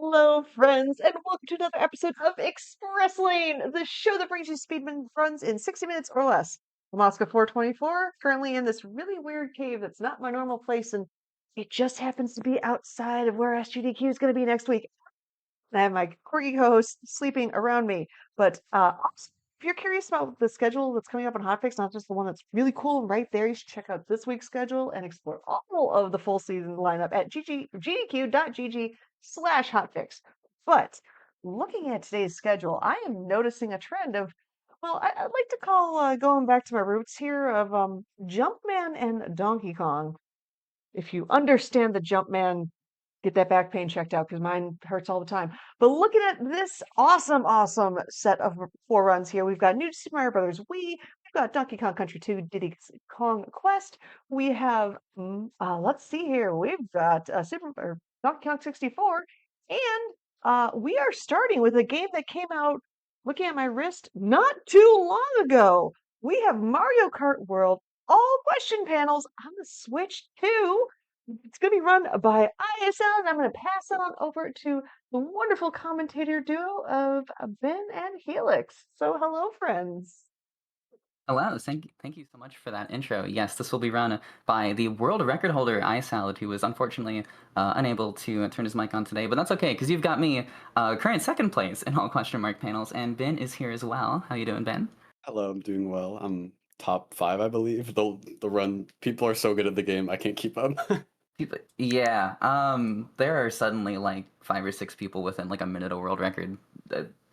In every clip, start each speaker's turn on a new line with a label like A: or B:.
A: Hello, friends, and welcome to another episode of Express Lane, the show that brings you speedrun runs in 60 minutes or less. I'm Oscar 424, currently in this really weird cave that's not my normal place, and it just happens to be outside of where SGDQ is going to be next week. And I have my quirky co-host sleeping around me. But also, if you're curious about the schedule that's coming up on Hotfix, not just the one that's really cool right there, you should check out this week's schedule and explore all of the full season lineup at gdq.gg/hotfix. But looking at today's schedule, I am noticing a trend of, well, I'd like to call going back to my roots here of Jumpman and Donkey Kong. If you understand the Jumpman, get that back pain checked out because mine hurts all the time. But looking at this awesome set of four runs here, we've got New Super Mario Brothers Wii, we've got Donkey Kong Country 2, Diddy Kong Quest, we have let's see here, we've got Donkey Kong 64, and we are starting with a game that came out. Looking at my wrist, not too long ago. We have Mario Kart World all question panels on the Switch 2. It's going to be run by ISL, and I'm going to pass it on over to the wonderful commentator duo of Ben and Helix. So, hello, friends.
B: Hello, thank you so much for that intro. Yes, this will be run by the world record holder, iSalad, who was unfortunately unable to turn his mic on today, but that's okay, because you've got me, current second place in all question mark panels, and Ben is here as well. How you doing, Ben?
C: Hello, I'm doing well. I'm top 5, I believe. The run. People are so good at the game, I can't keep up.
B: Yeah, there are suddenly like 5 or 6 people within like a minute of world record.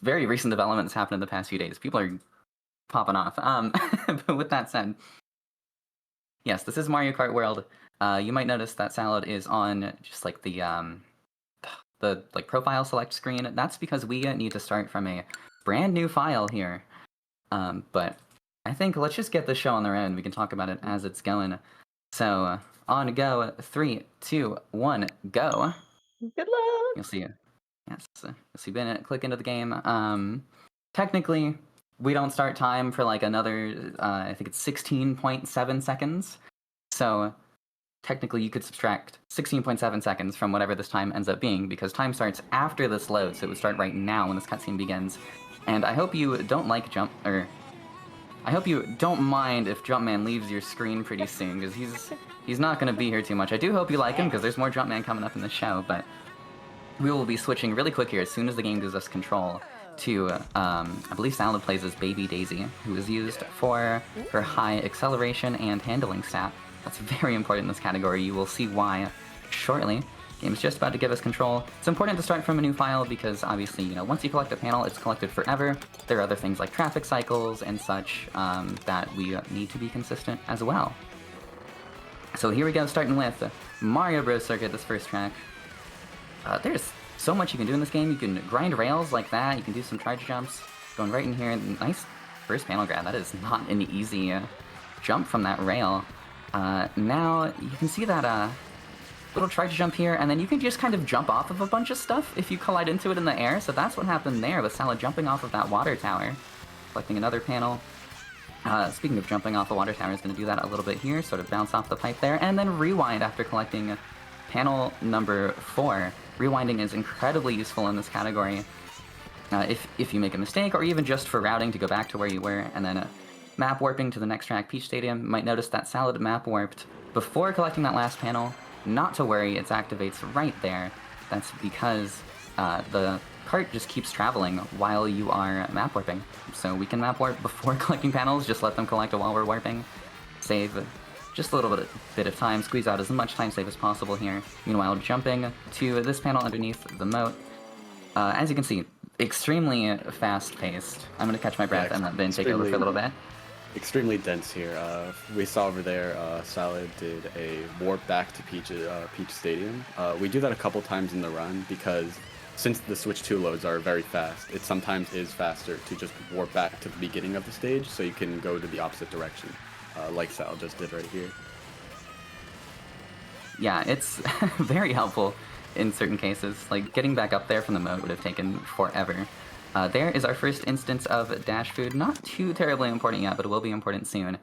B: Very recent developments happened in the past few days. People are popping off. But with that said, yes, this is Mario Kart World. You might notice that Salad is on just like the like profile select screen. That's because we need to start from a brand new file here. But I think let's just get the show on the road. We can talk about it as it's going. So on go, 3, 2, 1, go.
A: Good luck.
B: You'll see. Yes, you'll see Ben click into the game. Technically, we don't start time for like another, I think it's 16.7 seconds. So technically you could subtract 16.7 seconds from whatever this time ends up being, because time starts after this load, so it would start right now when this cutscene begins. And I hope you don't like I hope you don't mind if Jumpman leaves your screen pretty soon, because he's not going to be here too much. I do hope you like him, because there's more Jumpman coming up in the show, but we will be switching really quick here as soon as the game gives us control to, I believe Salad plays as Baby Daisy, who is used for her high acceleration and handling stat. That's very important in this category. You will see why shortly. Game's just about to give us control. It's important to start from a new file because obviously, you know, once you collect a panel, it's collected forever. There are other things like traffic cycles and such that we need to be consistent as well. So here we go, starting with Mario Bros. Circuit, this first track. There's so much you can do in this game. You can grind rails like that. You can do some charge jumps. Going right in here. Nice first panel grab. That is not an easy jump from that rail. Now you can see that little charge jump here, and then you can just kind of jump off of a bunch of stuff if you collide into it in the air. So that's what happened there with Salad jumping off of that water tower. Collecting another panel. Speaking of jumping off the water tower, is going to do that a little bit here, sort of bounce off the pipe there, and then rewind after collecting panel number 4. Rewinding is incredibly useful in this category if you make a mistake, or even just for routing to go back to where you were, and then map warping to the next track, Peach Stadium. You might notice that Salad map warped before collecting that last panel. Not to worry, it activates right there. That's because the cart just keeps traveling while you are map warping. So we can map warp before collecting panels, just let them collect while we're warping. Save just a little bit of time, squeeze out as much time save as possible here. Meanwhile, jumping to this panel underneath the moat. As you can see, extremely fast-paced. I'm going to catch my breath and let Ben take over for a little bit.
C: Extremely dense here. We saw over there, Salad did a warp back to Peach Stadium. We do that a couple times in the run because since the Switch 2 loads are very fast, it sometimes is faster to just warp back to the beginning of the stage so you can go to the opposite direction, like Salad just did right here.
B: Yeah, it's very helpful in certain cases. Like, getting back up there from the moat would have taken forever. There is our first instance of Dash Food. Not too terribly important yet, but it will be important soon.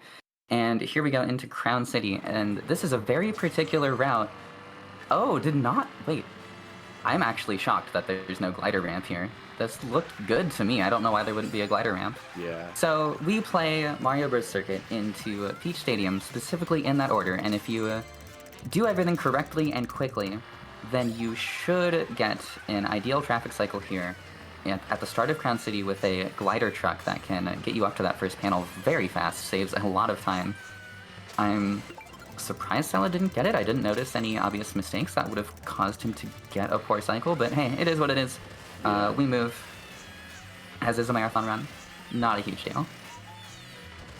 B: And here we go into Crown City, and this is a very particular route. Oh, wait. I'm actually shocked that there's no glider ramp here. This looked good to me. I don't know why there wouldn't be a glider ramp.
C: Yeah.
B: So we play Mario Bros. Circuit into Peach Stadium, specifically in that order, and if you do everything correctly and quickly, then you should get an ideal traffic cycle here at the start of Crown City with a glider truck that can get you up to that first panel very fast, saves a lot of time. I'm surprised Salad didn't get it. I didn't notice any obvious mistakes that would have caused him to get a poor cycle, but hey, it is what it is.
C: Yeah.
B: We move, as is a marathon run. Not a huge deal.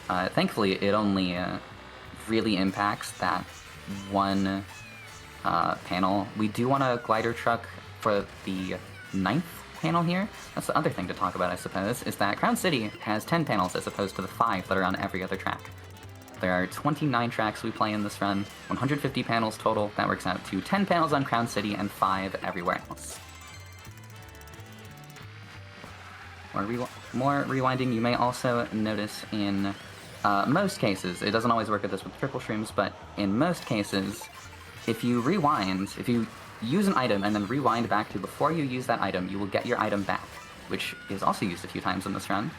B: Thankfully, it only really impacts that one panel. We do want a glider truck for the 9th panel here. That's the other thing to talk about, I suppose, is that Crown City has 10 panels as opposed to the 5 that are on every other track. There are 29 tracks we play in this run, 150 panels total. That works out to 10 panels on Crown City and 5 everywhere else. More rewinding, you may also notice in most cases, it doesn't always work at this with triple shrooms, but in most cases, if you use an item and then rewind back to before you use that item, you will get your item back, which is also used a few times in this run.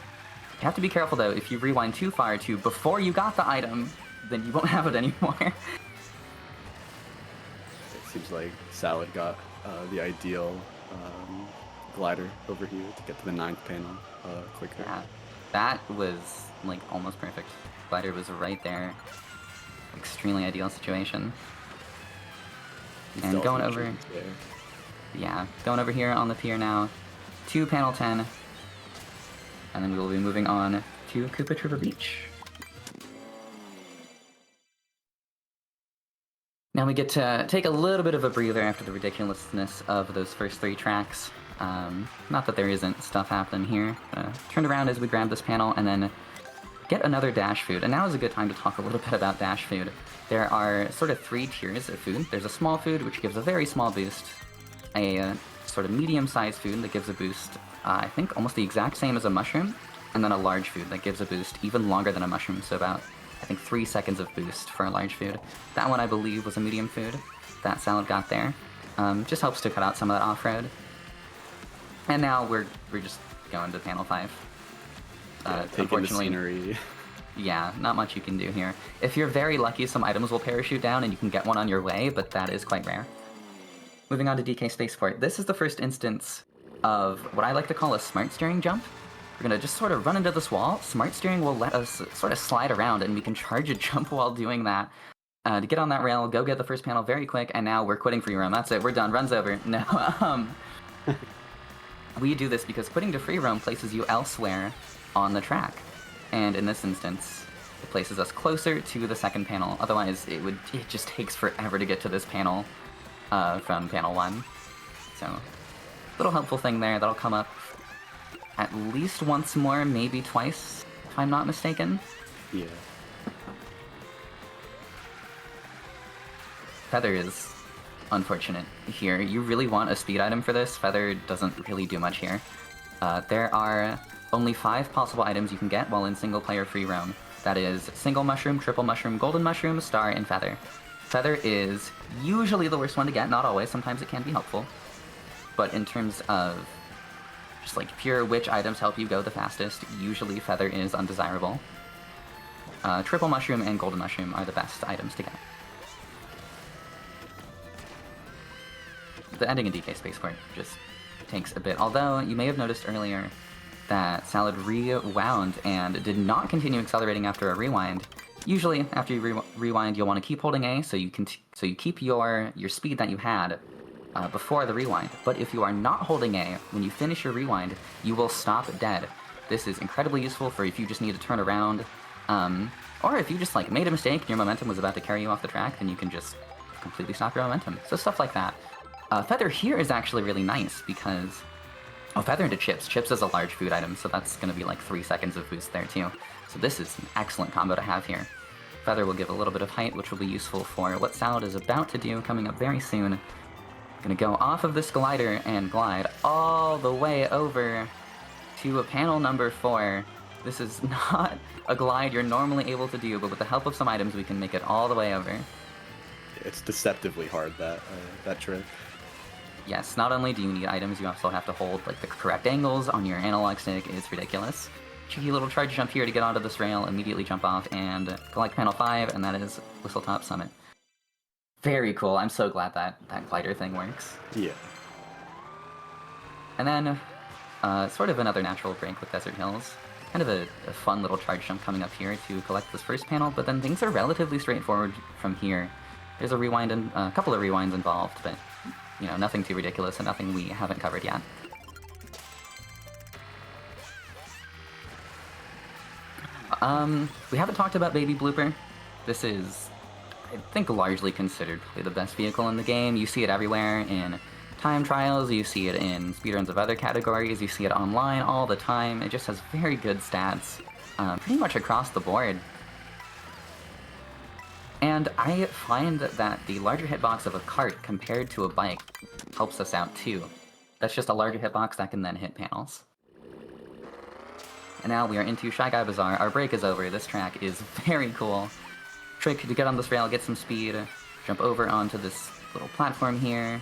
B: You have to be careful though, if you rewind too far to before you got the item, then you won't have it anymore.
C: It seems like Salad got the ideal glider over here to get to the 9th panel quicker.
B: Yeah, that was like almost perfect. Glider was right there. Extremely ideal situation. And going over, going over here on the pier now to panel 10, and then we will be moving on to Koopa Troopa Beach. Now we get to take a little bit of a breather after the ridiculousness of those first 3 tracks. Not that there isn't stuff happening here. Turn around as we grab this panel and then get another dash food. And now is a good time to talk a little bit about dash food. There are sort of 3 tiers of food. There's a small food, which gives a very small boost. A sort of medium-sized food that gives a boost, I think almost the exact same as a mushroom. And then a large food that gives a boost even longer than a mushroom, so about, I think, 3 seconds of boost for a large food. That one, I believe, was a medium food that Salad got there. Just helps to cut out some of that off-road. And now we're just going to panel 5.
C: Taking the scenery.
B: Yeah, not much you can do here. If you're very lucky, some items will parachute down and you can get one on your way, but that is quite rare. Moving on to DK Spaceport. This is the first instance of what I like to call a smart steering jump. We're gonna just sort of run into this wall. Smart steering will let us sort of slide around and we can charge a jump while doing that. To get on that rail, go get the first panel very quick, and now we're quitting free roam. That's it, we're done, run's over. No, we do this because quitting to free roam places you elsewhere on the track. And in this instance, it places us closer to the second panel. Otherwise, it just takes forever to get to this panel from panel 1. So, little helpful thing there that'll come up at least once more, maybe twice, if I'm not mistaken.
C: Yeah.
B: Feather is unfortunate here. You really want a speed item for this. Feather doesn't really do much here. There are only 5 possible items you can get while in single-player free roam. That is single mushroom, triple mushroom, golden mushroom, star, and feather. Feather is usually the worst one to get, not always. Sometimes it can be helpful. But in terms of just like pure which items help you go the fastest, usually feather is undesirable. Triple mushroom and golden mushroom are the best items to get. The ending in DK Spaceport just takes a bit. Although, you may have noticed earlier that Salad rewound and did not continue accelerating after a rewind. Usually, after you rewind, you'll want to keep holding A, so you keep your speed that you had before the rewind. But if you are not holding A, when you finish your rewind, you will stop dead. This is incredibly useful for if you just need to turn around, or if you just like made a mistake and your momentum was about to carry you off the track, then you can just completely stop your momentum. So stuff like that. Feather here is actually really nice because... Oh, Feather into Chips. Chips is a large food item, so that's going to be like 3 seconds of boost there too. So this is an excellent combo to have here. Feather will give a little bit of height, which will be useful for what Salad is about to do, coming up very soon. Gonna go off of this glider and glide all the way over to a panel number 4. This is not a glide you're normally able to do, but with the help of some items, we can make it all the way over.
C: It's deceptively hard, that trick.
B: Yes, not only do you need items, you also have to hold like the correct angles on your analog stick. It's ridiculous. Cheeky little charge jump here to get onto this rail, immediately jump off and collect panel 5, and that is Whistletop Summit. Very cool. I'm so glad that that glider thing works.
C: Yeah.
B: And then, sort of another natural break with Desert Hills. Kind of a fun little charge jump coming up here to collect this first panel, but then things are relatively straightforward from here. There's a rewind and a couple of rewinds involved, but you know, nothing too ridiculous and nothing we haven't covered yet. We haven't talked about Baby Blooper. This is, I think, largely considered probably the best vehicle in the game. You see it everywhere in time trials, you see it in speedruns of other categories, you see it online all the time. It just has very good stats, pretty much across the board. And I find that the larger hitbox of a cart compared to a bike helps us out too. That's just a larger hitbox that can then hit panels. And now we are into Shy Guy Bazaar. Our break is over. This track is very cool. Trick to get on this rail, get some speed, jump over onto this little platform here.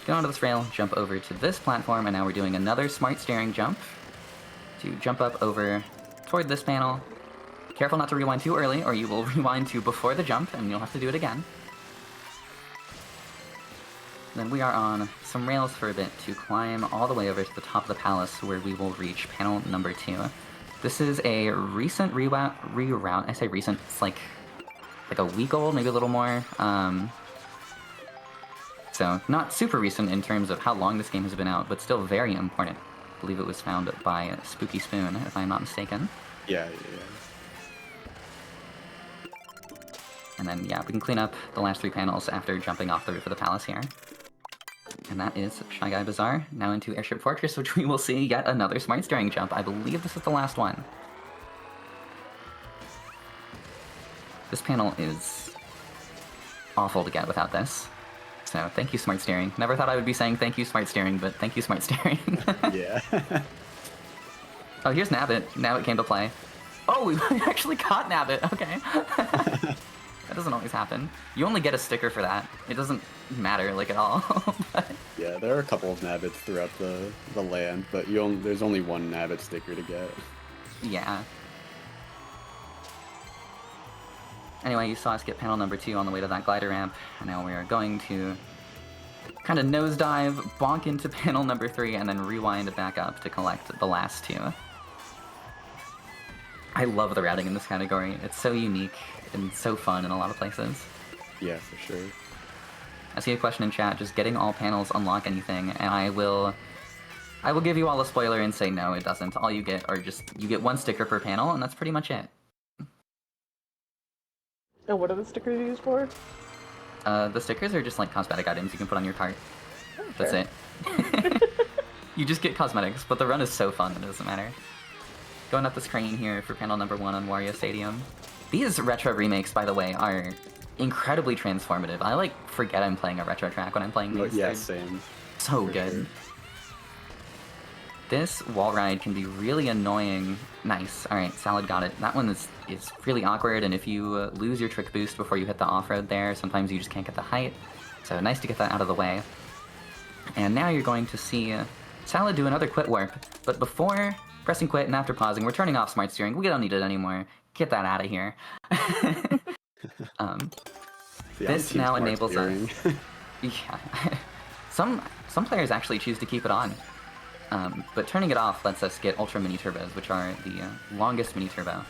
B: Get onto this rail, jump over to this platform, and now we're doing another smart steering jump to jump up over toward this panel. Careful not to rewind too early, or you will rewind to before the jump, and you'll have to do it again. Then we are on some rails for a bit to climb all the way over to the top of the palace, where we will reach panel number 2. This is a recent reroute. I say recent, it's like a week old, maybe a little more. So not super recent in terms of how long this game has been out, but still very important. I believe it was found by Spooky Spoon, if I'm not mistaken.
C: Yeah.
B: And then, yeah, we can clean up the last 3 panels after jumping off the roof of the palace here. And that is Shy Guy Bazaar. Now into Airship Fortress, which we will see yet another smart steering jump. I believe this is the last one. This panel is awful to get without this. So thank you, Smart Steering. Never thought I would be saying thank you, Smart Steering, but thank you, Smart Steering.
C: Yeah.
B: Oh, here's Nabbit. Nabbit came to play. Oh, we actually caught Nabbit. Okay. That doesn't always happen. You only get a sticker for that. It doesn't matter, like, at all. But...
C: Yeah, there are a couple of Nabbits throughout the land, but there's only one Nabbit sticker to get.
B: Yeah. Anyway, you saw us get panel number 2 on the way to that glider ramp, and now we are going to kind of nosedive, bonk into panel number 3, and then rewind back up to collect the last 2. I love the routing in this category. It's so unique and so fun in a lot of places.
C: Yeah, for sure.
B: I see a question in chat, just getting all panels unlock anything, and I will give you all a spoiler and say no, it doesn't. All you get are you get 1 sticker per panel, and that's pretty much it.
A: And what are the stickers used for?
B: The stickers are just like cosmetic items you can put on your cart.
A: Oh,
B: That's
A: sure.
B: it. You just get cosmetics, but the run is so fun, it doesn't matter. Going up the screen here for panel number 1 on Wario Stadium. These retro remakes, by the way, are incredibly transformative. I forget I'm playing a retro track when I'm playing these.
C: Yeah,
B: They're
C: same.
B: so
C: For
B: good.
C: sure.
B: This wall ride can be really annoying. Nice. Alright, Salad got it. That one is really awkward, and if you lose your trick boost before you hit the off-road there, sometimes you just can't get the height. So nice to get that out of the way. And now you're going to see Salad do another quit warp, but before pressing quit and after pausing, we're turning off Smart Steering. We don't need it anymore. Get that out of here. This now enables us... Yeah. Some players actually choose to keep it on. But turning it off lets us get Ultra Mini Turbos, which are the longest Mini Turbo.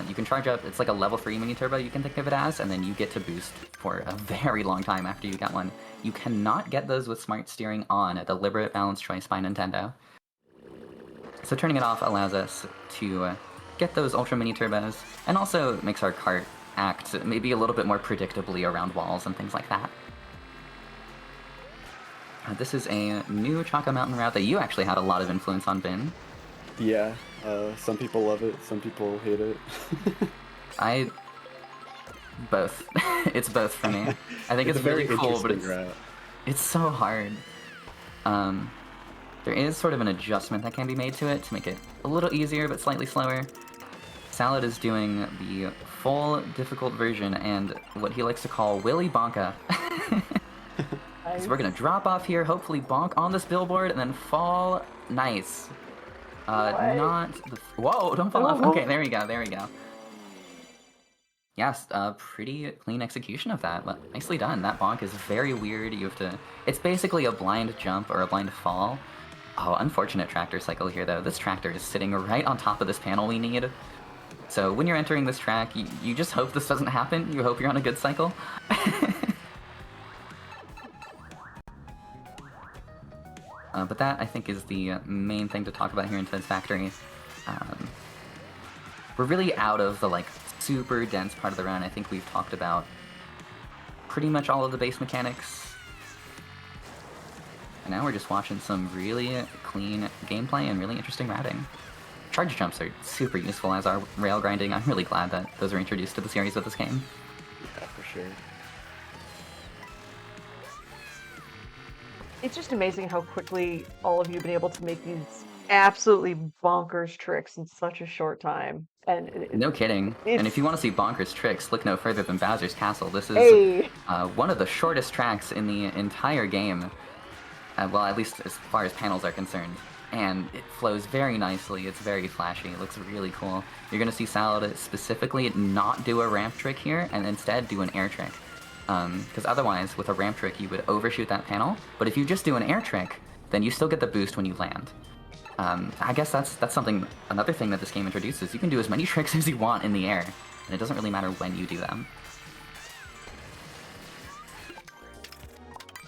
B: You can charge up, it's like a level 3 Mini Turbo you can think of it as, and then you get to boost for a very long time after you get one. You cannot get those with Smart Steering on, a deliberate balance choice by Nintendo. So turning it off allows us to get those Ultra Mini Turbos, and also makes our cart act maybe a little bit more predictably around walls and things like that. This is a new Chaka Mountain route that you actually had a lot of influence on, Ben.
C: Yeah, some people love it, some people hate it.
B: Both. It's both for me. I think it's really cool, but it's so hard. There is sort of an adjustment that can be made to it to make it a little easier but slightly slower. Salad is doing the full difficult version and what he likes to call Willy Bonka.
A: I Nice.
B: So we're gonna drop off here, hopefully bonk on this billboard, and then fall. Nice. Not the... Whoa, don't fall off. Okay, there we go, there we go. Yes, pretty clean execution of that. Nicely done. That bonk is very weird. You have to... It's basically a blind jump or a blind fall. Oh, unfortunate tractor cycle here, though. This tractor is sitting right on top of this panel we need. So when you're entering this track, you just hope this doesn't happen. You hope you're on a good cycle. But that, I think, is the main thing to talk about here in Ted's Factory. We're really out of the, like, super dense part of the run. I think we've talked about pretty much all of the base mechanics. And now we're just watching some really clean gameplay and really interesting routing. Charge jumps are super useful as our rail grinding. I'm really glad that those are introduced to the series with this game.
C: Yeah, for sure.
A: It's just amazing how quickly all of you have been able to make these absolutely bonkers tricks in such a short time. And
B: No kidding. And if you want to see bonkers tricks, look no further than Bowser's Castle. This is one of the shortest tracks in the entire game. Well, at least as far as panels are concerned. And it flows very nicely, it's very flashy, it looks really cool. You're going to see Salad specifically not do a ramp trick here, and instead do an air trick. Because otherwise, with a ramp trick, you would overshoot that panel, but if you just do an air trick, then you still get the boost when you land. I guess that's something, another thing that this game introduces. You can do as many tricks as you want in the air, and it doesn't really matter when you do them.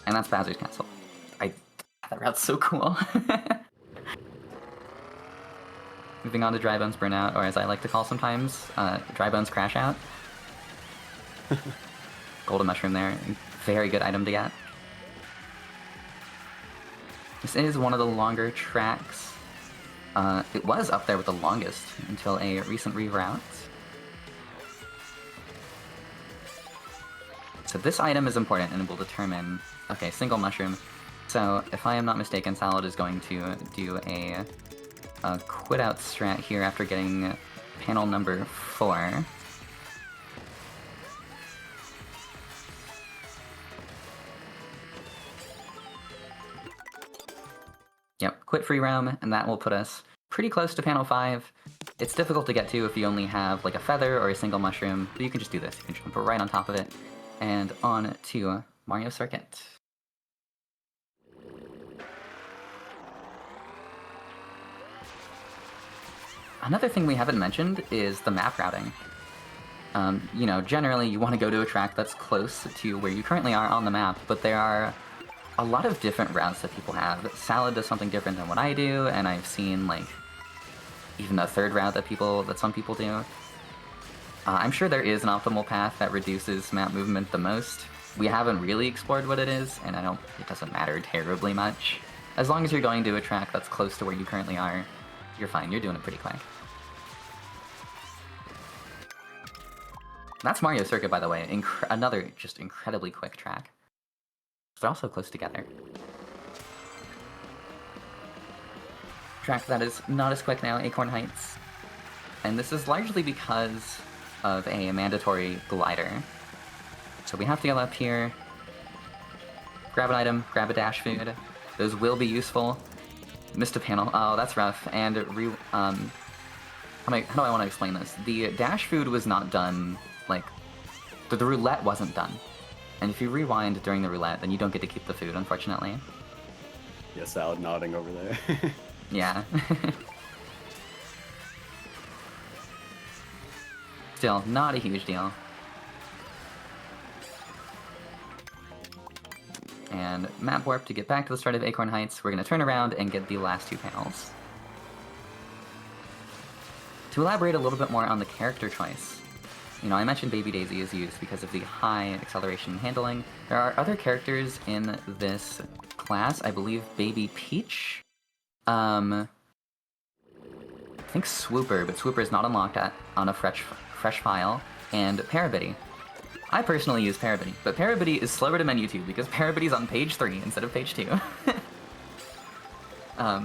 B: And that's Bowser's Castle. That route's so cool. Moving on to Dry Bones Burnout, or as I like to call sometimes, Dry Bones Crash Out. Golden Mushroom there, very good item to get. This is one of the longer tracks. It was up there with the longest until a recent reroute. So this item is important and it will determine... Okay, single mushroom. So if I am not mistaken, Salad is going to do a quit out strat here after getting panel number 4. Yep, quit free roam, and that will put us pretty close to panel 5. It's difficult to get to if you only have like a feather or a single mushroom, but you can just do this. You can jump right on top of it, and on to Mario Circuit. Another thing we haven't mentioned is the map routing. You know, generally you want to go to a track that's close to where you currently are on the map, but there are a lot of different routes that people have. Salad does something different than what I do, and I've seen, like, even a third route that some people do. I'm sure there is an optimal path that reduces map movement the most. We haven't really explored what it is, and it doesn't matter terribly much. As long as you're going to a track that's close to where you currently are, you're fine, you're doing it pretty quick. That's Mario Circuit, by the way. Another just incredibly quick track. They're also close together. Track that is not as quick now, Acorn Heights. And this is largely because of a mandatory glider. So we have to go up here, grab an item, grab a dash food. Those will be useful. Missed a panel. Oh, that's rough. And how do I want to explain this? The dash food was not done, like, the roulette wasn't done. And if you rewind during the roulette, then you don't get to keep the food, unfortunately.
C: Yeah, Salad nodding over there.
B: Yeah. Still, not a huge deal. And map warp to get back to the start of Acorn Heights. We're going to turn around and get the last 2 panels. To elaborate a little bit more on the character choice, you know, I mentioned Baby Daisy is used because of the high acceleration and handling. There are other characters in this class. I believe Baby Peach. I think Swooper, but Swooper is not unlocked on a fresh file. And Parabitty. I personally use Parabitty, but Parabitty is slower to menu 2 because Parabitty's on page 3 instead of page 2.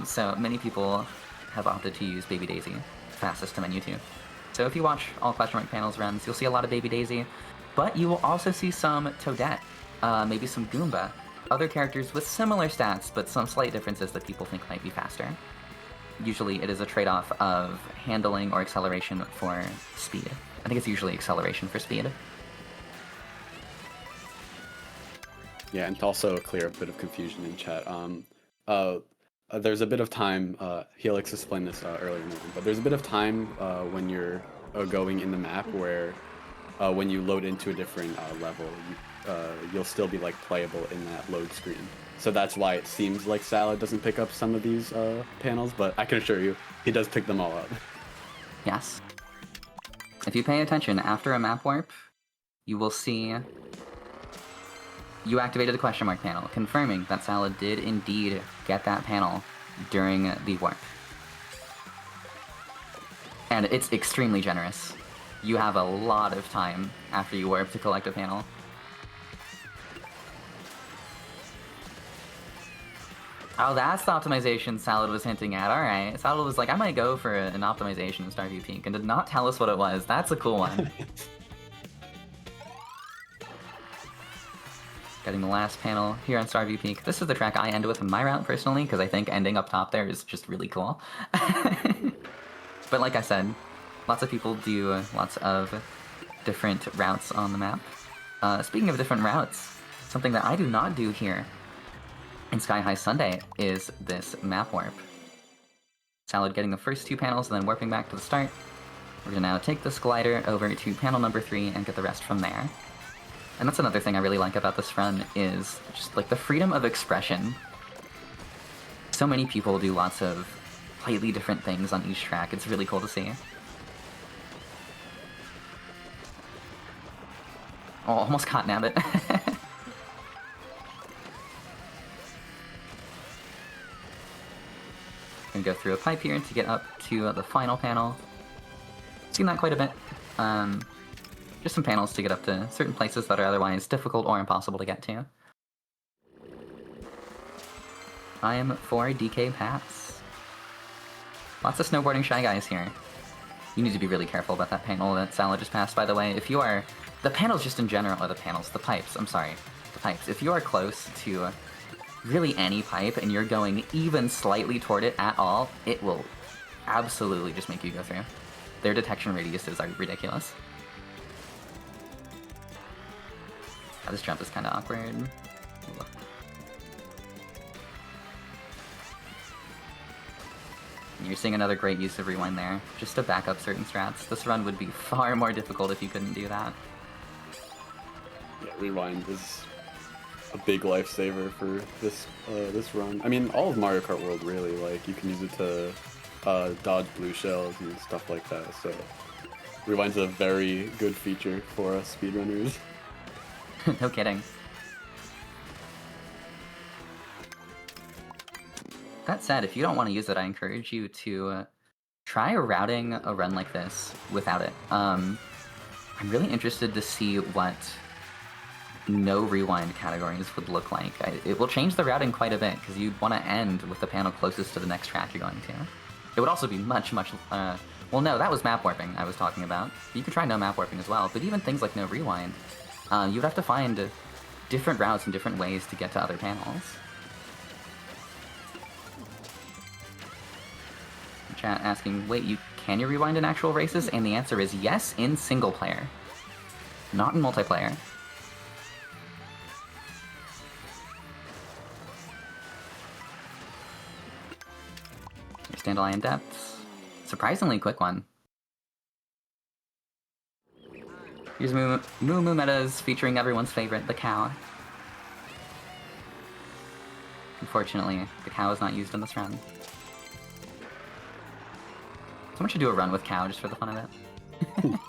B: So many people have opted to use Baby Daisy, fastest to menu 2. So if you watch all Question Mark Panels runs, you'll see a lot of Baby Daisy, but you will also see some Toadette, maybe some Goomba. other characters with similar stats, but some slight differences that people think might be faster. Usually it is a trade-off of handling or acceleration for speed. I think it's usually acceleration for speed.
C: Yeah, and to also clear a bit of confusion in chat. There's a bit of time. Helix explained this earlier in the room, but there's a bit of time when you're going in the map where when you load into a different level, you'll still be like playable in that load screen. So that's why it seems like Salad doesn't pick up some of these panels, but I can assure you, he does pick them all up.
B: Yes. If you pay attention, after a map warp, you will see you activated the question mark panel, confirming that Salad did indeed get that panel during the warp. And it's extremely generous. You have a lot of time after you warp to collect a panel. Oh, that's the optimization Salad was hinting at. Alright, Salad was like, I might go for an optimization in Starview Peak, and did not tell us what it was. That's a cool one. Getting the last panel here on Starview Peak. This is the track I end with in my route, personally, because I think ending up top there is just really cool. But like I said, lots of people do lots of different routes on the map. Speaking of different routes, something that I do not do here in Sky High Sunday is this map warp. Salad getting the first two panels and then warping back to the start. We're gonna now take this glider over to panel number 3 and get the rest from there. And that's another thing I really like about this run, is just like the freedom of expression. So many people do lots of slightly different things on each track. It's really cool to see. Oh, almost caught Nabbit. Gonna go through a pipe here to get up to the final panel. Seen that quite a bit. Just some panels to get up to certain places that are otherwise difficult or impossible to get to. Time for DK Pass. Lots of snowboarding shy guys here. You need to be really careful about that panel that Salad just passed, by the way. If you are... The panels just in general, or the panels, the pipes, I'm sorry. The pipes. If you are close to really any pipe and you're going even slightly toward it at all, it will absolutely just make you go through. Their detection radiuses are ridiculous. This jump is kind of awkward. And you're seeing another great use of rewind there, just to back up certain strats. This run would be far more difficult if you couldn't do that.
C: Yeah, rewind is a big lifesaver for this this run. I mean, all of Mario Kart World really. Like, you can use it to dodge blue shells and stuff like that. So, rewind's a very good feature for us speedrunners.
B: No kidding. That said, if you don't want to use it, I encourage you to try routing a run like this without it. I'm really interested to see what no rewind categories would look like. It will change the routing quite a bit, because you'd want to end with the panel closest to the next track you're going to. It would also be much, well, no, that was map warping I was talking about. You could try no map warping as well, but even things like no rewind, you would have to find different routes and different ways to get to other panels. Chat asking, wait, can you rewind in actual races? And the answer is yes, in single player. Not in multiplayer. Here's Dandelion Depths. Surprisingly quick one. Here's Moo Moo Metas featuring everyone's favorite, the cow. Unfortunately, the cow is not used in this run. Someone should do a run with cow just for the fun of it.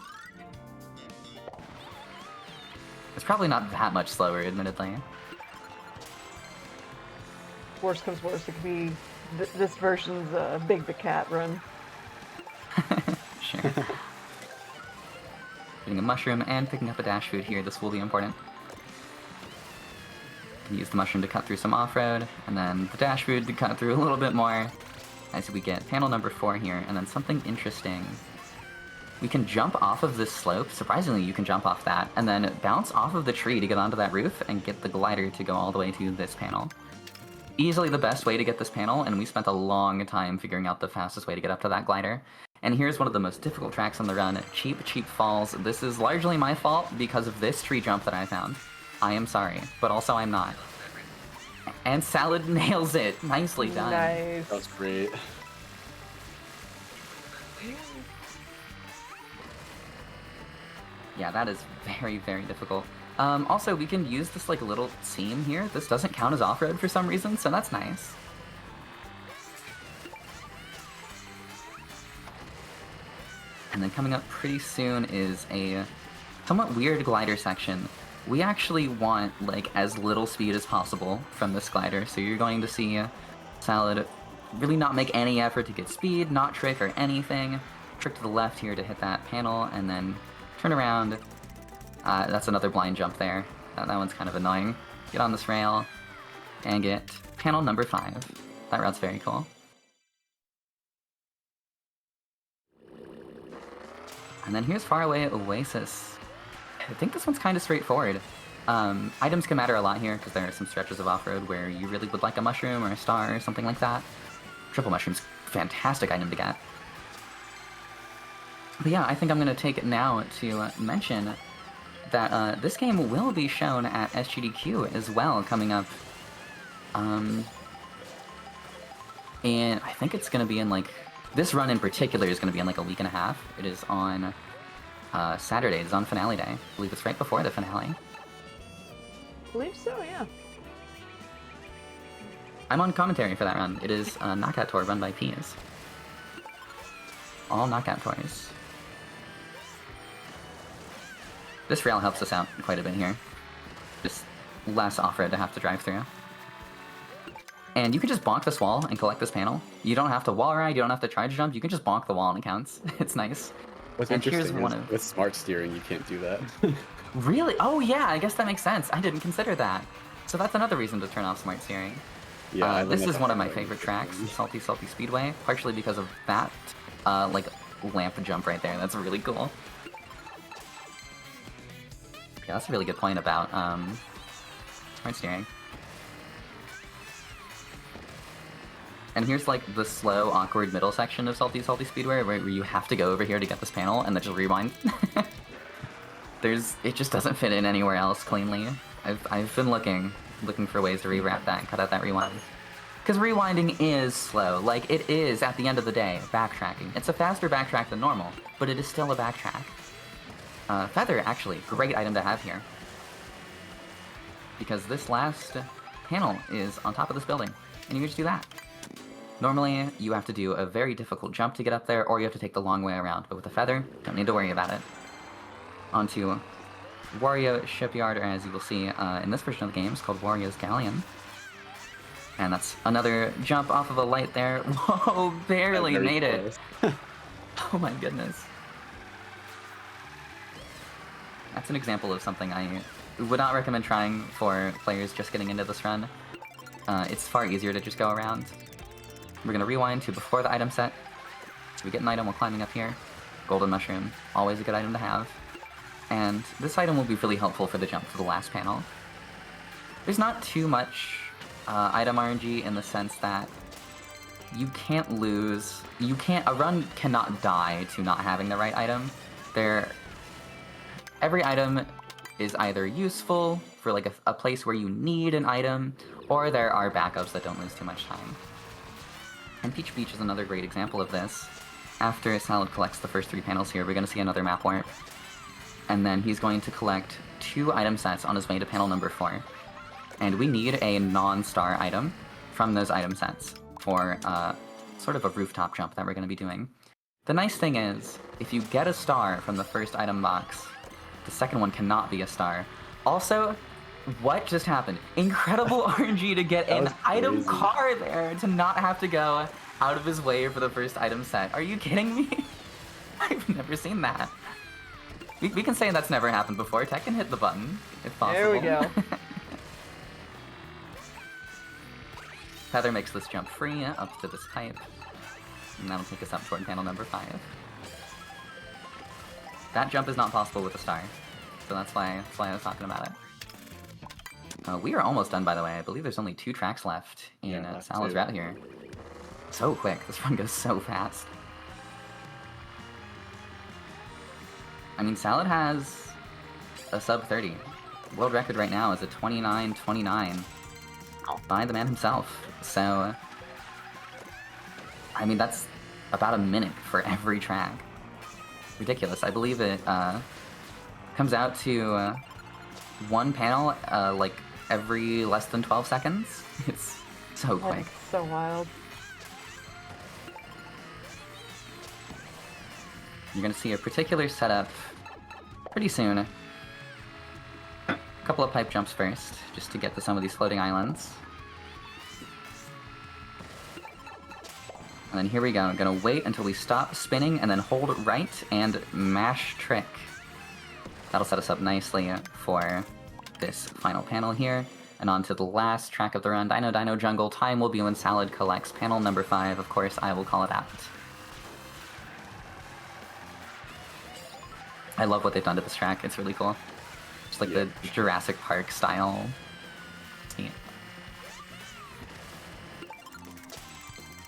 B: It's probably not that much slower, admittedly.
A: Worst comes worst, it could be this version's Big the Cat run.
B: Sure. Getting a mushroom and picking up a dash food here, this will be important. Can use the mushroom to cut through some off-road, and then the dash food to cut through a little bit more as we get panel number 4 here, and then something interesting we can jump off of this slope. Surprisingly, you can jump off that, and then bounce off of the tree to get onto that roof and get the glider to go all the way to this panel. Easily the best way to get this panel, and we spent a long time figuring out the fastest way to get up to that glider. And here's one of the most difficult tracks on the run, Cheap Cheap Falls. This is largely my fault because of this tree jump that I found. I am sorry, but also I'm not. And Salad nails it. Nicely done.
A: Nice.
C: That was great.
B: Yeah, that is very, very difficult. Also, we can use this like little seam here. This doesn't count as off-road for some reason, so that's nice. And then coming up pretty soon is a somewhat weird glider section. We actually want like as little speed as possible from this glider, so you're going to see Salad really not make any effort to get speed, not trick or anything. Trick to the left here to hit that panel, and then turn around. That's another blind jump there. That one's kind of annoying. Get on this rail and get panel number 5. That route's very cool. And then here's Faraway Oasis. I think this one's kind of straightforward. Items can matter a lot here because there are some stretches of off-road where you really would like a mushroom or a star or something like that. Triple mushroom's fantastic item to get. But yeah, I think I'm going to take it now to mention that this game will be shown at SGDQ as well coming up. And I think it's going to be in like... This run in particular is going to be in like a week and a half. It is on Saturday. It's on finale day. I believe it's right before the finale.
A: I believe so, yeah.
B: I'm on commentary for that run. It is a knockout tour run by Peas. All knockout tours. This rail helps us out quite a bit here. Just less off-road to have to drive through. And you can just bonk this wall and collect this panel. You don't have to wall ride, you don't have to try to jump, you can just bonk the wall and it counts. It's nice.
C: What's
B: And here's
C: interesting
B: one
C: is
B: of-
C: with smart steering, you can't do that.
B: Really? Oh yeah, I guess that makes sense. I didn't consider that. So that's another reason to turn off smart steering.
C: Yeah,
B: This is one of my favorite tracks, Salty Salty Speedway, partially because of that, like, lamp jump right there. That's really cool. Yeah, that's a really good point about, smart steering. And here's, like, the slow, awkward middle section of Salty Salty Speedway where you have to go over here to get this panel and then just rewind. It just doesn't fit in anywhere else cleanly. I've been looking for ways to rewrap that and cut out that rewind. Because rewinding is slow. Like, it is, at the end of the day, backtracking. It's a faster backtrack than normal, but it is still a backtrack. Feather, actually, great item to have here. Because this last panel is on top of this building, and you can just do that. Normally, you have to do a very difficult jump to get up there, or you have to take the long way around, but with a feather, don't need to worry about it. Onto Wario Shipyard, or as you will see in this version of the game, it's called Wario's Galleon. And that's another jump off of a light there. Whoa, barely made it. Oh my goodness. That's an example of something I would not recommend trying for players just getting into this run. It's far easier to just go around. We're going to rewind to before the item set. So we get an item while climbing up here. Golden Mushroom, always a good item to have. And this item will be really helpful for the jump for the last panel. There's not too much item RNG in the sense that you can't lose... A run cannot die to not having the right item. Every item is either useful for like a place where you need an item, or there are backups that don't lose too much time. And Peach Beach is another great example of this. After Salad collects the first 3 panels here, we're going to see another map warp. And then he's going to collect 2 item sets on his way to panel number 4. And we need a non-star item from those item sets for sort of a rooftop jump that we're going to be doing. The nice thing is, if you get a star from the first item box, the second one cannot be a star. Also, what just happened? Incredible RNG to get an item car there to not have to go out of his way for the first item set. Are you kidding me? I've never seen that. We can say that's never happened before. Tekken hit the button, if possible.
A: There we go.
B: Feather makes this jump free up to this pipe. And that'll take us up toward panel number 5. That jump is not possible with a star. So that's why I was talking about it. We are almost done, by the way. I believe there's only 2 tracks left in Salad's route here. So quick. This run goes so fast. I mean, Salad has a sub 30. World record right now is a 29:29 by the man himself. So, I mean, that's about a minute for every track. Ridiculous. I believe it comes out to 1 panel like every less than 12 seconds. It's so quick.
A: That's so wild.
B: You're going to see a particular setup pretty soon. A couple of pipe jumps first, just to get to some of these floating islands. And then here we go. I'm going to wait until we stop spinning and then hold right and mash trick. That'll set us up nicely for this final panel here. And on to the last track of the run, Dino Dino Jungle. Time will be when Salad collects panel number 5. Of course, I will call it out. I love what they've done to this track. It's really cool. Just like the Jurassic Park style. Neat.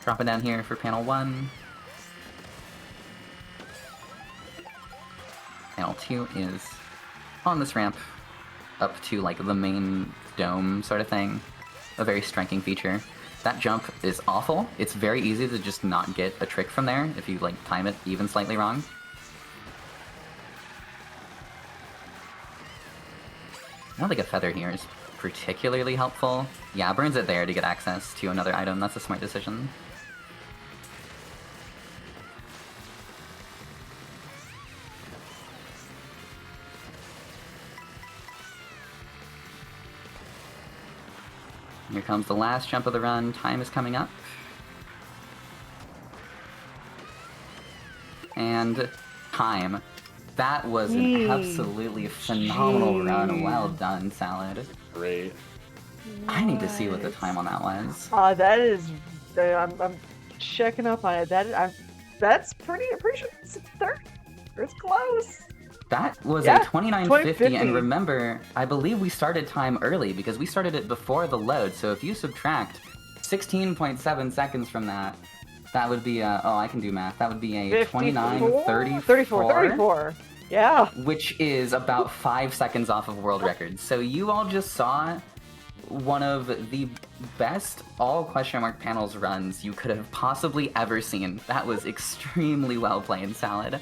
B: Dropping down here for panel 1. Panel 2 is on this ramp up to like the main dome sort of thing. A very striking feature. That jump is awful. It's very easy to just not get a trick from there if you like time it even slightly wrong. I don't think a feather here is particularly helpful. Yeah, burns it there to get access to another item. That's a smart decision. Here comes the last jump of the run. Time is coming up. And time. That was an absolutely phenomenal run. Well done, Salad.
C: Great.
B: I need to see what the time on that was.
A: That is, I'm checking up on it. That's pretty. I'm pretty sure it's 30. It's close.
B: That was
A: Yeah,
B: a 29:50, and remember, I believe we started time early because we started it before the load. So if you subtract 16.7 seconds from that, that would be oh, I can do math. That would be a 29:34.
A: Yeah.
B: Which is about 5 seconds off of world record. So you all just saw one of the best all question mark panels runs you could have possibly ever seen. That was extremely well played, Salad.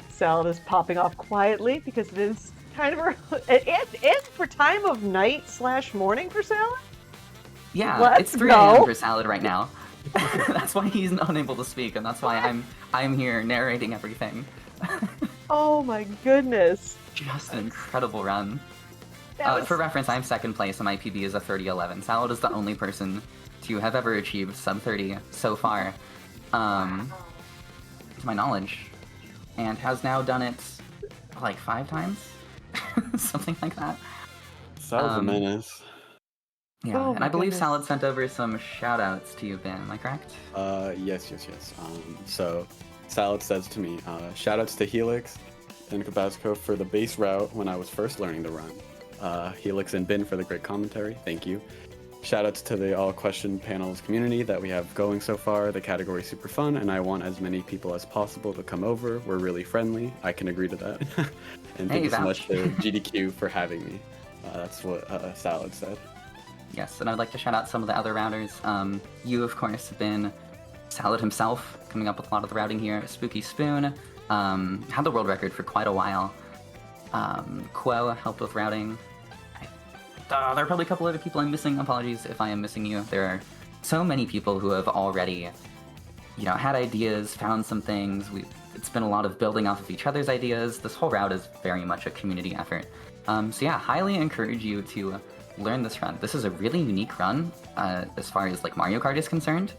A: Salad is popping off quietly because it is kind of and for time of night / morning for Salad.
B: Yeah, it's 3 a.m. for Salad right now. That's why he's unable to speak, and that's why I'm here narrating everything.
A: Oh my goodness!
B: Just an incredible run.
A: Was...
B: For reference, I'm 2nd place, and my PB is a 30:11. Salad is the only person to have ever achieved sub 30 so far, to my knowledge, and has now done it like 5 times, something like that.
C: Salad's a menace.
B: Yeah, and I believe Salad sent over some shout-outs to you, Ben, am I correct?
C: Yes. So, Salad says to me, shout-outs to Helix and Cabasco for the base route when I was first learning to run. Helix and Ben for the great commentary, thank you. Shout-outs to the all question panels community that we have going so far. The category's super fun, and I want as many people as possible to come over. We're really friendly. I can agree to that. And thank you so much to GDQ for having me. That's what Salad said.
B: Yes, and I'd like to shout out some of the other routers. You, of course, have been Salad himself, coming up with a lot of the routing here. Spooky Spoon had the world record for quite a while. Quo helped with routing. There are probably a couple other people I'm missing. Apologies if I am missing you. There are so many people who have already, had ideas, found some things. It's been a lot of building off of each other's ideas. This whole route is very much a community effort. So yeah, highly encourage you to learn this run. This is a really unique run as far as like Mario Kart is concerned,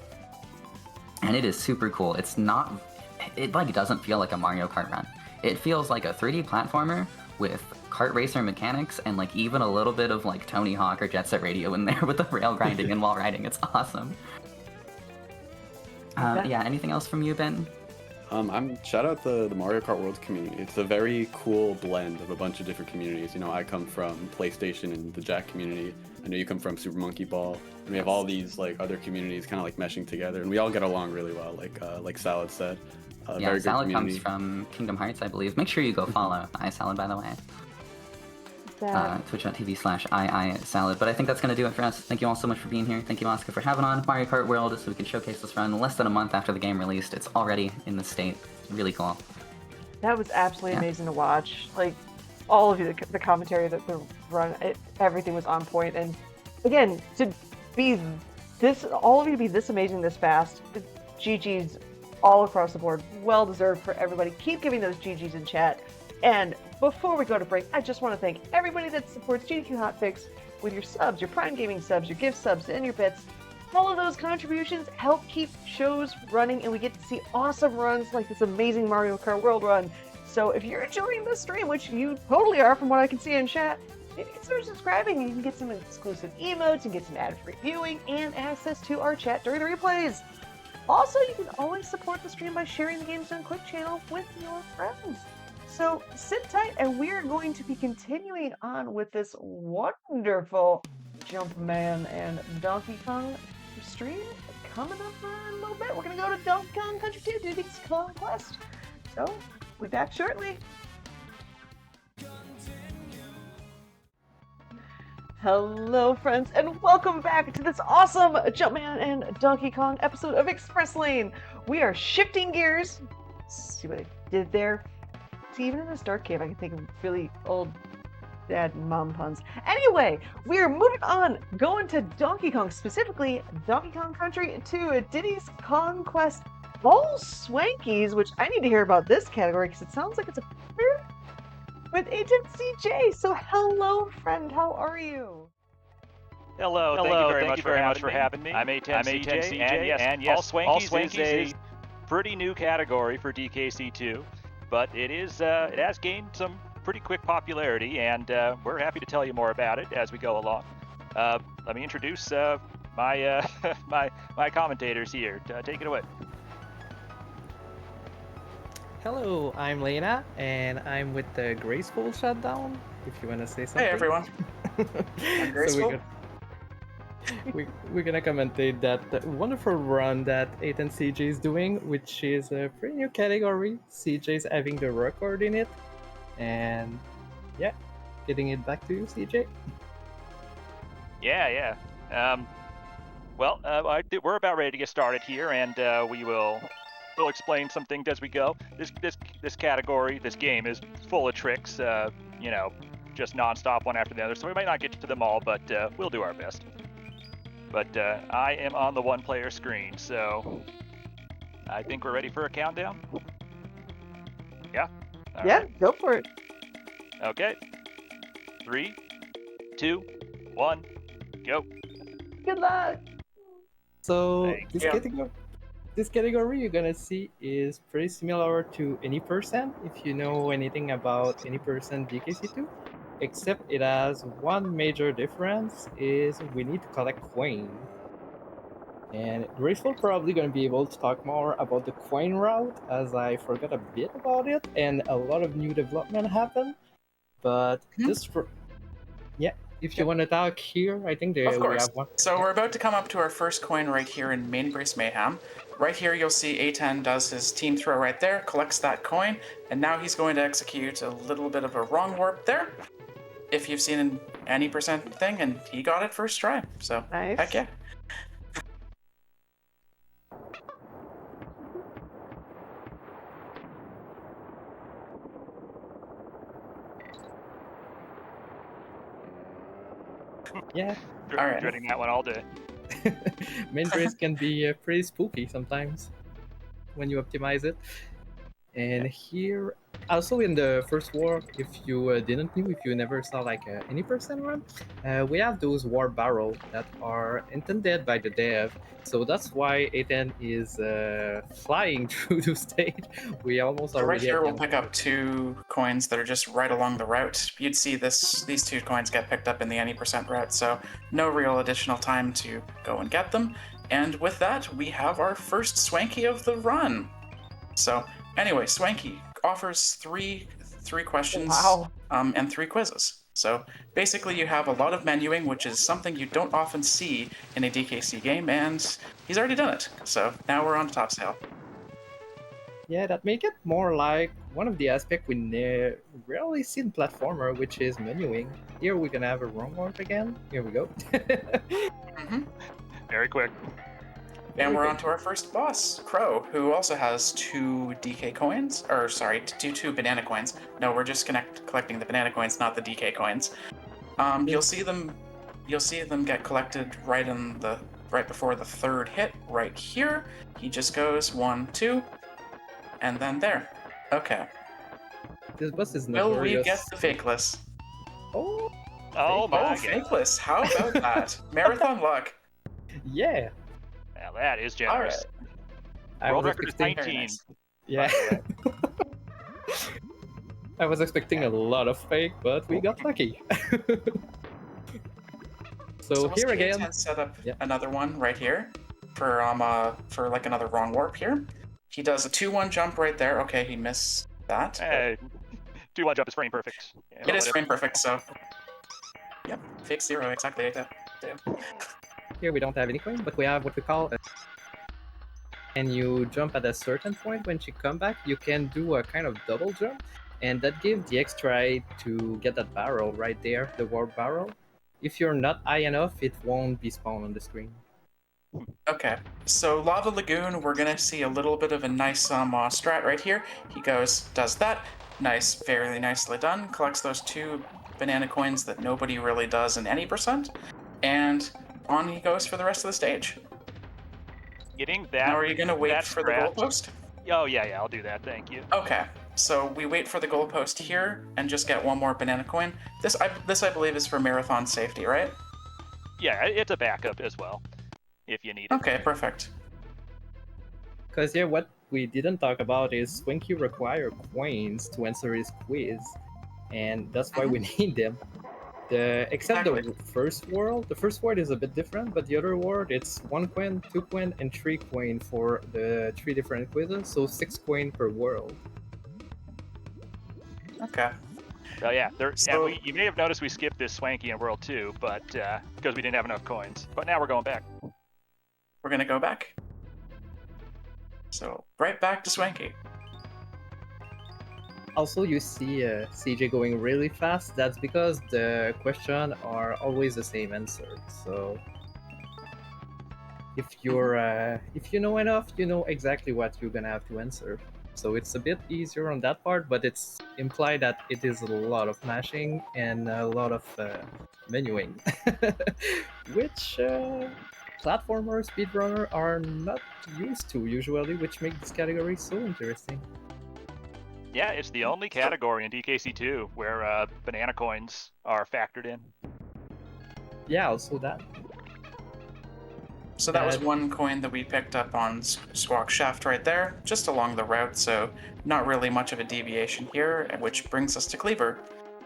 B: and it is super cool. It like doesn't feel like a Mario Kart run. It feels like a 3D platformer with kart racer mechanics and like even a little bit of like Tony Hawk or Jet Set Radio in there with the rail grinding and wall riding. It's awesome. Yeah, anything else from you, Ben?
C: I'm shout out the Mario Kart World community. It's a very cool blend of a bunch of different communities. You know, I come from PlayStation and the Jack community. I know you come from Super Monkey Ball, and we have all these like other communities kind of like meshing together, and we all get along really well. Like Salad said,
B: Yeah,
C: very good
B: Salad
C: community.
B: comes from Kingdom Hearts, I believe. Make sure you go follow iSalad, by the way. Twitch.tv/iisalad. But I think that's going to do it for us. Thank you all so much for being here. Thank you, Oscar, for having on Mario Kart World so we can showcase this run less than a month after the game released. It's already in the state. Really cool.
A: That was absolutely amazing to watch. Like, all of you, the commentary, the run, everything was on point. And again, to be this, all of you to be this amazing this fast, GG's all across the board. Well deserved for everybody. Keep giving those GG's in chat. And before we go to break, I just want to thank everybody that supports GDQ Hotfix with your subs, your Prime Gaming subs, your gift subs, and your bits. All of those contributions help keep shows running, and we get to see awesome runs like this amazing Mario Kart World run. So if you're enjoying this stream, which you totally are from what I can see in chat, maybe consider subscribing. You can get some exclusive emotes and get some ad-free viewing and access to our chat during the replays. Also, you can always support the stream by sharing the Games Done Quick channel with your friends. So sit tight, and we're going to be continuing on with this wonderful Jumpman and Donkey Kong stream coming up in a little bit. We're going to go to Donkey Kong Country 2, Diddy's Conquest. So we'll be back shortly. Hello, friends, and welcome back to this awesome Jumpman and Donkey Kong episode of Express Lane. We are shifting gears. See what I did there? See, even in this dark cave, I can think of really old dad and mom puns. Anyway, we are moving on, going to Donkey Kong, specifically Donkey Kong Country 2, Diddy's Conquest. All Swankies, which I need to hear about this category because it sounds like it's a with Agent CJ. So hello, friend, how are you?
D: Hello, thank you very much for having me. I'm A10CJ, and yes, All Swankies is a pretty new category for DKC2, but it has gained some pretty quick popularity, and we're happy to tell you more about it as we go along. Let me introduce my my commentators here. Take it away.
E: Hello, I'm Lena, and I'm with the Graceful Shutdown, if you want to say something.
F: Hey everyone. I'm Graceful.
E: We're gonna commentate that wonderful run that 8 and CJ is doing, which is a pretty new category. CJ's having the record in it, and yeah, getting it back to you, CJ.
D: Yeah. We're about ready to get started here, and we'll explain some things as we go. This category, this game is full of tricks, just nonstop one after the other. So we might not get to them all, but we'll do our best. But I am on the one-player screen, so I think we're ready for a countdown. Yeah. All right.
A: Go for it.
D: Okay. 3, 2, 1, go.
A: Good luck.
E: So
D: Thank
E: this category you're gonna see is pretty similar to Any Percent, if you know anything about Any Percent DKC2, except it has one major difference, is we need to collect coin. And Graceful probably gonna be able to talk more about the coin route, as I forgot a bit about it, and a lot of new development happened. But if you want to talk here, I think
F: Of course.
E: we have one.
F: So we're about to come up to our first coin right here in Main Brace Mayhem. Right here you'll see A10 does his team throw right there, collects that coin, and now he's going to execute a little bit of a wrong warp there. If you've seen an Any Percent thing, and he got it first try. So
A: Nice.
F: heck yeah.
E: Yeah.
F: All right.
D: Dreading that one all day.
E: Main Brace can be pretty spooky sometimes when you optimize it. And here, also in the first war, if you didn't know, if you never saw like Any Percent run, we have those war barrels that are intended by the dev. So that's why A10 is flying through the stage. We almost
F: So right
E: already
F: here
E: have
F: we'll
E: them.
F: pick up 2 coins that are just right along the route. You'd see these 2 coins get picked up in the Any Percent route, so no real additional time to go and get them. And with that, we have our first Swanky of the run. So Anyway, Swanky offers three questions
A: Wow.
F: and 3 quizzes. So basically, you have a lot of menuing, which is something you don't often see in a DKC game, and he's already done it. So now we're on to Topsail.
E: Yeah, that make it more like one of the aspects we rarely see in platformer, which is menuing. Here we're gonna have a wrong warp again. Here we go.
F: hmm
D: Very quick.
F: And we're on to our first boss, Crow, who also has 2 DK coins, or sorry, two banana coins. No, we're just collecting the banana coins, not the DK coins. You'll see them get collected right before the 3rd hit, right here. He just goes 1, 2, and then there. Okay.
E: This boss is
F: Will we
E: notorious.
F: get the fakeless?
E: Oh,
D: Oh my god.
F: Fakeless. How about that? Marathon luck.
E: yeah.
D: Now that is
F: All right.
D: generous.
E: I
D: World
E: was
D: record is
E: expecting.
D: 19.
F: nice.
E: Yeah. I was expecting a lot of fake, but we got lucky. So
F: we'll
E: here
F: see
E: again.
F: A10 set up
E: Yeah.
F: another one right here for like another wrong warp here. He does a 2-1 jump right there. Okay, he missed that.
D: Hey, 2-1 jump is frame perfect. Yeah,
F: It is
D: whatever.
F: frame perfect, so. Yep, fake 0, exactly.
E: Here we don't have any coin, but we have what we call and you jump at a certain point. When you come back, you can do a kind of double jump, and that gives the extra aid to get that barrel right there, the warp barrel. If you're not high enough, it won't be spawned on the screen.
F: Okay, so Lava Lagoon, we're gonna see a little bit of a nice strat right here. He does that. Nice, very nicely done. Collects those 2 banana coins that nobody really does in any percent. And on he goes for the rest of the stage.
D: Getting that.
F: Now, are you gonna wait
D: that
F: for the
D: strat-
F: goalpost?
D: Oh yeah, I'll do that. Thank you.
F: Okay, so we wait for the goalpost here and just get 1 more banana coin. This I believe is for marathon safety, right?
D: Yeah, it's a backup as well, if you need it.
F: Okay, perfect.
E: Because yeah, what we didn't talk about is Swinky require coins to answer his quiz, and that's why we need them. Except the first world. The first world is a bit different, but the other world, it's 1 coin, 2 coin, and 3 coin for the 3 different quizzes, so 6 coin per world.
F: Okay.
D: So yeah,
F: So-
D: you may have noticed we skipped this Swanky in World 2, but because we didn't have enough coins. But now we're going back.
F: We're gonna go back. So, right back to Swanky.
E: Also, you see CJ going really fast. That's because the questions are always the same answer. So, if you know enough, you know exactly what you're gonna have to answer. So it's a bit easier on that part, but it's implied that it is a lot of mashing and a lot of menuing, which platformer speedrunner are not used to usually, which makes this category so interesting.
D: Yeah, it's the only category in DKC2 where banana coins are factored in.
E: Yeah, also that.
F: So that was 1 coin that we picked up on Squawk Shaft right there, just along the route, so not really much of a deviation here, which brings us to Cleaver,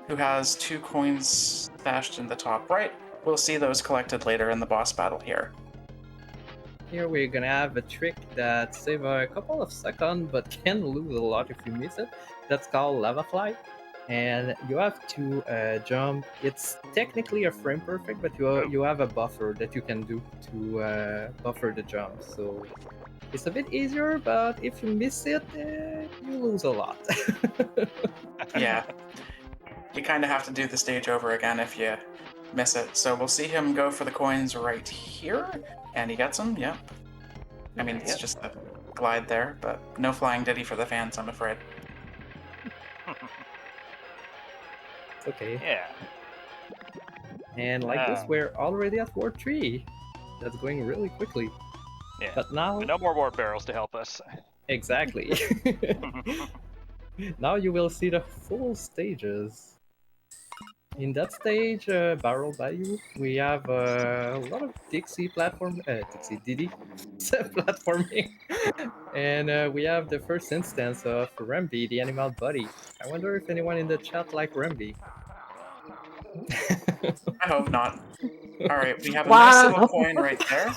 F: who has 2 coins stashed in the top right. We'll see those collected later in the boss battle here.
E: Here we're gonna have a trick that saves a couple of seconds, but can lose a lot if you miss it. That's called Lava Fly. And you have to jump. It's technically a frame perfect, but you have a buffer that you can do to buffer the jump. So it's a bit easier, but if you miss it, you lose a lot.
F: Yeah. You kind of have to do the stage over again if you miss it. So we'll see him go for the coins right here, and he gets them, yeah. I mean, it's just a glide there, but no flying Diddy for the fans, I'm afraid.
E: Okay.
D: Yeah.
E: And like this, we're already at War 3. That's going really quickly.
D: Yeah.
E: But now...
D: No more warp barrels to help us.
E: Exactly. Now you will see the full stages. In that stage, Barrel Bayou, we have a lot of Dixie Diddy platforming. And we have the first instance of Remby, the animal buddy. I wonder if anyone in the chat like Remby.
F: I hope not. Alright, we have a nice little coin right there.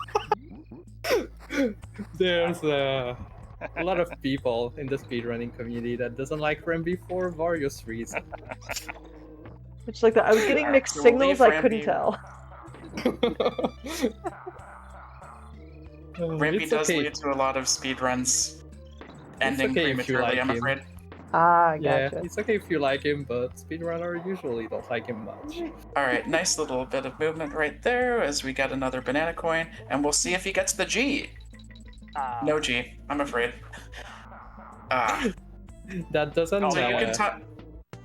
E: There's a lot of people in the speedrunning community that doesn't like Rambi for various reasons.
A: It's like that. I was getting
F: Alright,
A: mixed
F: so we'll
A: signals.
F: leave
A: I couldn't
F: Rambi-
A: tell.
F: Rampy
E: It's
F: does
E: okay.
F: lead to a lot of speedruns ending
E: okay if you
F: prematurely,
E: like
F: I'm
E: him.
F: afraid.
A: Ah,
E: Yeah,
A: gotcha.
E: it's okay if you like him, but speedrunner usually don't like him much.
F: Alright, nice little bit of movement right there as we get another banana coin, and we'll see if he gets the G. No G, I'm afraid.
E: That doesn't.
F: So you can time.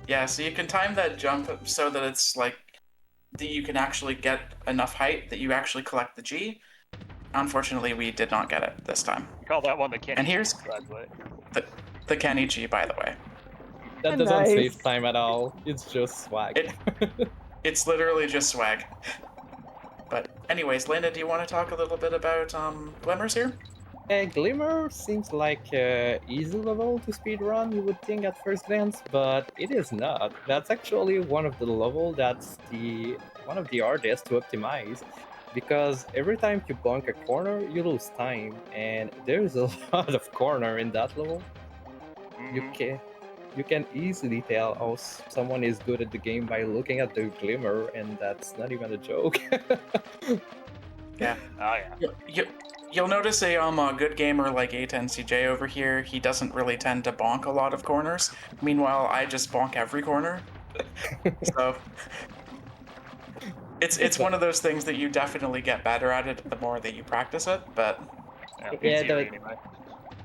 F: Yeah, so you can time that jump so that it's like that you can actually get enough height that you actually collect the G. Unfortunately, we did not get it this time.
D: We call that one the Kenny.
F: And here's
D: by the way.
F: the Kenny G, by the way.
E: That doesn't
A: Nice.
E: save time at all. It's just swag.
F: It's literally just swag. But anyways, Lena, do you want to talk a little bit about Glimmers here?
E: Glimmer seems like easy level to speedrun, you would think at first glance, but it is not. That's actually one of the level that's one of the hardest to optimize, because every time you bonk a corner, you lose time, and there's a lot of corner in that level. You can easily tell how someone is good at the game by looking at the glimmer, and that's not even a joke.
F: Yeah.
D: Oh yeah.
F: You'll notice a good gamer like A10CJ over here, he doesn't really tend to bonk a lot of corners. Meanwhile, I just bonk every corner. So it's one of those things that you definitely get better at it the more that you practice it, but
E: Yeah,
D: anyway.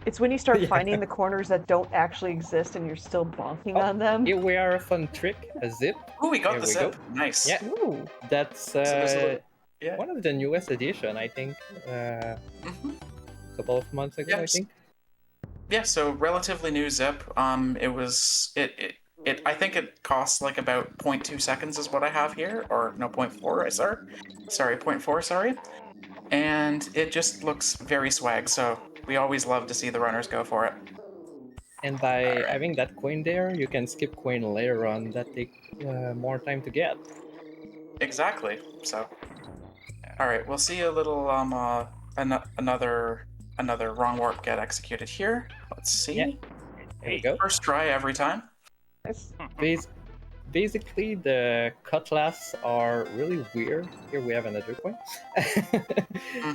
A: It's when you start
E: Yeah.
A: finding the corners that don't actually exist and you're still bonking on them.
E: Here we are, a fun trick, a zip.
F: ooh, we got
E: There
F: the
E: we
F: zip.
E: go.
F: Nice.
E: Yeah.
A: Ooh.
E: That's
F: there's a little- Yeah.
E: one of the newest edition, I think.
F: Mhm.
E: A couple of months ago, I
F: Yes.
E: think.
F: Yeah, so relatively new zip. I think it costs like about 0.2 seconds is what I have here, or no 0.4. Sorry, 0.4. Sorry, and it just looks very swag. So we always love to see the runners go for it.
E: And by
F: Alright.
E: having that coin there, you can skip coin later on that take more time to get.
F: Exactly. So, all right, we'll see a little another wrong warp get executed here. Let's see.
E: Yeah. There we go.
F: First try every time.
A: Nice.
E: Basically, the cutlass are really weird. Here we have another coin.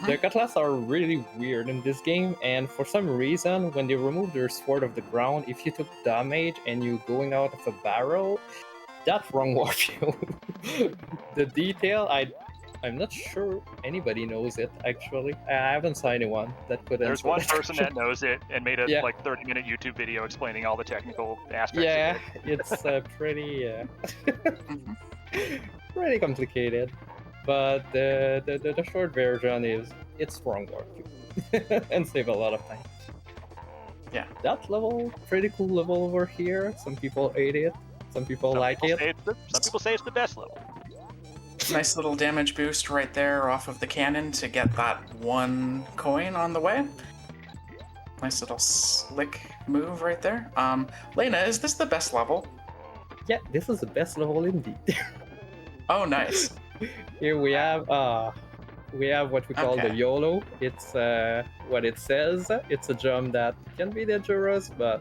E: The cutlass are really weird in this game, and for some reason, when they remove their sword of the ground, if you took damage and you going out of a barrel, that wrong warp you. The detail, I'm not sure anybody knows it, actually. I haven't seen anyone that could
D: There's
E: answer
D: one
E: that
D: person
E: question.
D: that knows it and made a
E: Yeah.
D: like 30-minute YouTube video explaining all the technical aspects
E: Yeah,
D: of it.
E: it's pretty
F: Mhm.
E: pretty complicated. But the short version is it's wrong warp you and save a lot of time.
F: Yeah.
E: That level, pretty cool level over here. Some people hate it, some people like it.
D: Some people say it's the best level.
F: Nice little damage boost right there off of the cannon to get that one coin on the way. Nice little slick move right there. Lena, is this the best level?
E: Yeah, this is the best level indeed.
F: Oh, nice.
E: Here we have what we call the
F: Okay.
E: YOLO. It's what it says. It's a jump that can be dangerous, but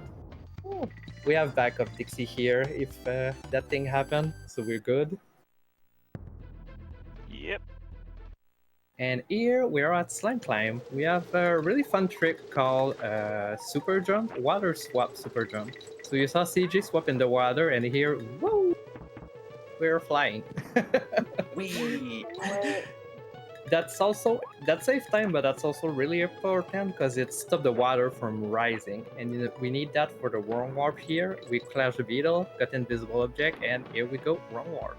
E: we have backup Dixie here if that thing happened, so we're good.
D: Yep.
E: And here we're at Slime Climb. We have a really fun trick called Super Jump, Water Swap Super Jump. So you saw CG swap in the water, and here, whoa, we're flying.
F: Wee.
E: That saves time, but that's also really important because it stops the water from rising, and we need that for the wrong warp here. We clash the beetle, got invisible object, and here we go, wrong warp.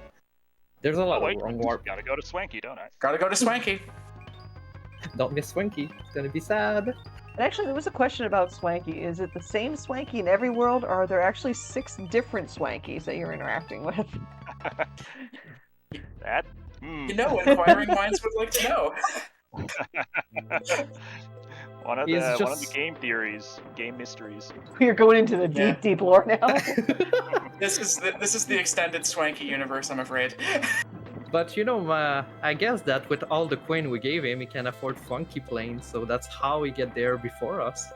E: There's a lot
D: Oh, wait.
E: of wrong warp.
D: Gotta go to Swanky, don't I?
F: Gotta go to Swanky.
E: Don't miss Swanky, it's gonna be sad.
A: And actually, there was a question about Swanky. Is it the same Swanky in every world, or are there actually 6 different Swankies that you're interacting with?
D: That.
F: You know, inquiring minds would like to know.
D: One of
E: He's
D: the
E: just-
D: game theories, game mysteries.
A: You're going into the
F: Yeah.
A: deep, deep lore now.
F: This is the extended Swanky universe, I'm afraid.
E: But you know, I guess that with all the coin we gave him, he can afford funky planes, so that's how he get there before us.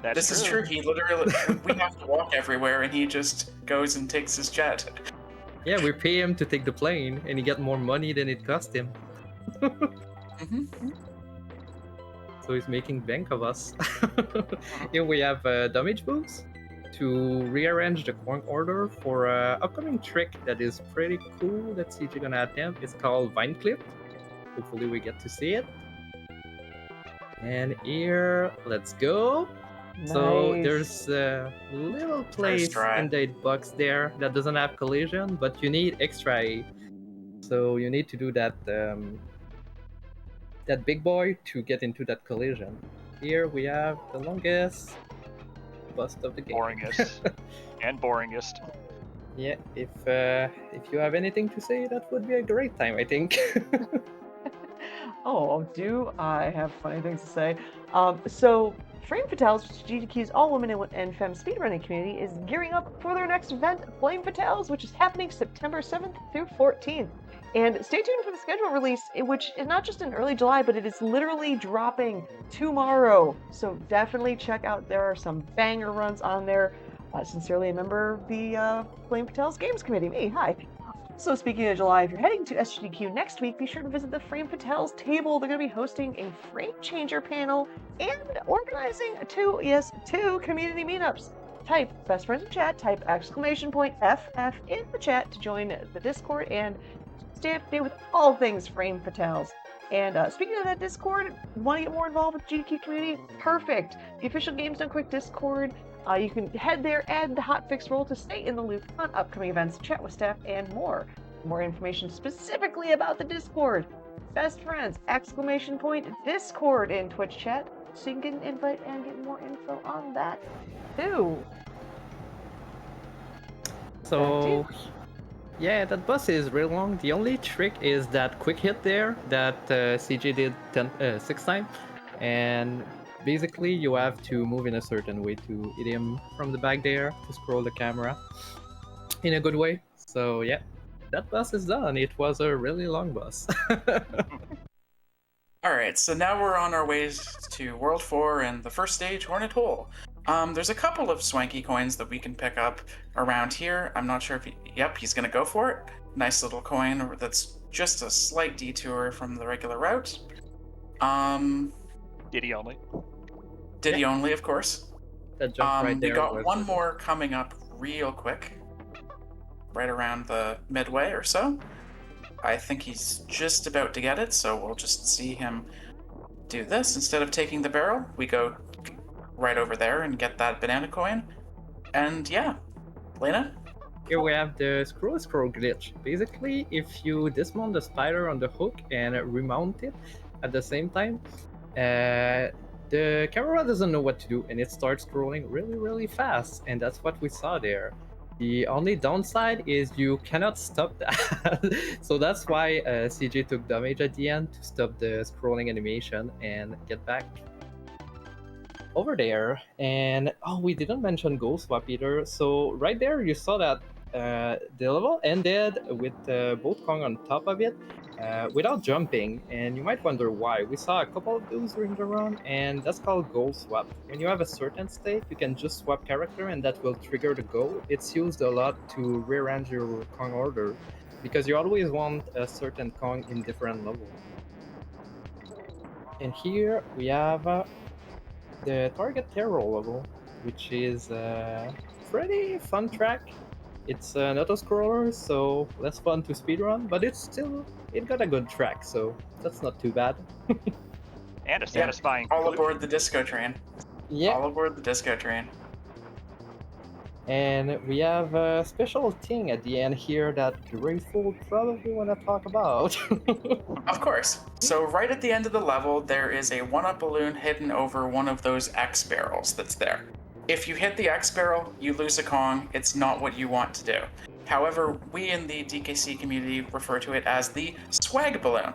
D: That's
F: This is true. He literally, we have to walk everywhere, and he just goes and takes his jet.
E: Yeah, we pay him to take the plane, and he get more money than it cost him.
F: hmm
E: So he's making bank of us. Here we have damage boost to rearrange the coin order for an upcoming trick that is pretty cool that CG gonna attempt. It's called Vine Clip. Hopefully we get to see it. And here, let's go. So
A: Nice.
E: there's a little place
F: try.
E: in the box there that doesn't have collision, but you need extra aid. So you need to do that that big boy to get into that collision. Here we have the longest bust of the game.
D: Boringest. And boringest.
E: Yeah, if you have anything to say, that would be a great time, I think.
A: Oh, do I have funny things to say? So Flame Fatales, which is GDQ's all-women and femme speedrunning community, is gearing up for their next event, Flame Fatales, which is happening September 7th through 14th. And stay tuned for the schedule release, which is not just in early July, but it is literally dropping tomorrow. So definitely check out. There are some banger runs on there. Sincerely a member of the Flame Fatales Games Committee. Me, hi. So speaking of July, if you're heading to SGDQ next week, be sure to visit the Frame Fatales table. They're going to be hosting a frame changer panel and organizing two community meetups. Type best friends in chat, type !FF in the chat to join the Discord and stay up to date with all things Frame Fatales. And speaking of that Discord, want to get more involved with the GDQ community? Perfect. The official Games Done Quick Discord. You can head there, add the Hotfix role to stay in the loop on upcoming events, chat with staff, and more. More information specifically about the Discord. Best friends, !Discord in Twitch chat, so you can get an invite and get more info on that too.
E: So, yeah, that bus is real long. The only trick is that quick hit there that CJ did 6 times. And basically, you have to move in a certain way to hit him from the back there to scroll the camera in a good way. So, yeah, that bus is done. It was a really long bus.
F: Alright, so now we're on our ways to World 4 and the first stage, Hornet Hole. There's a couple of swanky coins that we can pick up around here. I'm not sure if yep, he's gonna go for it. Nice little coin that's just a slight detour from the regular route.
D: Diddy only.
F: Diddy only, of course.
E: That jump right there.
F: We got one more coming up real quick. Right around the midway or so. I think he's just about to get it, so we'll just see him do this. Instead of taking the barrel, we go right over there and get that banana coin. And yeah, Lena?
E: Here we have the scroll glitch. Basically, if you dismount the spider on the hook and remount it at the same time, the camera doesn't know what to do and it starts scrolling really, really fast. And that's what we saw there. The only downside is you cannot stop that. So that's why CJ took damage at the end to stop the scrolling animation and get back over there. And we didn't mention goal swap either. So right there you saw that the level ended with both Kong on top of it without jumping, and you might wonder why. We saw a couple of those during the run, and that's called goal swap. When you have a certain state, you can just swap character and that will trigger the goal. It's used a lot to rearrange your Kong order because you always want a certain Kong in different levels. And here we have the target terror level, which is a pretty fun track. It's an auto-scroller, so less fun to speedrun, but it got a good track, so that's not too bad.
D: And a satisfying
F: All
D: loop.
F: aboard the disco train.
E: Yeah.
F: All aboard the disco train.
E: And we have a special thing at the end here that Grateful will probably want to talk about.
F: Of course. So right at the end of the level, there is a one-up balloon hidden over one of those X barrels that's there. If you hit the X barrel, you lose a Kong. It's not what you want to do. However, we in the DKC community refer to it as the swag balloon.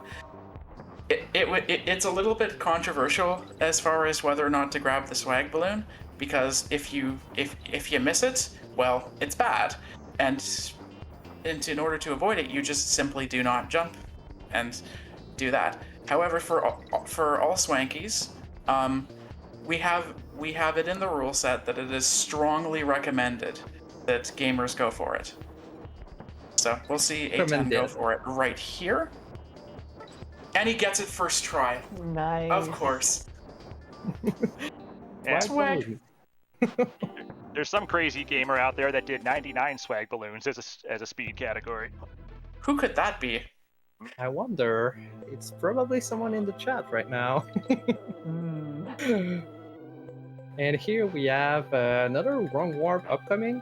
F: It's a little bit controversial as far as whether or not to grab the swag balloon, because if you miss it, well, it's bad. And in order to avoid it, you just simply do not jump and do that. However, for all swankies, we have we have it in the rule set that it is strongly recommended that gamers go for it. So we'll see A10 go
E: Recommended.
F: for it right here. And he gets it first try.
A: Nice.
F: Of course.
D: Yeah.
F: Swag.
D: There's some crazy gamer out there that did 99 swag balloons as a speed category.
F: Who could that be?
E: I wonder. It's probably someone in the chat right now.
A: Hmm.
E: And here we have another wrong warp upcoming.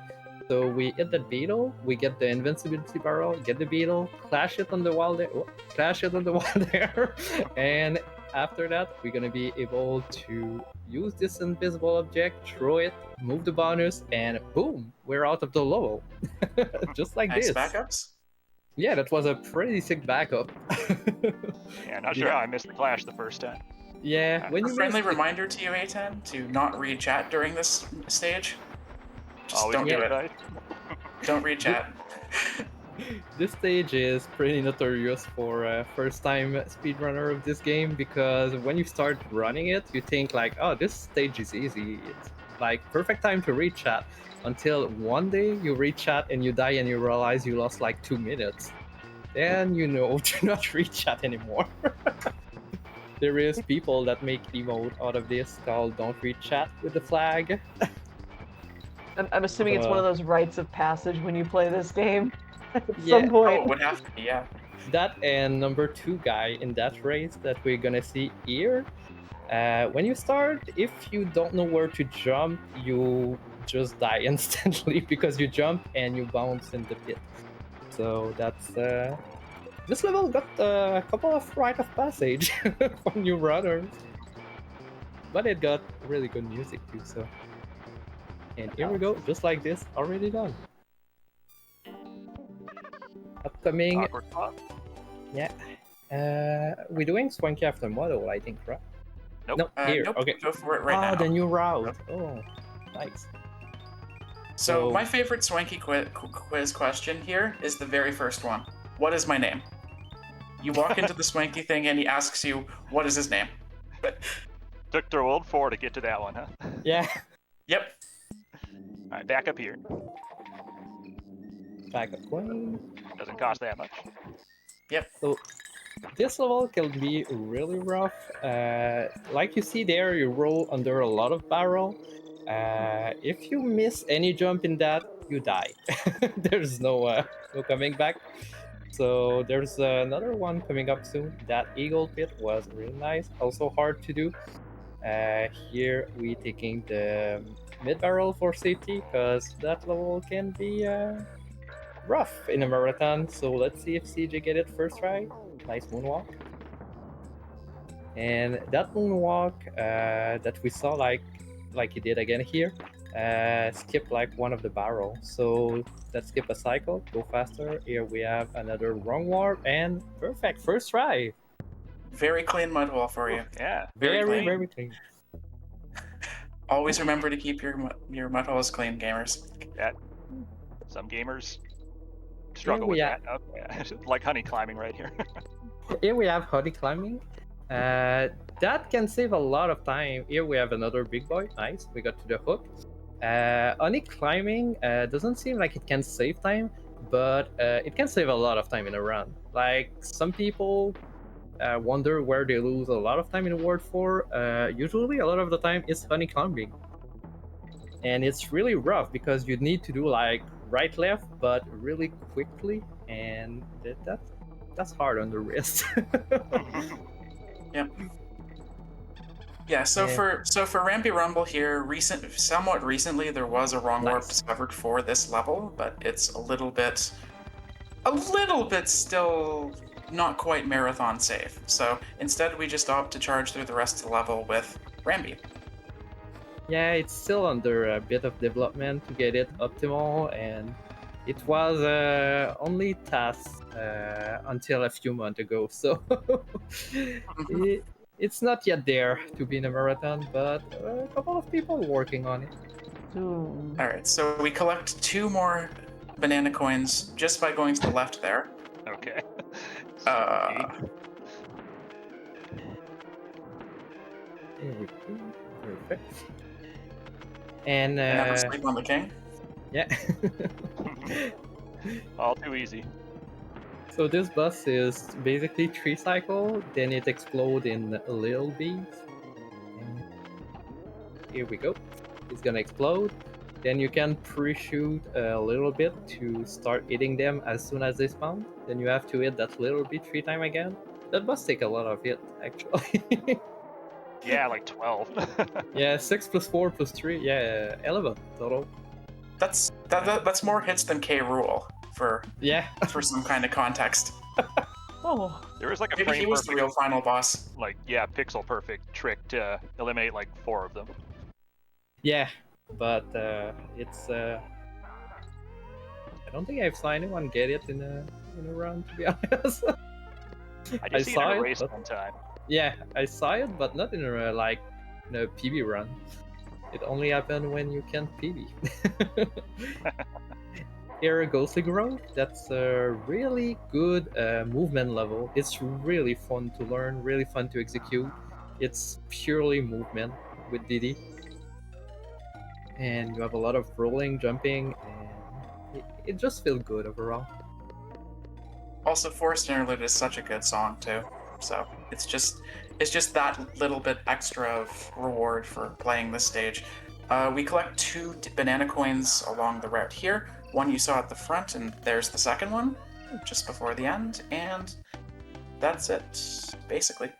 E: So we hit the beetle, we get the invincibility barrel, get the beetle, clash it on the wall there, clash it on the wall there, and after that we're gonna be able to use this invisible object, throw it, move the bonus, and boom, we're out of the level. Just like
F: Nice
E: this.
F: backups.
E: Yeah, that was a pretty sick backup.
D: Yeah, not sure how I missed the clash the first time.
E: Yeah, when
F: A
E: you
F: friendly
E: miss it-
F: reminder to you, A10, to not read chat during this stage. Just
D: Always
F: don't
D: good
F: do it.
D: advice.
F: Don't read chat.
E: This stage is pretty notorious for a first-time speedrunner of this game because when you start running it, you think like, oh, this stage is easy. It's like perfect time to read chat. Until one day you read chat and you die and you realize you lost like 2 minutes. Then you know to not read chat anymore. There is people that make emote out of this called "Don't Read Chat" with the flag.
A: I'm assuming it's one of those rites of passage when you play this game at
E: Yeah.
A: some
F: Oh,
A: point.
F: it would have to be, yeah.
E: That and number 2 guy in that race that we're gonna see here. When you start, if you don't know where to jump, you just die instantly because you jump and you bounce in the pit. So that's this level got a couple of rite of passage for new runners, but it got really good music too. So, and here we go, just like this, already done. Upcoming,
D: Awkward spot.
E: yeah. We're doing Swanky after model, I think, right?
D: Nope.
E: No, here.
F: Nope,
E: Okay.
F: go for it right now.
E: The new route. Oh, nice.
F: So
E: So-
F: my favorite swanky quiz question here is the very first one. What is my name? You walk into the swanky thing and he asks you, what is his name?
D: Took through World 4 to get to that one, huh?
E: Yeah.
F: Yep.
D: Alright, back up here.
E: Back up coin.
D: Doesn't cost that much.
F: Yep.
E: So this level can be really rough. Like you see there, you roll under a lot of barrel. If you miss any jump in that, you die. There's no coming back. So there's another one coming up soon. That eagle pit was really nice, also hard to do. Here we taking the mid barrel for safety because that level can be rough in a marathon. So let's see if CJ get it first try. Nice moonwalk. And that moonwalk that we saw like he did again here, skip like one of the barrel. So let's skip a cycle, go faster. Here we have another wrong warp and perfect first try.
F: Very clean mud wall for you.
D: Yeah.
F: Very clean.
E: Very clean.
F: Always remember to keep your mud holes clean, gamers.
D: That some gamers struggle
E: we
D: with
E: are-
D: that. Okay. Like honey climbing right here.
E: Here we have honey climbing. That can save a lot of time. Here we have another big boy. Nice, we got to the hook. Honey climbing doesn't seem like it can save time, but it can save a lot of time in a run. Like some people wonder where they lose a lot of time in World 4. Usually, a lot of the time it's honey climbing, and it's really rough because you need to do like right left, but really quickly, and that's hard on the wrist.
F: Yep. Yeah, so
E: Yeah.
F: for Rampy Rumble here, somewhat recently there was a wrong warp
E: Nice.
F: discovered for this level, but it's a little bit still not quite marathon safe. So instead we just opt to charge through the rest of the level with Rampy.
E: Yeah, it's still under a bit of development to get it optimal, and it was only task until a few months ago, so it's not yet there to be in a marathon, but a couple of people working on it.
A: Soon.
F: Alright, so we collect 2 more banana coins just by going to the left there.
D: Okay.
E: There we go. Perfect. And
F: Never sleep on the king.
E: yeah.
D: All too easy.
E: So this bus is basically 3 cycle, then it explodes in little beats. And here we go. It's gonna explode. Then you can pre-shoot a little bit to start hitting them as soon as they spawn. Then you have to hit that little bit 3 times again. That bus take a lot of hit, actually.
D: Yeah, like 12.
E: Yeah, 6 plus 4 plus 3, yeah, 11 total.
F: That's more hits than K. Rool for
E: Yeah.
F: some kind of context.
A: Oh,
D: There was like a
F: Maybe he
D: frame
F: was the
D: perfect,
F: real final boss.
D: like, yeah, pixel perfect trick to eliminate like 4 of them.
E: Yeah, but it's I don't think I've seen anyone get it in a run, to be honest.
D: I just seen it
E: saw
D: in a
E: it,
D: race
E: but-
D: one time.
E: Yeah, I saw it, but not in a PB run. It only happened when you can't PB. Here, Ghostly Grove, that's a really good movement level. It's really fun to learn, really fun to execute. It's purely movement with Diddy. And you have a lot of rolling, jumping, and it just feels good overall.
F: Also, Forest Interlude is such a good song too. So it's just that little bit extra of reward for playing this stage. We collect 2 banana coins along the route here. One you saw at the front, and there's the second one just before the end, and that's it basically.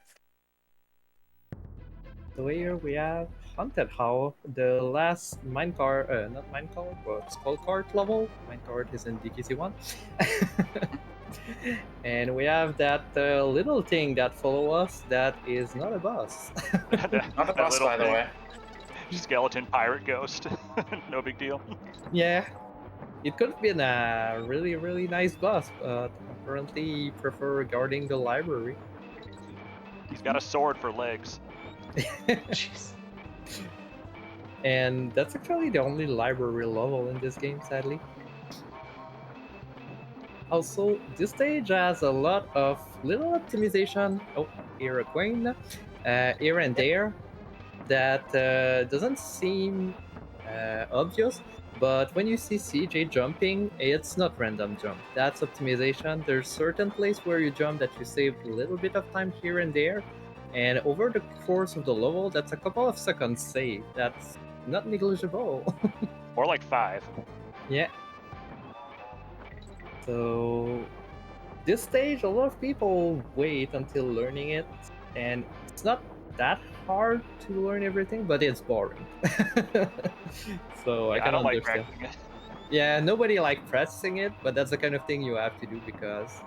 E: So here we have Haunted Hall, the last minecart, not minecart, but skull cart level. Minecart is in DKC1. And we have that little thing that follow us that is not a boss.
F: Not the boss,
D: little
F: by the
D: thing.
F: way.
D: Skeleton pirate ghost. No big deal.
E: Yeah, it could have been a really, really nice boss, but apparently he prefer guarding the library.
D: He's got a sword for legs.
A: jeez.
E: And that's actually the only library level in this game, sadly. Also, this stage has a lot of little optimization. Oh, here a coin, here and there, that doesn't seem obvious. But when you see CJ jumping, it's not random jump. That's optimization. There's certain place where you jump that you save a little bit of time here and there. And over the course of the level, that's a couple of seconds save. That's not negligible.
D: More like 5.
E: Yeah. So this stage, a lot of people wait until learning it, and it's not that hard to learn everything, but it's boring. So I
D: Yeah, I
E: can
D: don't like
E: understand.
D: practicing it.
E: Yeah, nobody like pressing it, but that's the kind of thing you have to do because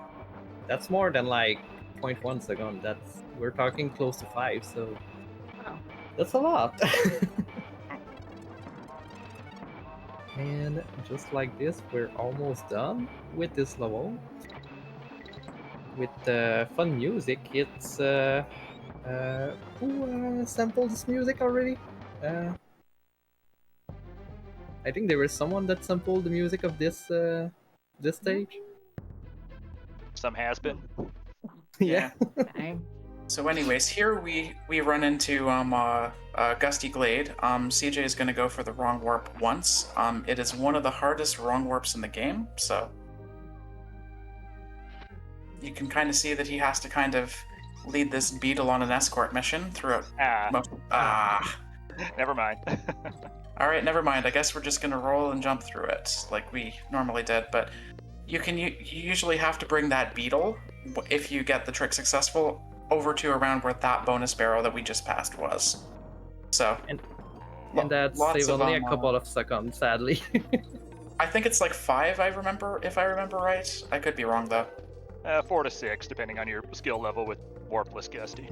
E: that's more than like 0.1 second. We're talking close to 5, so
A: Wow.
E: that's a lot. And just like this, we're almost done with this level. With fun music, it's who sampled this music already? I think there was someone that sampled the music of this stage.
D: Some has been.
E: Yeah.
A: Dang.
F: So, anyways, here we run into Gusty Glade. CJ is going to go for the wrong warp once. It is one of the hardest wrong warps in the game, so you can kind of see that he has to kind of lead this beetle on an escort mission throughout.
D: Never mind.
F: All right, never mind. I guess we're just going to roll and jump through it like we normally did, but you usually have to bring that beetle, if you get the trick successful, over to around where that bonus barrel that we just passed was. So,
E: And that saved only a couple of seconds, sadly.
F: I think it's like 5, if I remember right. I could be wrong though.
D: 4 to 6, depending on your skill level with Warpless Gusty.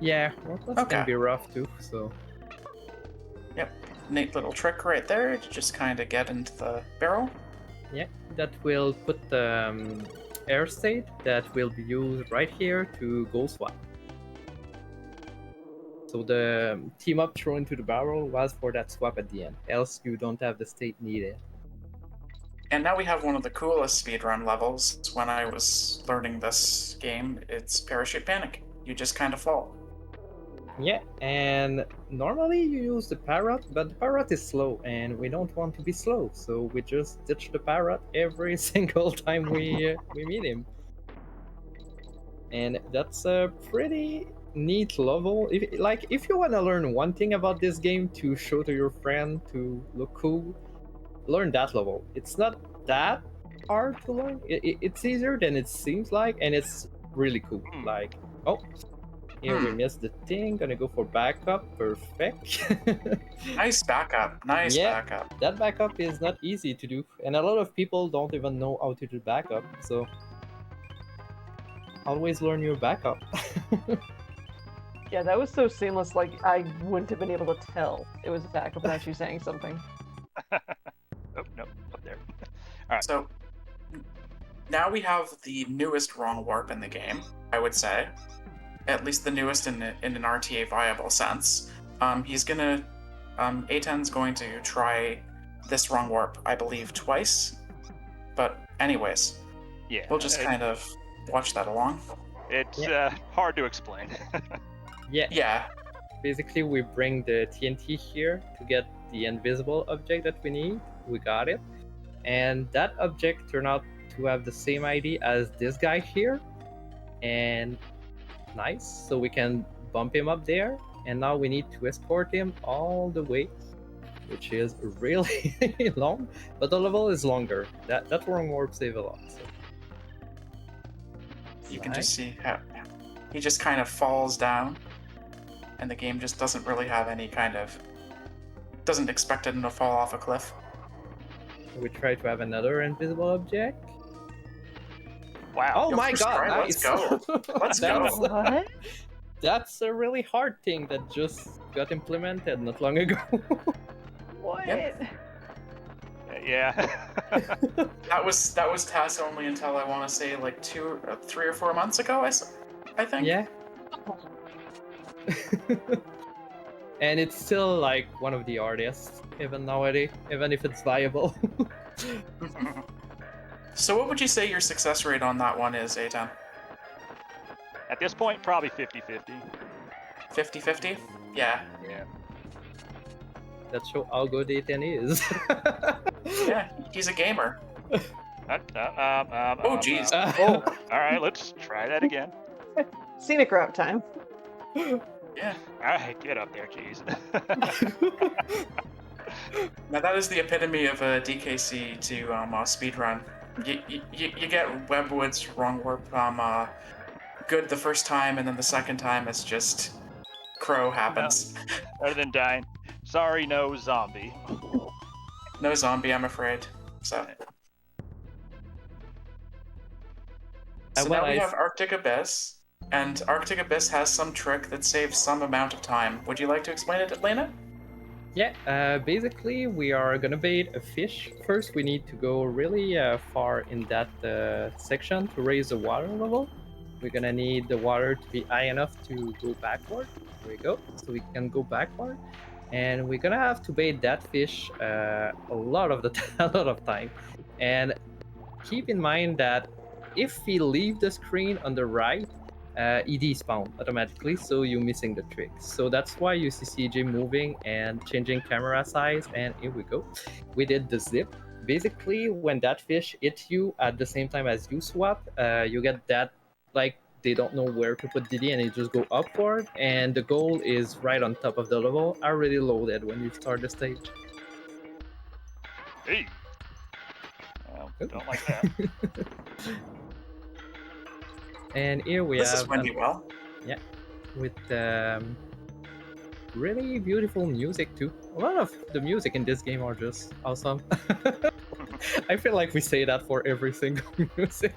E: Yeah, Warpless
F: Okay.
E: can be rough too, so...
F: Yep, neat little trick right there to just kind of get into the barrel.
E: Yeah, that will put the air state that will be used right here to goal swap. So the team up throw into the barrel was for that swap at the end, else you don't have the state needed.
F: And now we have one of the coolest speedrun levels. When I was learning this game, it's Parachute Panic. You just kind of fall.
E: Yeah, and normally you use the parrot, but the parrot is slow, and we don't want to be slow, so we just ditch the parrot every single time we meet him. And that's a pretty neat level. If you want to learn one thing about this game to show to your friend to look cool, learn that level. It's not that hard to learn. It's easier than it seems like, and it's really cool. Like, oh, here we missed the thing. Gonna go for backup. Perfect.
F: Nice backup. Nice
E: Yeah.
F: backup.
E: That backup is not easy to do, and a lot of people don't even know how to do backup. So always learn your backup.
A: Yeah, that was so seamless. Like I wouldn't have been able to tell it was a backup without you saying something.
D: Oh, no, up there.
F: So now we have the newest wrong warp in the game, I would say. At least the newest in an RTA viable sense. He's gonna, A10's going to try this wrong warp, I believe, twice. But anyways,
D: Yeah.
F: we'll just kind of watch that along.
D: It's hard to explain.
E: Yeah.
F: Yeah.
E: Basically, we bring the TNT here to get the invisible object that we need. We got it. And that object turned out to have the same ID as this guy here. And nice. So we can bump him up there. And now we need to escort him all the way, which is really long. But the level is longer. That wrong warp save a lot. So.
F: You can just see how he just kind of falls down. And the game just doesn't really have any kind of... doesn't expect him to fall off a cliff.
E: We try to have another invisible object.
D: Wow.
E: Oh
F: Yo,
E: my
F: first
E: god,
F: try,
E: nice!
F: let's go. Let's go.
A: What?
E: That's a really hard thing that just got implemented not long ago.
A: What?
F: Yep.
D: Yeah.
F: That was task only until I want to say like 3 or 4 months ago, I think.
E: Yeah. And it's still like one of the hardest, even nowadays, even if it's viable.
F: So what would you say your success rate on that one is, A10?
D: At this point, probably 50-50.
F: 50-50? Yeah.
D: Yeah.
E: That shows how good A10 is.
F: Yeah, he's a gamer.
D: Oh,
F: jeez.
D: All right, let's try that again.
A: Scenic route time.
F: Yeah.
D: All right, get up there, jeez.
F: Now that is the epitome of a DKC to speedrun. You get Webwood's wrong warp good the first time, and then the second time it's just crow happens.
D: Better than dying. Sorry, no zombie.
F: No zombie, I'm afraid. So now we have Arctic Abyss, and Arctic Abyss has some trick that saves some amount of time. Would you like to explain it, Lena?
E: Yeah, basically we are gonna bait a fish. First we need to go really far in that section to raise the water level. We're gonna need the water to be high enough to go backward. There we go, so we can go backward. And we're gonna have to bait that fish a lot of time. And keep in mind that if we leave the screen on the right, he despawn automatically, so you're missing the trick. So that's why you see CJ moving and changing camera size, and here we go. We did the zip. Basically, when that fish hits you at the same time as you swap, you get that, like, they don't know where to put Diddy and it just go upward, and the goal is right on top of the level, already loaded when you start the stage.
D: Hey. Well, don't like that.
E: And here we
F: This
E: have
F: is Wendy Well.
E: Yeah, with really beautiful music too. A lot of the music in this game are just awesome. I feel like we say that for every single music.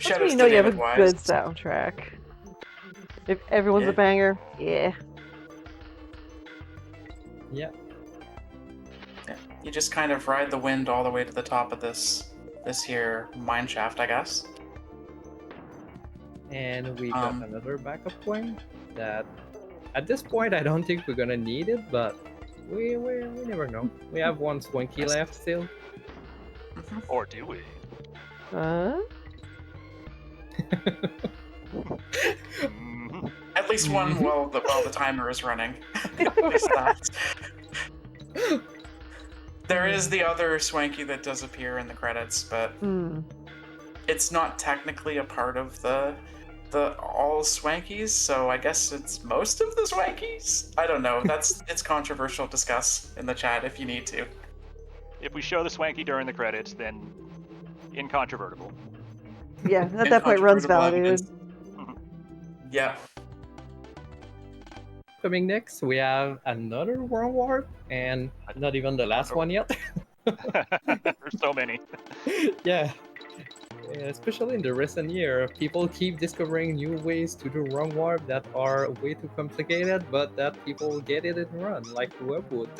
A: That's when you know you have a good soundtrack. If everyone's a banger, yeah.
E: Yeah.
F: You just kind of ride the wind all the way to the top of this here mine shaft, I guess.
E: And we got another backup point that at this point I don't think we're gonna need it, but we never know. We have one Swanky left still.
D: Or do we?
F: At least one while the timer is running. At least that. There is the other swanky that does appear in the credits, but it's not technically a part of the all swankies, so I guess it's most of the swankies? I don't know. It's controversial. Discuss in the chat if you need to.
D: If we show the swanky during the credits, then incontrovertible.
A: Yeah, at that point, run's validated.
F: Yeah.
E: Coming next, we have another World Warp, and not even the last one yet.
D: There's so many.
E: Yeah. Especially in the recent year, people keep discovering new ways to do run warp that are way too complicated, but that people get it and run, like Webwood.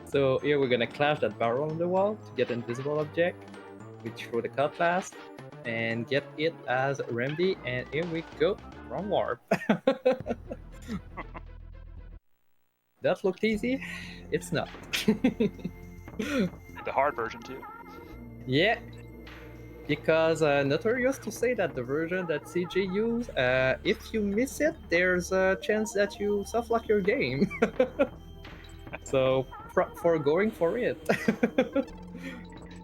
E: So here we're gonna clash that barrel on the wall to get invisible object. We throw the cutlass and get it as remedy, and here we go, run warp. That looked easy. It's not.
D: The hard version too.
E: Yeah, because Notorious to say that the version that CJ used, if you miss it, there's a chance that you softlock your game. So for going for it.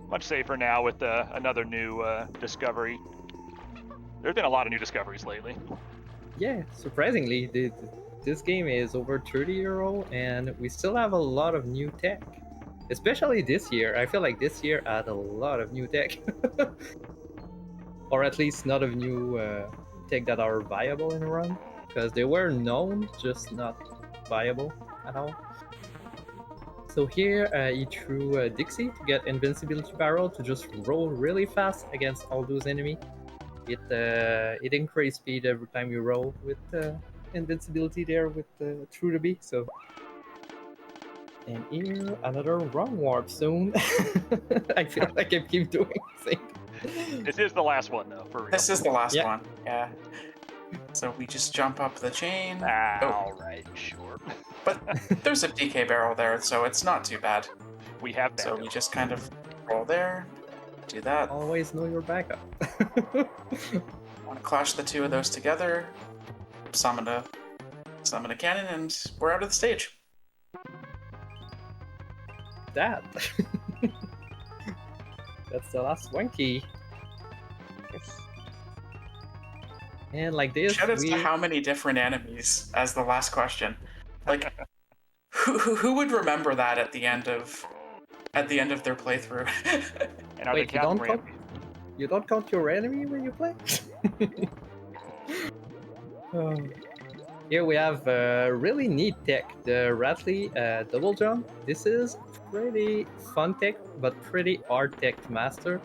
D: Much safer now with another new discovery. There's been a lot of new discoveries lately.
E: Yeah, surprisingly, this game is over 30-year-old, and we still have a lot of new tech. Especially this year. I feel like this year had a lot of new tech. Or at least not of new tech that are viable in a run. Because they were known, just not viable at all. So here he threw Dixie to get invincibility barrel to just roll really fast against all those enemies. It increased speed every time you roll with invincibility there with through the beak. So. And here, another run warp soon. I feel like I keep doing the same.
D: This is the last one, though, for real.
F: This is the last one, yeah. So we just jump up the chain.
D: All right, sure.
F: But there's a DK barrel there, so it's not too bad.
D: We have that.
F: So we just kind of roll there, do that.
E: Always know your backup.
F: Want to clash the two of those together, summon a cannon, and we're out of the stage.
E: That. That's the last swanky. And like this,
F: Shout out to how many different enemies as the last question. Like, who would remember that at the end of their playthrough?
D: And
E: wait, you don't count your enemy when you play? Here we have really neat tech, the Ratley double jump. This is pretty fun tech, but pretty hard tech to master.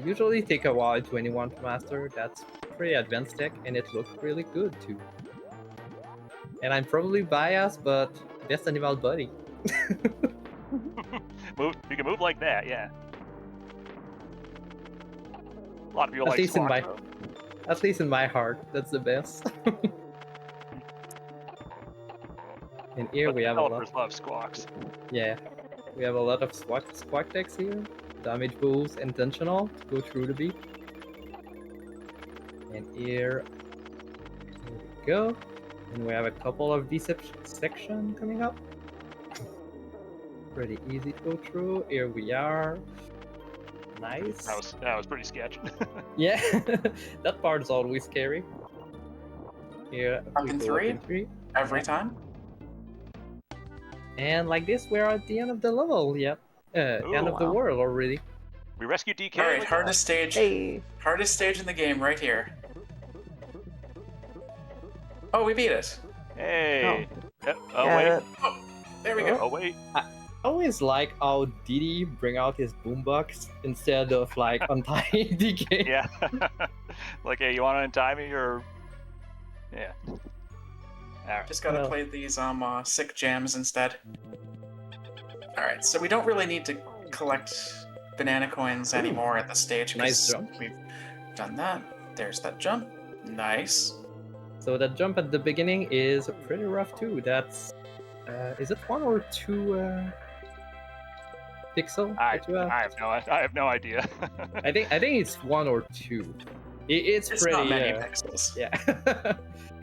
E: Usually take a while to anyone to master. That's pretty advanced tech, and it looks really good too. And I'm probably biased, but best animal buddy.
D: You can move like that, yeah. A lot of people
E: At
D: like
E: least in
D: Squawk,
E: my, at least in my heart, that's the best. And here
D: but
E: we have a lot.
D: developers love Squawks.
E: Yeah, we have a lot of squawk decks here. Damage boost, intentional, to go through the beat. And here we go. And we have a couple of deception section coming up. Pretty easy to go through. Here we are. Nice.
D: That was pretty sketch.
E: Yeah, that part is always scary. Here
F: Up
E: we
F: in
E: go
F: three?
E: up in 3.
F: Every time?
E: And like this, we're at the end of the level. Yep. End of the
A: wow.
E: world already.
D: We rescued DK.
F: All right,
D: like
F: hardest stage.
A: Hey.
F: Hardest stage in the game, right here. Oh, we beat it.
D: that. Hey. Oh
A: Yeah,
D: wait.
F: Oh, there we go.
D: Oh wait.
E: I always like how Diddy bring out his boombox instead of like untying DK.
D: Yeah. Like, hey, you want to untie me or? Yeah. All right.
F: Just gotta
E: Well.
F: play these sick jams instead. Alright, so we don't really need to collect banana coins anymore at this stage. 'cause
E: Nice jump.
F: We've done that. There's that jump. Nice.
E: So that jump at the beginning is pretty rough too. That's is it 1 or 2 pixel?
D: I
E: that you have?
D: have no idea.
E: I think it's 1 or 2. It's
F: It's
E: pretty.
F: not many pixels.
E: Yeah.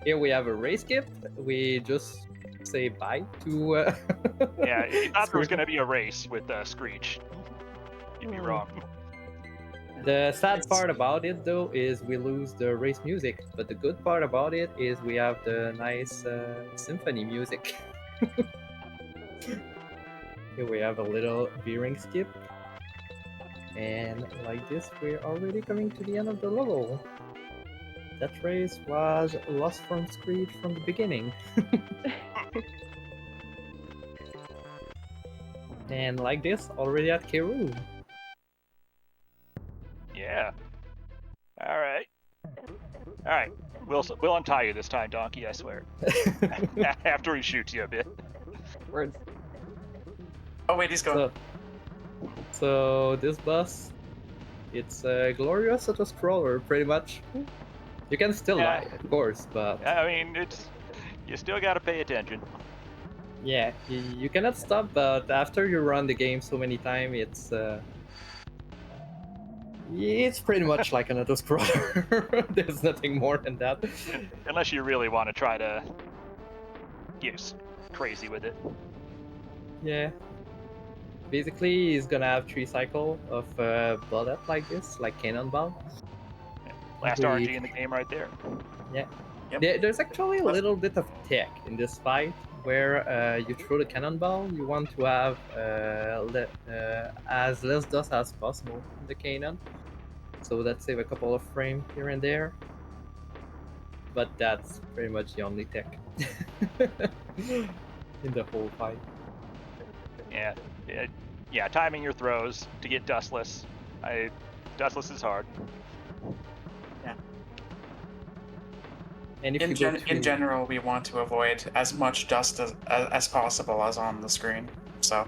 E: Here we have a race skip. We just say bye to.
D: Yeah, you thought there was
E: Screech.
D: going to be a race with Screech. You'd be wrong.
E: The sad part about it, though, is we lose the race music. But the good part about it is we have the nice symphony music. Here we have a little veering skip. And like this, we're already coming to the end of the level. That race was lost from Screech from the beginning. And like this, already at K-Room.
D: Yeah. All right. All right. We'll untie you this time, Donkey. I swear. After he shoots you a bit.
A: Words.
F: Oh wait, he's going.
E: So this bus, it's a glorious auto-scroller, pretty much. You can still
D: Yeah.
E: lie, of course, but
D: I mean, you still got to pay attention.
E: yeah, you cannot stop. But after you run the game so many times, it's pretty much like an auto-scroller. There's nothing more than that.
D: Unless you really want to try to get crazy with it.
E: Yeah. Basically, he's gonna have 3 cycles of bullet like this, like cannonball.
D: Last
E: We-
D: RNG in the game right there.
F: Yep.
E: There's actually a little bit of tech in this fight where you throw the cannonball. You want to have as less dust as possible in the cannon, so that save a couple of frames here and there. But that's pretty much the only tech in the whole fight.
D: Yeah, timing your throws to get dustless. Dustless is hard.
E: And if
F: In,
E: you go
F: in
E: to-
F: general, we want to avoid as much dust as possible as on the screen. So,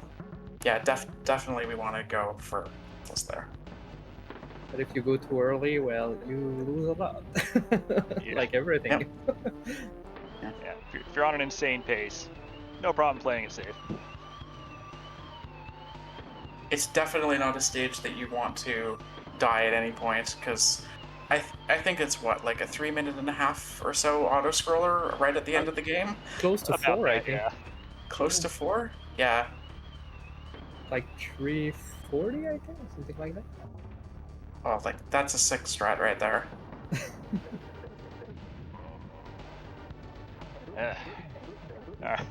F: yeah, definitely we want to go for this there.
E: But if you go too early, well, you lose a lot.
D: Yeah.
E: Like everything.
F: Yep.
D: Yeah, if you're on an insane pace, no problem playing it safe.
F: It's definitely not a stage that you want to die at any point, because I think it's what, like a 3.5 minute or so auto scroller right at the end of the game?
E: Close to
D: About
E: 4, I
D: that,
E: think.
D: yeah.
F: Close to 4? Yeah.
E: Like 340, I think, something like that.
F: Oh, like that's a 6 strat right there.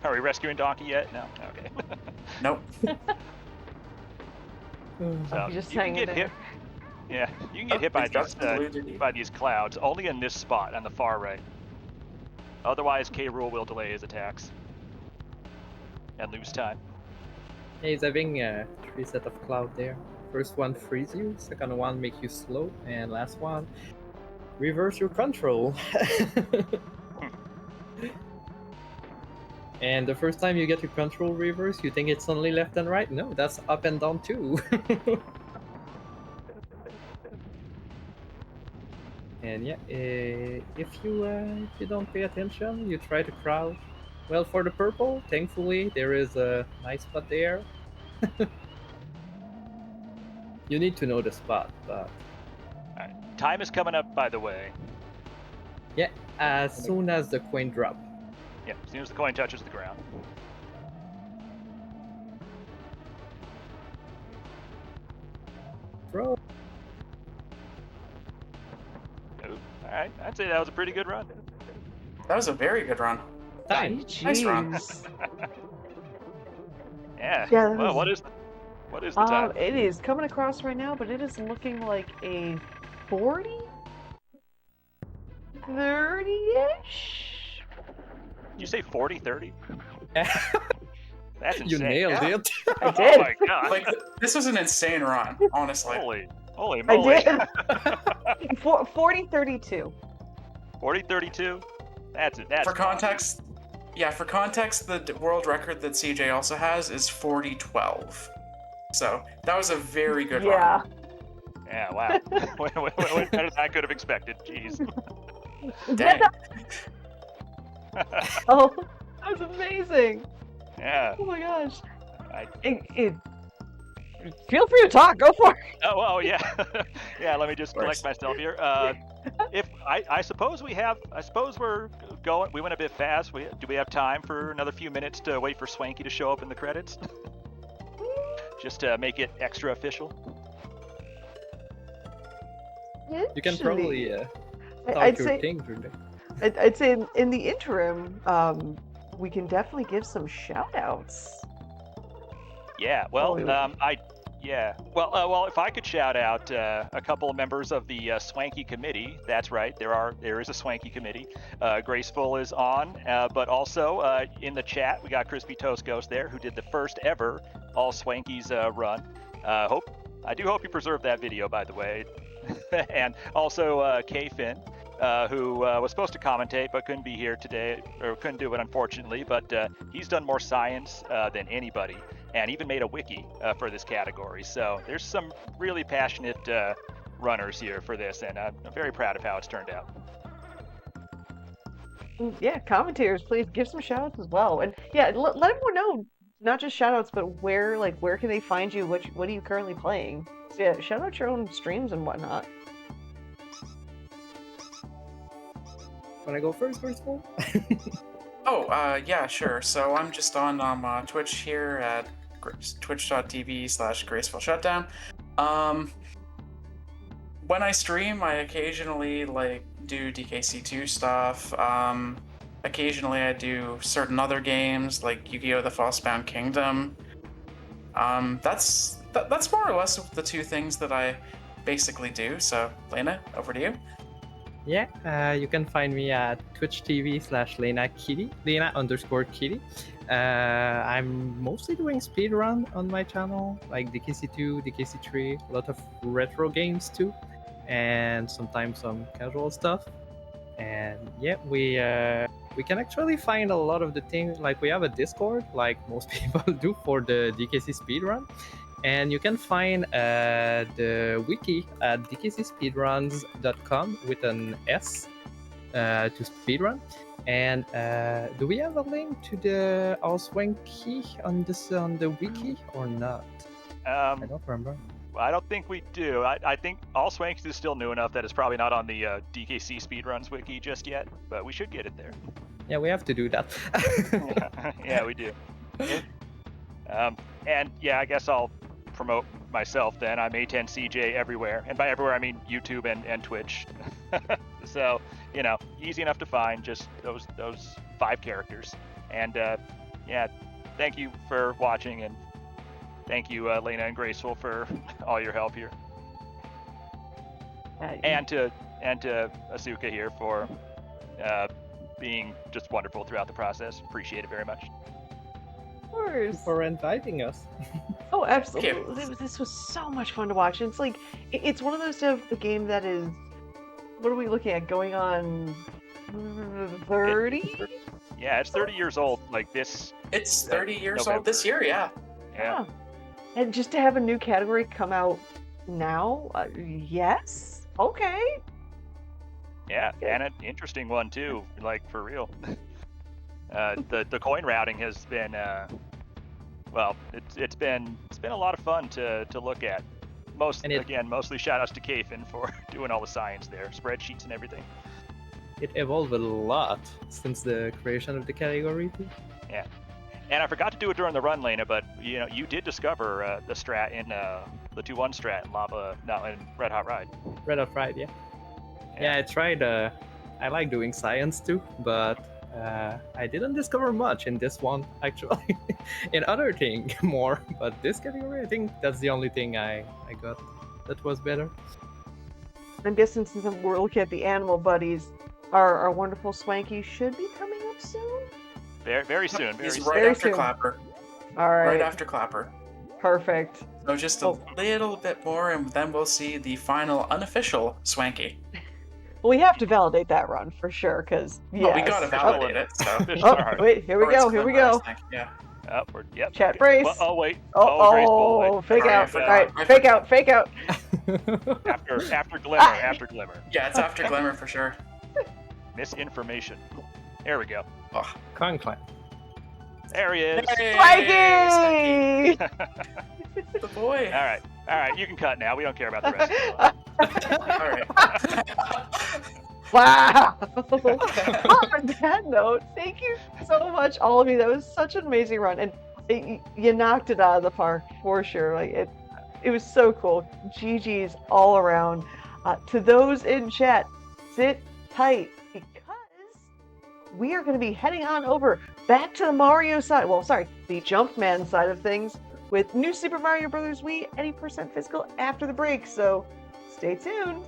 D: Are we rescuing Donkey yet? No. Okay.
F: Nope.
D: So
A: He's just
D: you can
A: hanging
D: get
A: there.
D: hit. Yeah, you can get
F: Oh,
D: hit by
F: he's got
D: these
F: some blue Diddy.
D: by these clouds. Only in this spot on the far right. Otherwise, K. Rool will delay his attacks and lose time.
E: Yeah, he's having 3 set of cloud there. First one freeze you, second one make you slow, and last one reverse your control. And the first time you get your control reverse, you think it's only left and right? No, that's up and down too. And yeah, if you don't pay attention, you try to crouch. Well, for the purple, thankfully there is a nice spot there. You need to know the spot, but
D: Time is coming up, by the way.
E: yeah, as soon as the coin drop.
D: Yeah, as soon as the coin touches the ground.
E: Throw.
D: Oh, all right, I'd say that was a pretty good run.
F: That was a very good run.
E: Time.
F: Nice run.
A: Jeez.
D: Yeah.
A: Yeah, that
D: Well,
A: was-
D: what is the time?
A: It is coming across right now, but it is looking like a 40? 30-ish?
D: Did you say 40, 30? That's insane.
E: You nailed
F: Yeah.
E: it.
A: I
D: Oh
A: did.
D: my god.
F: Like, this was an insane run, honestly.
D: Holy
A: I
D: moly.
A: did. 40-32.
D: 40, 32? That's
F: For context, yeah, for context, the world record that CJ also has is 40-12. So, that was a very good
A: Yeah.
F: run.
D: Yeah, wow. Way better than I could have expected. Jeez.
F: Dang.
A: Oh, that was amazing.
D: Yeah.
A: Oh my gosh.
D: I-
A: Feel free to talk. Go for it.
D: Oh yeah, yeah. Let me just
F: Of
D: collect
F: course.
D: myself here. If I suppose we have, I suppose we're going. We went a bit fast. Do we have time for another few minutes to wait for Swanky to show up in the credits? Just to make it extra official.
E: You can probably
A: I'd
E: talk your
A: say
E: thing through there.
A: I'd say in the interim, we can definitely give some shout outs.
D: Yeah. Well,
A: Oh,
D: yeah. Well, if I could shout out a couple of members of the Swanky Committee. That's right. There is a Swanky Committee. Graceful is on, but also in the chat we got Crispy Toast Ghost there, who did the first ever All Swankies run. I do hope you preserve that video, by the way. And also K-Fin, who was supposed to commentate but couldn't be here today, or couldn't do it unfortunately. But he's done more science than anybody, and even made a wiki for this category. So there's some really passionate runners here for this, and I'm very proud of how it's turned out.
A: yeah, commentators, please give some shout outs as well. And yeah, let everyone know, not just shout outs, but where can they find you? What are you currently playing? So yeah, shout out your own streams and whatnot.
E: Wanna go first, Graceful?
F: Yeah, sure. So I'm just on Twitch here at twitch.tv/Graceful Shutdown. When I stream, I occasionally do DKC2 stuff. Occasionally I do certain other games like Yu-Gi-Oh! The Frostbound Kingdom. That's more or less the two things that I basically do. So Lena, over to you.
E: Yeah, you can find me at Twitch TV/LenaKitty, Lena_Kitty. I'm mostly doing speedrun on my channel, like DKC2, DKC3, a lot of retro games too, and sometimes some casual stuff. And yeah, we can actually find a lot of the things, like we have a Discord, like most people do for the DKC speedrun. And you can find the wiki at dkcspeedruns.com with an S to speedrun. And do we have a link to the All Swanky on the wiki or not? I don't remember.
D: I don't think we do. I think All Swanks is still new enough that it's probably not on the DKC Speedruns wiki just yet, but we should get it there.
E: Yeah, we have to do that.
D: Yeah, we do. And yeah, I guess I'll promote myself then. I'm A10CJ everywhere, and by everywhere I mean YouTube and Twitch. So, easy enough to find, just those 5 characters. And yeah, thank you for watching, and thank you, Lena and Graceful, for all your help here. And to Asuka here for being just wonderful throughout the process. Appreciate it very much.
A: Of course.
E: For inviting us.
A: Oh, absolutely. This was so much fun to watch. It's like, it's one of those stuff, the game that is, what are we looking at? Going on 30?
D: Yeah, it's 30 years old. Like this.
F: It's 30 years
D: November.
F: old this year, yeah.
D: Yeah.
A: And just to have a new category come out now, yes, okay.
D: Yeah, and an interesting one too, like for real. The coin routing has been, well, it's been a lot of fun to look at. Mostly shout outs to Kafin for doing all the science there, spreadsheets and everything.
E: It evolved a lot since the creation of the category too.
D: Yeah. And I forgot to do it during the run, Lena, but you did discover the strat in the 2-1 strat in in Red Hot Ride.
E: Red Hot Ride, yeah. Yeah, I tried. I like doing science too, but I didn't discover much in this one actually. In other thing more, but this category, I think that's the only thing I got that was better.
A: I'm guessing since we're looking at the animal buddies, our wonderful Swanky should be coming up soon.
D: Very soon.
F: He's
D: Very
F: right
A: Very
F: after
A: soon.
F: Clapper.
A: All right.
F: Right after Clapper.
A: Perfect.
F: So just a little bit more, and then we'll see the final unofficial Swanky.
A: Well, we have to validate that run for sure, because
F: Oh, we gotta validate it. So.
A: Oh, wait, here we
F: Or it's
A: go. Here we go.
F: Glenn, I think, yeah.
D: Yep.
A: Chat brace.
D: Well, oh wait.
A: Oh, fake
F: Sorry, I
A: out. All
F: forgot.
A: right,
F: I
A: fake out. Fake out.
D: After Glimmer. After Glimmer.
F: Yeah, it's after Glimmer for sure.
D: Misinformation. There we go.
E: Conclave.
D: There he is.
F: Hey,
A: Swanky!
F: The boy.
D: All right, you can cut now. We don't care about the rest of the
F: All right.
A: Wow. On that note, thank you so much, all of you. That was such an amazing run, and you knocked it out of the park for sure. Like it was so cool. GG's all around. To those in chat, sit tight because we are going to be heading on over back to the Mario side. Well, sorry, the Jumpman side of things with New Super Mario Bros. Wii any percent physical after the break. So stay tuned.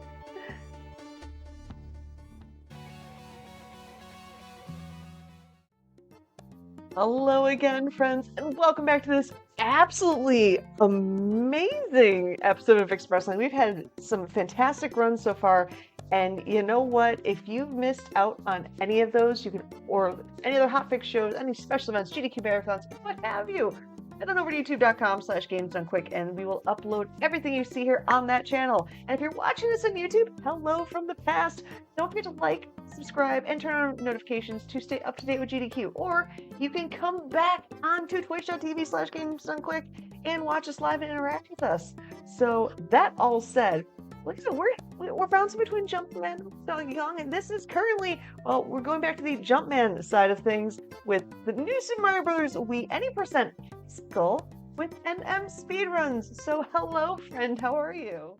A: Hello again, friends, and welcome back to this absolutely amazing episode of Express Lane. We've had some fantastic runs so far, and you know what? If you've missed out on any of those, you can, or any other hotfix shows, any special events, GDQ marathons, what have you, head on over to youtube.com/gamesdonequick, and we will upload everything you see here on that channel. And if you're watching this on YouTube, hello from the past. Don't forget to like, subscribe, and turn on notifications to stay up to date with GDQ. Or you can come back onto twitch.tv/gamesdonequick and watch us live and interact with us. So that all said, like I said, we're bouncing between Jumpman and Donkey Kong, and this is currently, well, we're going back to the Jumpman side of things with the new Super Mario Bros. Wii any percent physical with NM Speedruns. So hello, friend, how are you?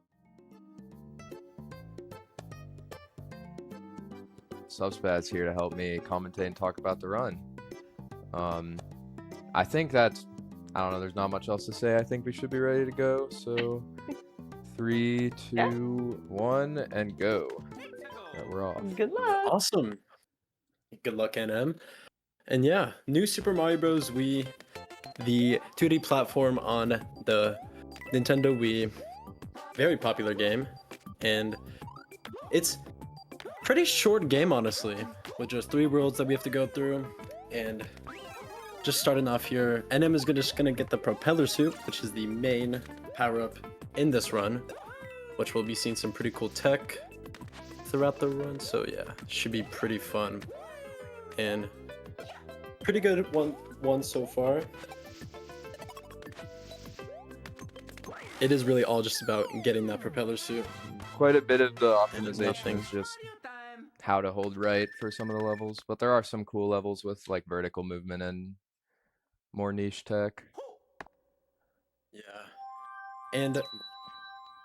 G: Subspaz here to help me commentate and talk about the run. I think that's, I don't know, there's not much else to say. I think we should be ready to go. So 3, 2, 1, and go. Yeah, we're off.
A: Good luck.
H: Awesome. Good luck, NM. And yeah, new Super Mario Bros. Wii, the 2D platform on the Nintendo Wii. Very popular game. And it's pretty short game, honestly, with just 3 worlds that we have to go through. And just starting off here, NM is just gonna get the propeller suit, which is the main power-up in this run, which we'll be seeing some pretty cool tech throughout the run. So yeah, should be pretty fun and pretty good one so far. It is really all just about getting that propeller suit.
G: Quite a bit of the
H: And
G: optimization
H: nothing.
G: is just how to hold right for some of the levels, but there are some cool levels with like vertical movement and more niche tech.
H: Yeah. And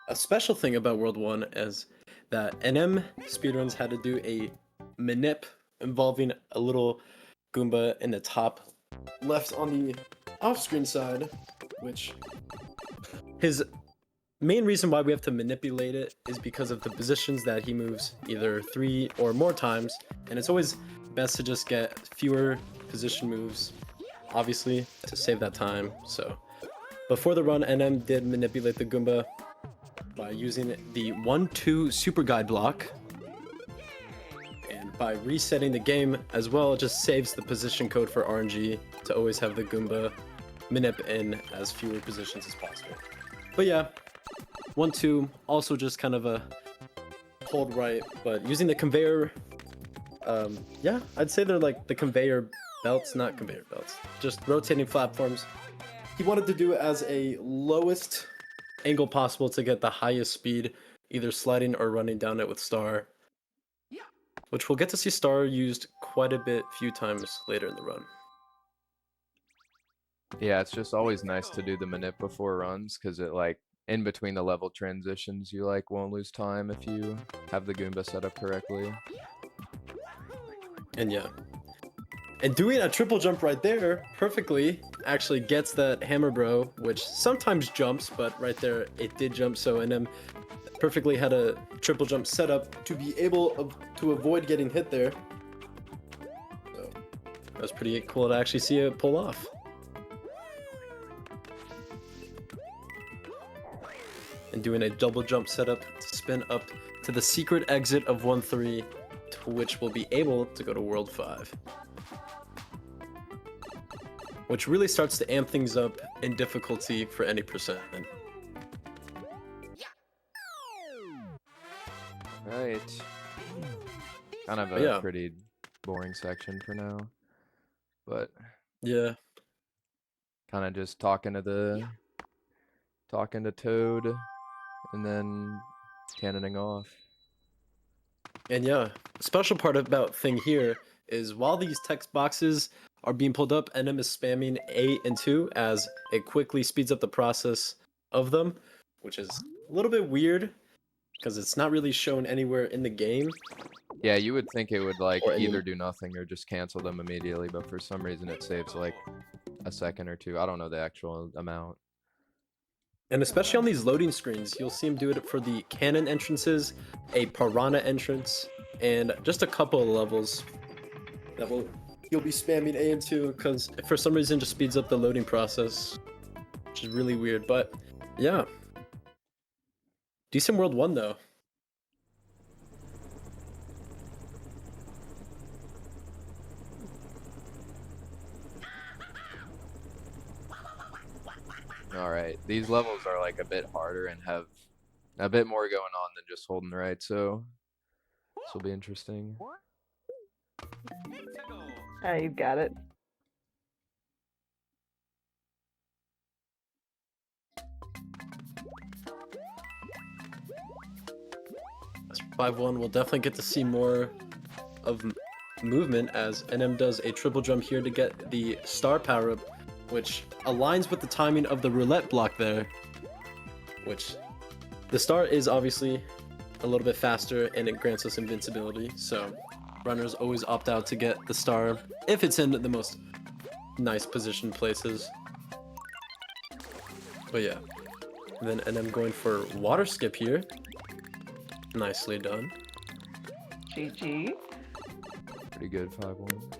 H: a special thing about World 1 is that NM Speedruns had to do a manip involving a little Goomba in the top left on the off-screen side, which his main reason why we have to manipulate it is because of the positions that he moves either 3 or more times, and it's always best to just get fewer position moves, obviously, to save that time. So before the run, NM did manipulate the Goomba by using the 1-2 super guide block, and by resetting the game as well, it just saves the position code for RNG to always have the Goomba manip in as fewer positions as possible. But yeah, 1-2 also just kind of a hold right, but using the conveyor, yeah, I'd say they're like the conveyor belts, not conveyor belts, just rotating platforms. He wanted to do it as a lowest angle possible to get the highest speed, either sliding or running down it with Star, which we'll get to see Star used quite a few times later in the run.
G: Yeah, it's just always nice to do the manip before runs because it like in between the level transitions you like won't lose time if you have the Goomba set up correctly.
H: And yeah. And doing a triple jump right there perfectly actually gets that hammer bro, which sometimes jumps, but right there it did jump, so NM perfectly had a triple jump set up to be able to avoid getting hit there. So that was pretty cool to actually see it pull off. And doing a double jump setup to spin up to the secret exit of 1-3, to which we'll be able to go to World 5. Which really starts to amp things up in difficulty for any percent.
G: Right. Kind of a pretty boring section for now, but
H: yeah,
G: kind of just talking to the talking to Toad, and then cannoning off.
H: And yeah, special part about thing here is while these text boxes are being pulled up, NM is spamming A and 2 as it quickly speeds up the process of them, which is a little bit weird because it's not really shown anywhere in the game.
G: Yeah, you would think it would like
H: Or any-
G: either do nothing or just cancel them immediately, but for some reason it saves like a second or two. I don't know the actual amount.
H: And especially on these loading screens, you'll see him do it for the cannon entrances, a piranha entrance, and just a couple of levels that you'll be spamming A and 2 because for some reason it just speeds up the loading process, which is really weird. But yeah, decent World 1 though.
G: All right, these levels are like a bit harder and have a bit more going on than just holding right, so this will be interesting.
A: You got it.
H: As 5-1, we'll definitely get to see more of movement as NM does a triple jump here to get the star power up, which aligns with the timing of the roulette block there, which the star is obviously a little bit faster and it grants us invincibility, so runners always opt out to get the star if it's in the most nice position places. But yeah, and then NM going for water skip here. Nicely done.
A: GG.
G: Pretty good 5-1.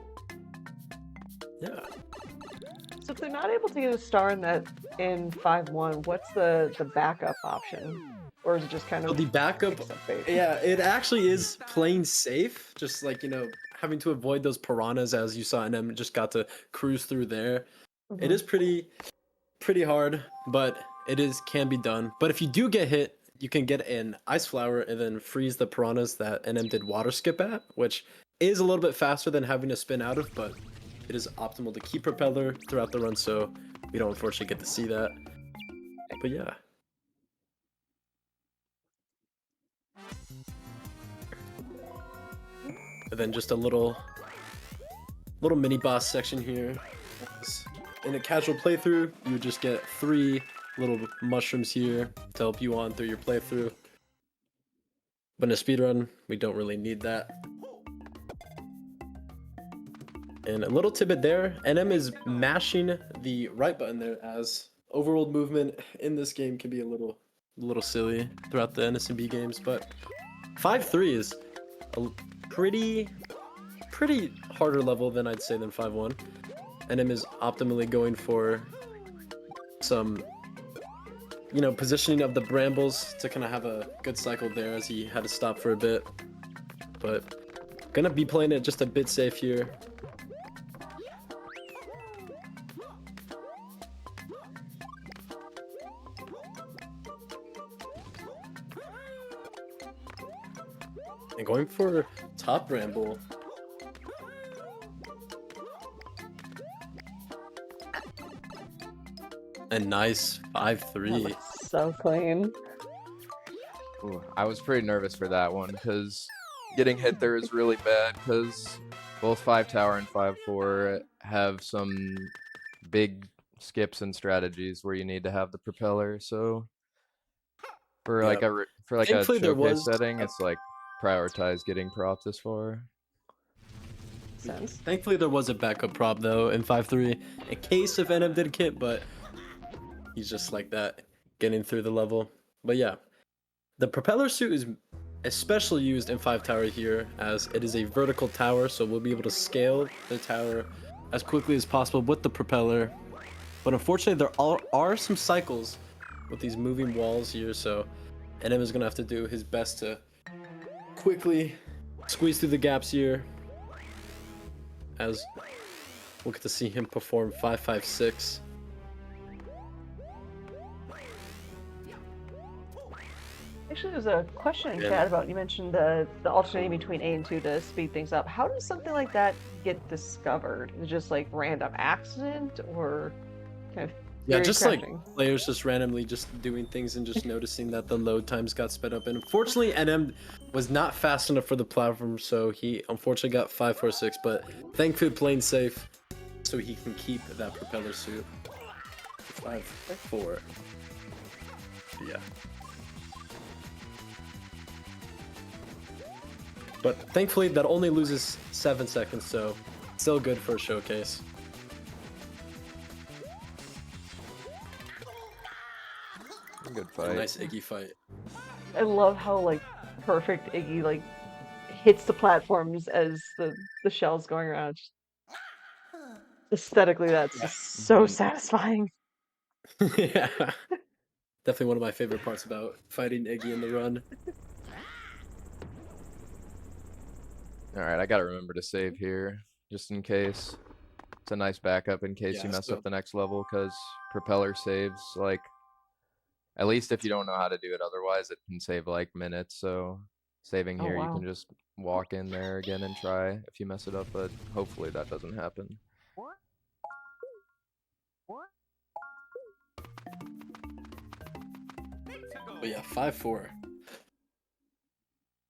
H: Yeah.
A: So if they're not able to get a star in 5-1, what's the backup option? Or is it just kind
H: So
A: of
H: the backup,
A: accept fate?
H: yeah, it actually is playing safe. Just like, having to avoid those piranhas as you saw NM just got to cruise through there. It is pretty hard, but can be done. But if you do get hit, you can get an ice flower and then freeze the piranhas that NM did water skip at, which is a little bit faster than having to spin out of, but it is optimal to keep propeller throughout the run, so we don't unfortunately get to see that. But yeah. And then just a little mini boss section here. In a casual playthrough, you would just get 3 little mushrooms here to help you on through your playthrough. But in a speedrun, we don't really need that. And a little tidbit there, NM is mashing the right button there as overworld movement in this game can be a little silly throughout the NSMB games, but 5-3 is a pretty harder level than I'd say than 5-1. NM is optimally going for some positioning of the brambles to kind of have a good cycle there as he had to stop for a bit. But gonna be playing it just a bit safe here. And going for top bramble. A nice 5-3.
A: So clean.
G: Ooh, I was pretty nervous for that one because getting hit there is really bad because both 5 tower and 5-4 have some big skips and strategies where you need to have the propeller. So for like a
H: Thankfully, there
G: showcase
H: was
G: setting, it's like prioritize getting prop this far.
A: Sense.
H: Thankfully, there was a backup prop though in 5-3 in case if NM did kit, but he's just like that, getting through the level. But yeah, the propeller suit is especially used in 5 tower here as it is a vertical tower, so we'll be able to scale the tower as quickly as possible with the propeller. But unfortunately, there are some cycles with these moving walls here, so NM is gonna have to do his best to quickly squeeze through the gaps here, as we'll get to see him perform 5-5-6.
A: Actually, there's a question in chat about, you mentioned the alternating between A and 2 to speed things up. How does something like that get discovered? Is it just like random accident, or kind of
H: Yeah,
A: You're
H: just
A: crashing.
H: like players just randomly just doing things and just noticing that the load times got sped up. And unfortunately, NM was not fast enough for the platform, so he unfortunately got 546. But thankfully, playing safe, so he can keep that propeller suit. 5-4. Yeah. But thankfully, that only loses 7 seconds, so still good for a showcase.
G: Good
H: A
G: fight.
H: nice Iggy fight.
A: I love how like perfect Iggy like hits the platforms as the shell's going around. Just aesthetically, that's just so satisfying.
H: Yeah. Definitely one of my favorite parts about fighting Iggy in the run.
G: Alright, I gotta remember to save here, just in case. It's a nice backup in case you
H: Yeah,
G: mess
H: so
G: up the next level, because propeller saves, like, at least if you don't know how to do it otherwise, it can save, like, minutes, so saving
A: Oh
G: here, you
A: wow.
G: can just walk in there again and try if you mess it up, but hopefully that doesn't happen.
H: but yeah, 5-4.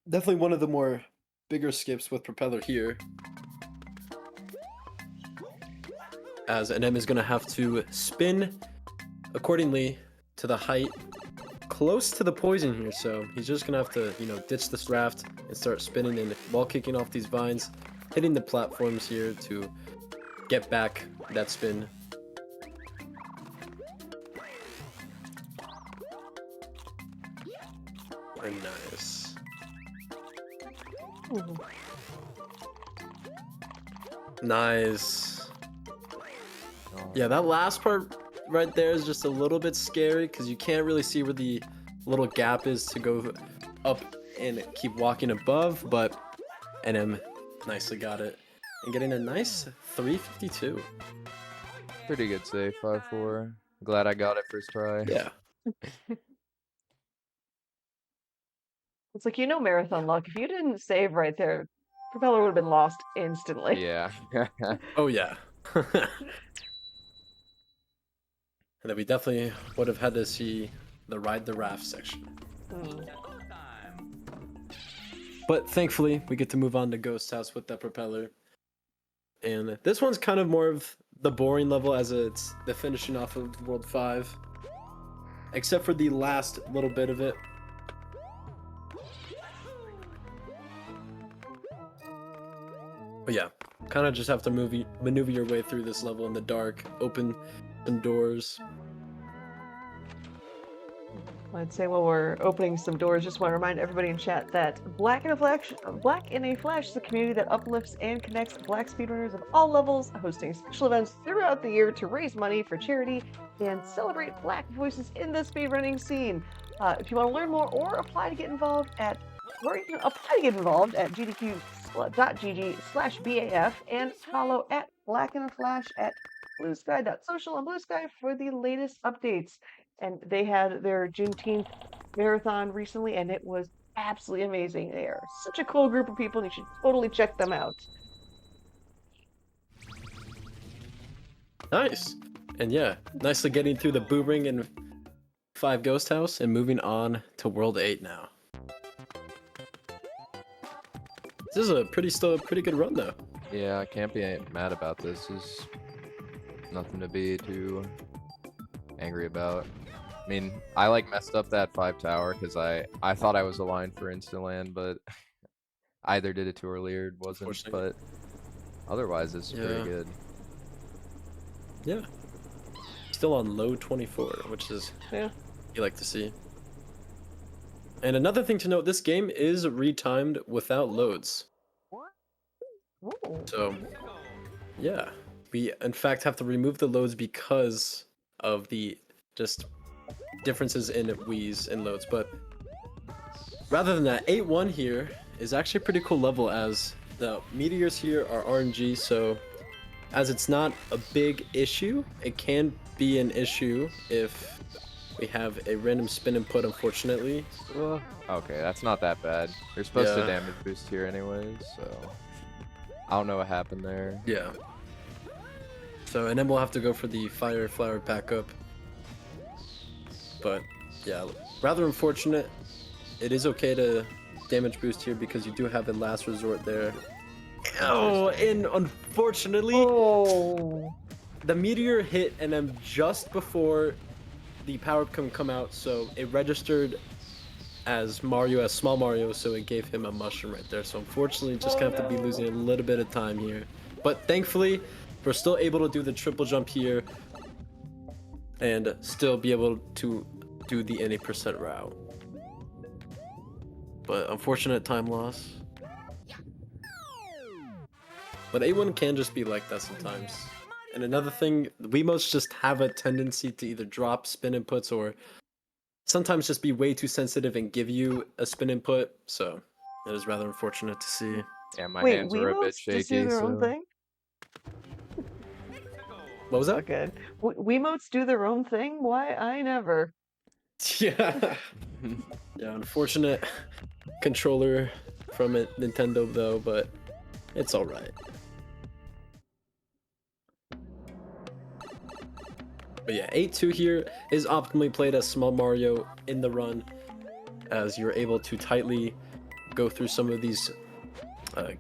H: Definitely one of the more bigger skips with propeller here. As NM is going to have to spin accordingly to the height close to the poison here, so he's just going to have to, you know, ditch this raft and start spinning and while kicking off these vines, hitting the platforms here to get back that spin. Very nice.
A: Ooh.
H: Nice. Yeah, that last part right there is just a little bit scary because you can't really see where the little gap is to go up and keep walking above, but NM nicely got it. And getting a nice 352.
G: Pretty good save, 5-4. Glad I got it first try.
H: Yeah.
A: It's like marathon luck. If you didn't save right there, propeller would have been lost instantly.
G: Yeah.
H: Oh, yeah. And then we definitely would have had to see the ride the raft section.
A: Mm.
H: But thankfully, we get to move on to Ghost House with that propeller. And this one's kind of more of the boring level as it's the finishing off of World 5. Except for the last little bit of it. But yeah, kind of just have to maneuver your way through this level in the dark, open some doors.
A: I'd say while we're opening some doors, just want to remind everybody in chat that Black in a Flash is a community that uplifts and connects Black speedrunners of all levels, hosting special events throughout the year to raise money for charity and celebrate Black voices in the speedrunning scene. If you want to learn more or apply to get involved at gdq.gg/BAF and follow at Black in a Flash at bluesky.social and Bluesky for the latest updates. And they had their Juneteenth marathon recently, and it was absolutely amazing. They are such a cool group of people, and you should totally check them out.
H: Nice. And yeah, nicely getting through the Boo Ring and 5 Ghost House and moving on to World 8 now. This is still a pretty good run though.
G: Yeah, I can't be mad about this. There's nothing to be too angry about. I mean, I like messed up that 5 tower because I thought I was aligned for instant land, but I either did it too early or it wasn't. But otherwise, it's pretty good.
H: Yeah. Still on low 24, which is you like to see. And another thing to note, this game is retimed without loads.
A: Ooh.
H: So, yeah. We, in fact, have to remove the loads because of the just differences in Wii's and loads. But rather than that, 8-1 here is actually a pretty cool level as the meteors here are RNG. So, as it's not a big issue, it can be an issue if we have a random spin input, unfortunately.
G: Okay, that's not that bad. You're supposed to damage boost here anyways, so I don't know what happened there.
H: Yeah. So, and then we'll have to go for the fire flower backup. But yeah, rather unfortunate. It is okay to damage boost here because you do have a last resort there. Oh, and unfortunately,
A: Oh.
H: the meteor hit NM just before the power-up can come out, so it registered as Mario, as small Mario, so it gave him a mushroom right there. So unfortunately, just gonna have to be losing a little bit of time here. But thankfully, we're still able to do the triple jump here and still be able to do the any percent route. But unfortunate time loss. But A1 can just be like that sometimes. And another thing, Wiimotes just have a tendency to either drop spin inputs or sometimes just be way too sensitive and give you a spin input. So it is rather unfortunate to see.
G: Yeah, my
A: Wait,
G: hands are a bit
A: Wiimotes just do
G: shaky,
A: their own
G: so
A: thing?
H: What was that?
A: Okay. Wiimotes do their own thing? Why? I never.
H: Yeah. Yeah, unfortunate controller from it, Nintendo though, but it's alright. But yeah, 8-2 here is optimally played as small Mario in the run, as you're able to tightly go through some of these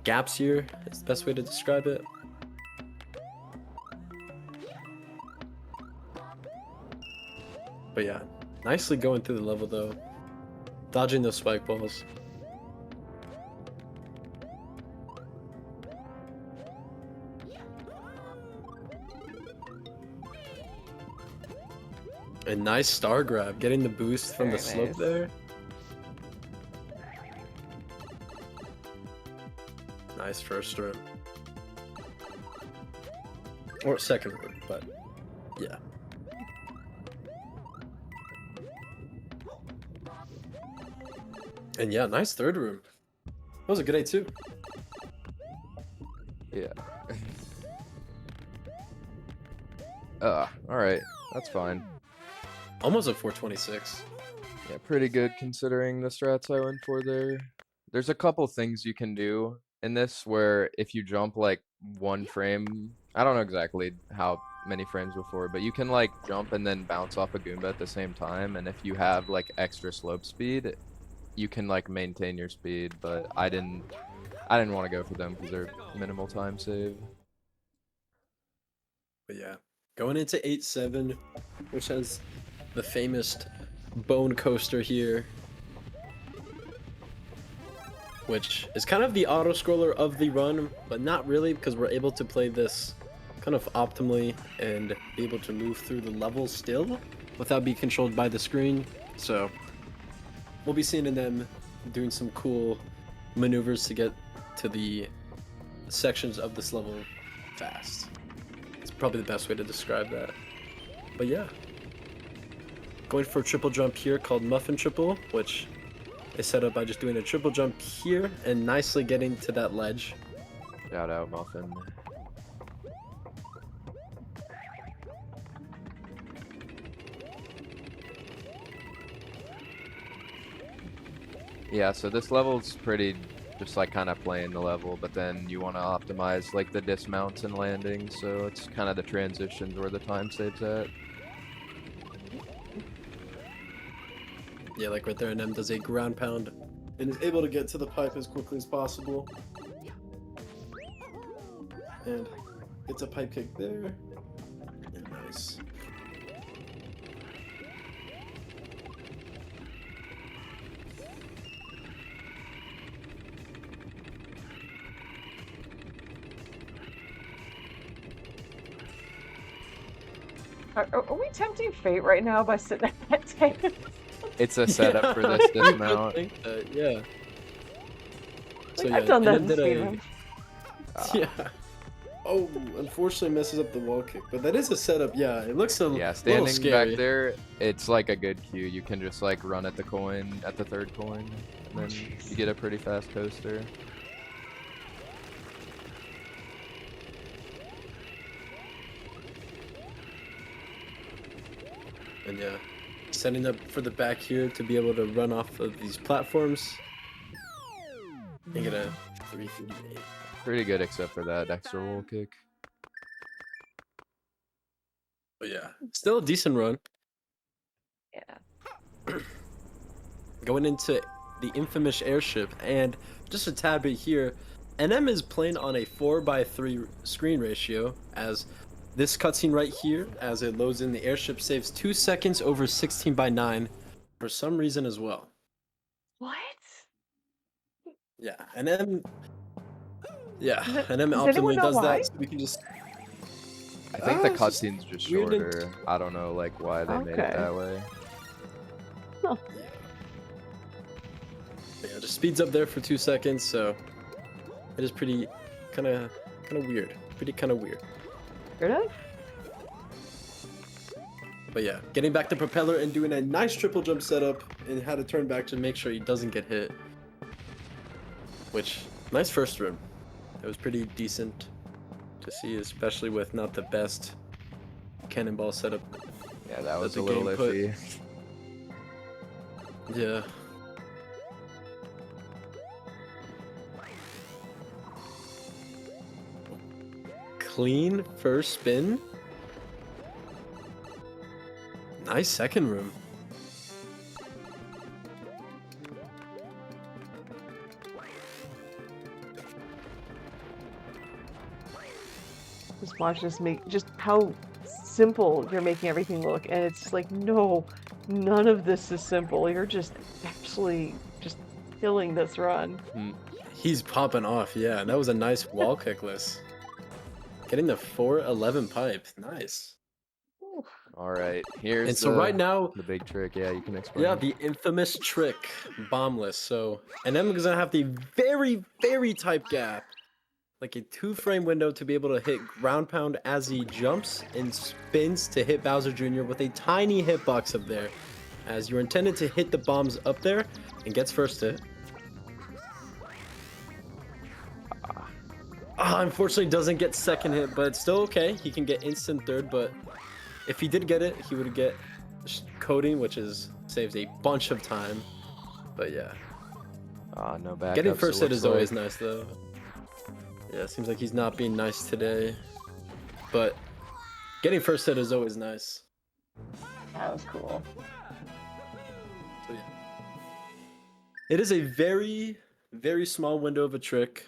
H: gaps here, is the best way to describe it. But yeah, nicely going through the level though, dodging those spike balls. A nice star grab, getting the boost from the
A: Very
H: slope
A: nice.
H: there. Nice first run. Or second run, but yeah. And yeah, nice third room. That was a good A too.
G: yeah. Alright, that's fine.
H: Almost a 426.
G: Yeah, pretty good considering the strats I went for there. There's a couple things you can do in this where if you jump like one frame, I don't know exactly how many frames before, but you can like jump and then bounce off a Goomba at the same time, and if you have like extra slope speed, you can like maintain your speed, but I didn't want to go for them because they're minimal time save.
H: But yeah, going into 8-7, which has the famous bone coaster here, which is kind of the auto scroller of the run, but not really because we're able to play this kind of optimally and be able to move through the levels still without being controlled by the screen. So we'll be seeing them doing some cool maneuvers to get to the sections of this level fast. It's probably the best way to describe that. But yeah, going for a triple jump here called Muffin Triple, which is set up by just doing a triple jump here and nicely getting to that ledge.
G: Shout out Muffin. Yeah, so this level's pretty just like kind of playing the level, but then you want to optimize like the dismounts and landings, so it's kind of the transitions where the time saves at.
H: Yeah, like right there, and M does a ground pound and is able to get to the pipe as quickly as possible. And it's a pipe kick there. And nice.
A: Are we tempting fate right now by sitting at that table?
G: It's a setup for this
H: I
G: dismount.
H: think that, yeah. So
A: I've done that
H: NM
A: in
H: did a-
A: speedruns.
H: Yeah. Oh, unfortunately messes up the wall kick, but that is a setup. Yeah, it looks a
G: Yeah,
H: little
G: standing
H: scary.
G: back there, it's like a good cue. You can just like run at the coin, at the third coin, and then you get a pretty fast coaster.
H: And yeah, setting up for the back here to be able to run off of these platforms. And get a 338.
G: Pretty good except for that extra wall kick.
H: But yeah, still a decent run.
A: Yeah.
H: going into the infamous airship, and just a tad bit here, NM is playing on a 4:3 screen ratio, as this cutscene right here, as it loads in the airship, saves 2 seconds over 16:9 for some reason as well.
A: What?
H: Yeah, NM. Yeah,
A: Does
H: NM
A: anyone
H: optimally
A: know
H: does
A: why?
H: that, so we can just.
G: I think the
H: It's just
G: cutscene's just
H: weird and-
G: shorter. I don't know like why they made it
A: Okay.
G: that way.
H: But yeah, just speeds up there for 2 seconds, so it is pretty kind of weird. Pretty kind of weird.
A: Fair enough.
H: But yeah, getting back to propeller and doing a nice triple jump setup and how to turn back to make sure he doesn't get hit. Which, nice first room. It was pretty decent to see, especially with not the best cannonball setup.
G: Yeah, that was
H: the
G: a little
H: game put.
G: iffy.
H: Yeah. Clean first spin. Nice second room.
A: Just watch this make just how simple you're making everything look, and it's like, no, none of this is simple. You're just absolutely just killing this run.
H: He's popping off, yeah. That was a nice wall kickless. Getting the 411 pipe. Nice.
G: All right, here's
H: And so right now,
G: the big trick. Yeah, you can explain.
H: yeah, the infamous trick, bombless. So, and I'm gonna have the very, very tight gap, like a 2-frame window to be able to hit ground pound as he jumps and spins to hit Bowser Jr. with a tiny hitbox up there, as you're intended to hit the bombs up there and gets first hit. Unfortunately doesn't get second hit, but it's still okay. He can get instant third, but if he did get it, he would get coding, which saves a bunch of time. But yeah.
G: No backups.
H: Getting
G: it
H: first hit
G: looks
H: is always
G: like.
H: nice, though. Yeah, seems like he's not being nice today. But getting first hit is always nice.
A: That was cool.
H: So yeah. It is a very, very small window of a trick.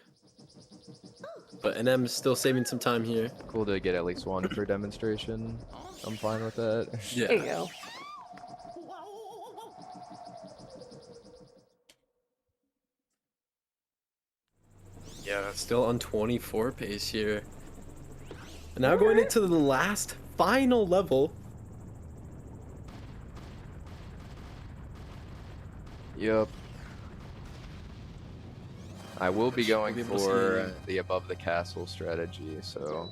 H: But NM is still saving some time here.
G: Cool to get at least one for demonstration. I'm fine with that.
H: Yeah.
A: There you go.
H: Yeah, still on 24 pace here. And now going into the last, final level.
G: Yep. I will be
H: Which
G: going
H: we'll be able to
G: for
H: see.
G: the above the castle strategy, so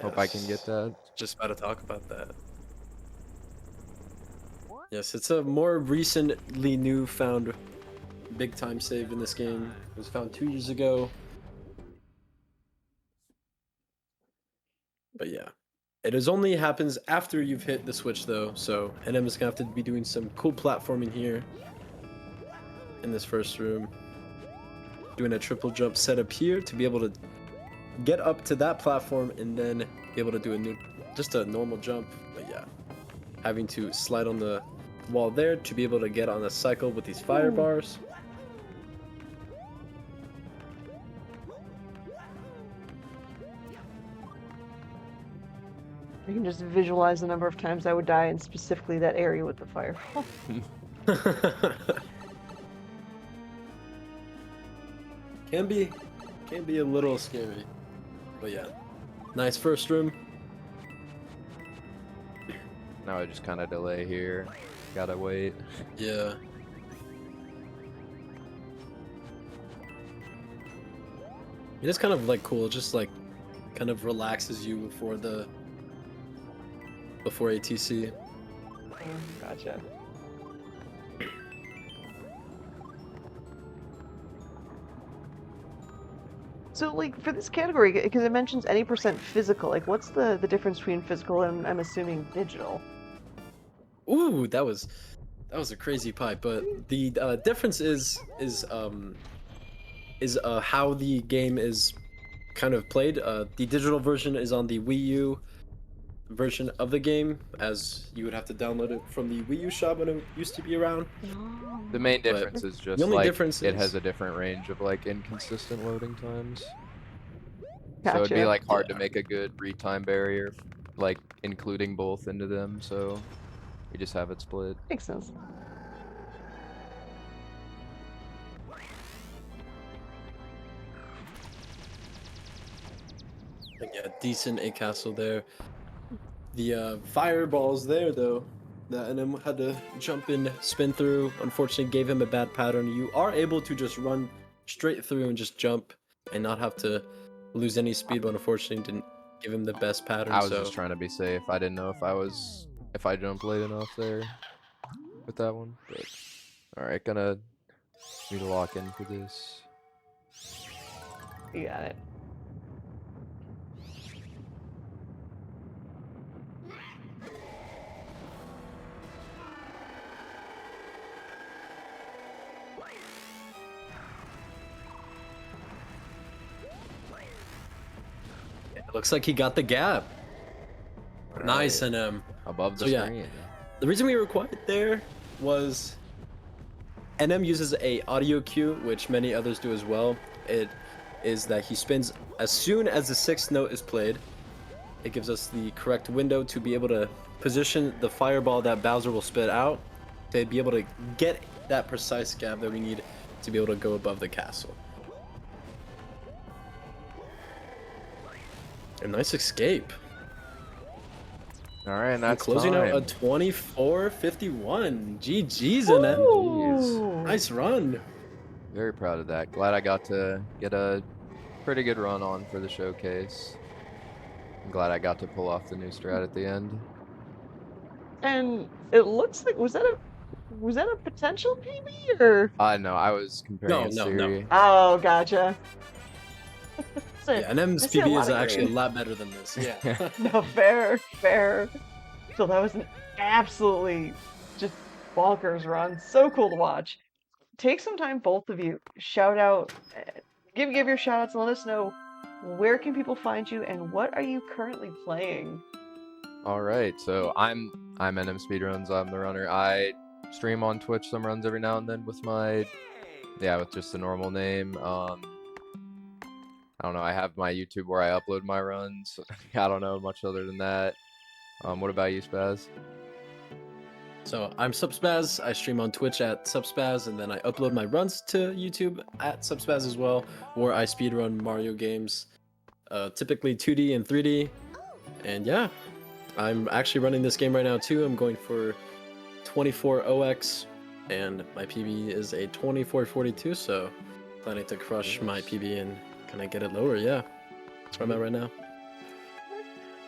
G: hope I can get
H: Yes.
G: that.
H: Just about to talk about that. Yes, it's a more recently newfound big time save in this game. It was found 2 years ago. But yeah. It is only happens after you've hit the switch though, so NM is gonna have to be doing some cool platforming here in this first room. Doing a triple jump setup here to be able to get up to that platform and then be able to do just a normal jump. But yeah, having to slide on the wall there to be able to get on a cycle with these fire bars.
A: You can just visualize the number of times I would die in specifically that area with the fireball.
H: Can be a little scary. But yeah. Nice first room.
G: Now I just kind of delay here. Gotta wait.
H: Yeah. It is kind of like cool, just like kind of relaxes you before ATC.
A: Gotcha. So, like, for this category, because it mentions any percent physical, like, what's the difference between physical and, I'm assuming, digital?
H: Ooh, that was a crazy pipe. But the difference is how the game is kind of played. The digital version is on the Wii U version of the game, as you would have to download it from the Wii U shop when it used to be around.
G: The main
H: But
G: difference is just
H: the only
G: like
H: difference
G: it has
H: is-
G: a different range of like inconsistent loading times.
A: Gotcha.
G: So it'd be like hard to
H: Yeah.
G: make a good retime barrier, like including both into them. So we just have it split.
A: Makes sense.
H: Yeah, decent A castle there. The fireballs there though, that NM had to jump in, spin through. Unfortunately, gave him a bad pattern. You are able to just run straight through and just jump and not have to lose any speed, but unfortunately didn't give him the best pattern.
G: I was
H: so
G: just trying to be safe. I didn't know if I jumped late enough there with that one. But all right, gonna need to lock in for this.
A: You got it.
H: it looks like he got the gap. Nice, NM.
G: Above the
H: So, yeah.
G: screen.
H: The reason we were quiet there was NM uses a audio cue, which many others do as well. It is that he spins as soon as the sixth note is played. It gives us the correct window to be able to position the fireball that Bowser will spit out to be able to get that precise gap that we need to be able to go above the castle. A nice escape.
G: All right, and that's
H: Closing out a
G: time.
H: 24-51. GG's in it.
A: Ooh.
H: Nice run.
G: Very proud of that. Glad I got to get a pretty good run on for the showcase. I'm glad I got to pull off the new strat at the end.
A: And it looks like was that a potential PB or?
G: No, I was comparing
H: No.
G: Siri.
A: Oh, gotcha. So,
H: Yeah, NM's
A: I see a
H: PB
A: lot
H: is
A: of
H: actually a
A: green.
H: lot better than this. Yeah.
A: No, fair. So that was an absolutely just bonkers run. So cool to watch. Take some time, both of you. Shout out, give your shout outs and let us know where can people find you and what are you currently playing.
G: All right, so I'm NM Speedruns. I'm the runner. I stream on Twitch some runs every now and then with with just a normal name. I don't know. I have my YouTube where I upload my runs. I don't know much other than that. What about you, Spaz?
H: So I'm Subspaz. I stream on Twitch at Subspaz, and then I upload my runs to YouTube at Subspaz as well, where I speedrun Mario games, typically 2D and 3D. And yeah, I'm actually running this game right now too. I'm going for 24 OX, and my PB is a 2442. So planning to crush my PB and kind of get it lower. Yeah, that's where I'm at right now.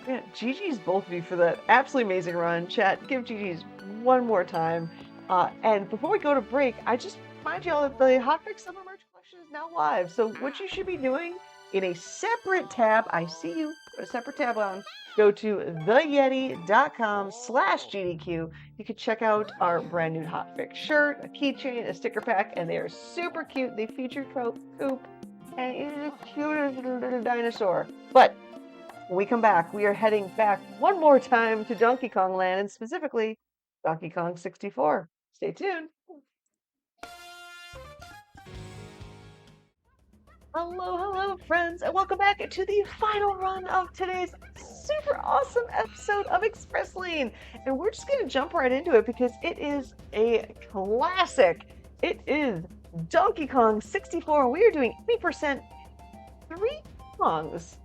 A: Yeah, GG's both of you for that absolutely amazing run. Chat, give GG's one more time. And before we go to break, I just remind y'all that the Hotfix Summer Merch Collection is now live. So what you should be doing in a separate tab, I see you, put a separate tab on, go to theyeti.com/GDQ. You can check out our brand new Hotfix shirt, a keychain, a sticker pack, and they are super cute. They feature Coop, and it is the cutest little dinosaur. But when we come back, we are heading back one more time to Donkey Kong Land, and specifically Donkey Kong 64. Stay tuned. Hello, friends, and welcome back to the final run of today's super awesome episode of Express Lane. And we're just going to jump right into it because it is a classic. It is Donkey Kong 64. We are doing 80% 3 Kongs.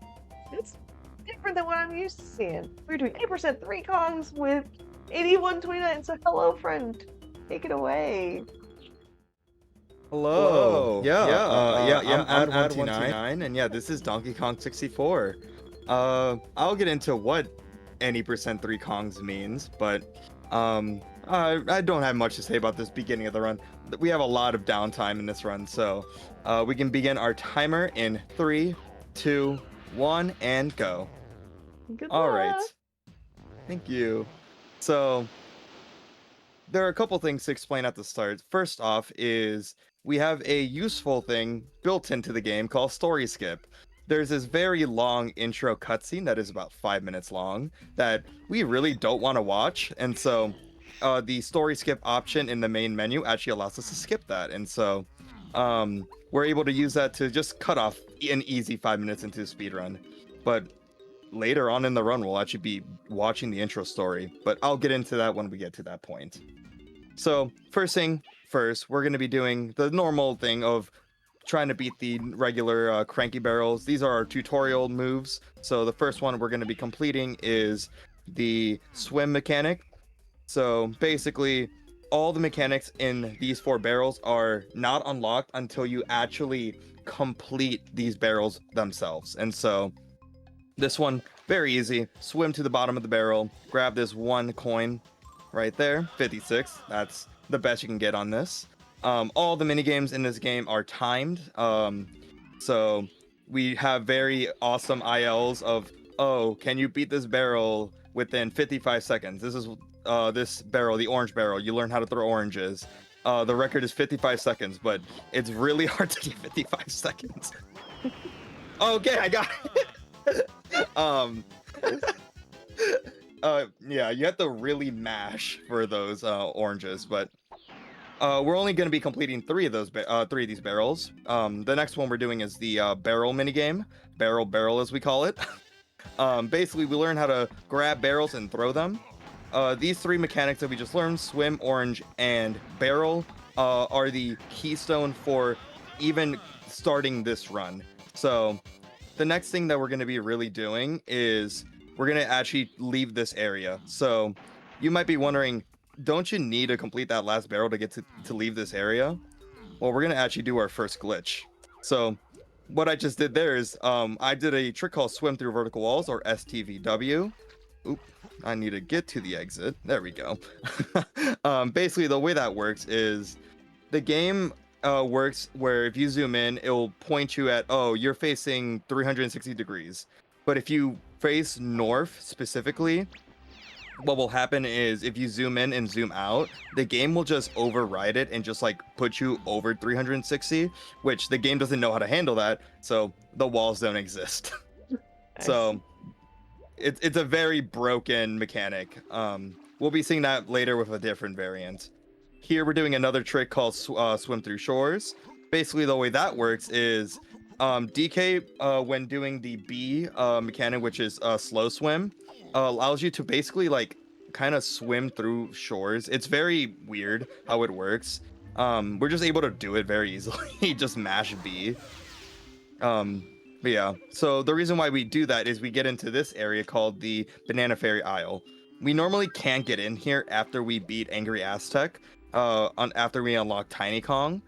A: It's different than what I'm used to seeing. We're doing 8% 3 Kongs with 8129. So hello, friend. Take it away.
I: Hello. I'm
B: I'm
I: Ad129, and yeah, this is Donkey Kong 64. I'll get into what any percent 3 Kongs means, but I don't have much to say about this beginning of the run. We have a lot of downtime in this run, so we can begin our timer in 3, 2, 1, and go.
A: Good
I: All right.
A: luck.
I: Thank you. So there are a couple things to explain at the start. First off is we have a useful thing built into the game called Story Skip. there's this very long intro cutscene that is about 5 minutes long that we really don't want to watch, and so the story skip option in the main menu actually allows us to skip that, and so we're able to use that to just cut off an easy 5 minutes into the speedrun. But later on in the run, we'll actually be watching the intro story, but I'll get into that when we get to that point. So first thing first, we're going to be doing the normal thing of trying to beat the regular cranky barrels. These are our tutorial moves. So the first one we're going to be completing is the swim mechanic. So basically, all the mechanics in these 4 barrels are not unlocked until you actually complete these barrels themselves. And so this one, very easy. Swim to the bottom of the barrel, grab this 1 coin right there, 56. That's the best you can get on this. All the mini games in this game are timed. So we have very awesome ILs of, oh, can you beat this barrel within 55 seconds? This is this barrel, the orange barrel. You learn how to throw oranges. The record is 55 seconds, but it's really hard to get 55 seconds. Okay, I got it. Yeah, you have to really mash for those oranges, but we're only going to be completing 3 of those 3 of these barrels. The next one we're doing is the barrel minigame, barrel as we call it. Basically, we learn how to grab barrels and throw them. These 3 mechanics that we just learned, swim, orange, and barrel, are the keystone for even starting this run. So the next thing that we're going to be really doing is we're going to actually leave this area. So you might be wondering, don't you need to complete that last barrel to get to leave this area? Well, we're going to actually do our first glitch. So what I just did there is I did a trick called swim through vertical walls, or STVW. Oop, I need to get to the exit. There we go. Basically, the way that works is the game works where if you zoom in, it'll point you at, oh, you're facing 360 degrees. But if you face north specifically, what will happen is if you zoom in and zoom out, the game will just override it and just like put you over 360, which the game doesn't know how to handle that, so the walls don't exist. So it's a very broken mechanic. We'll be seeing that later with a different variant. Here we're doing another trick called swim through shores. Basically, the way that works is DK, when doing the B mechanic, which is slow swim, allows you to basically like kind of swim through shores. It's very weird how it works. We're just able to do it very easily. Just mash B. But yeah, so the reason why we do that is we get into this area called the Banana Fairy Isle. We normally can't get in here after we beat Angry Aztec, after we unlock Tiny Kong.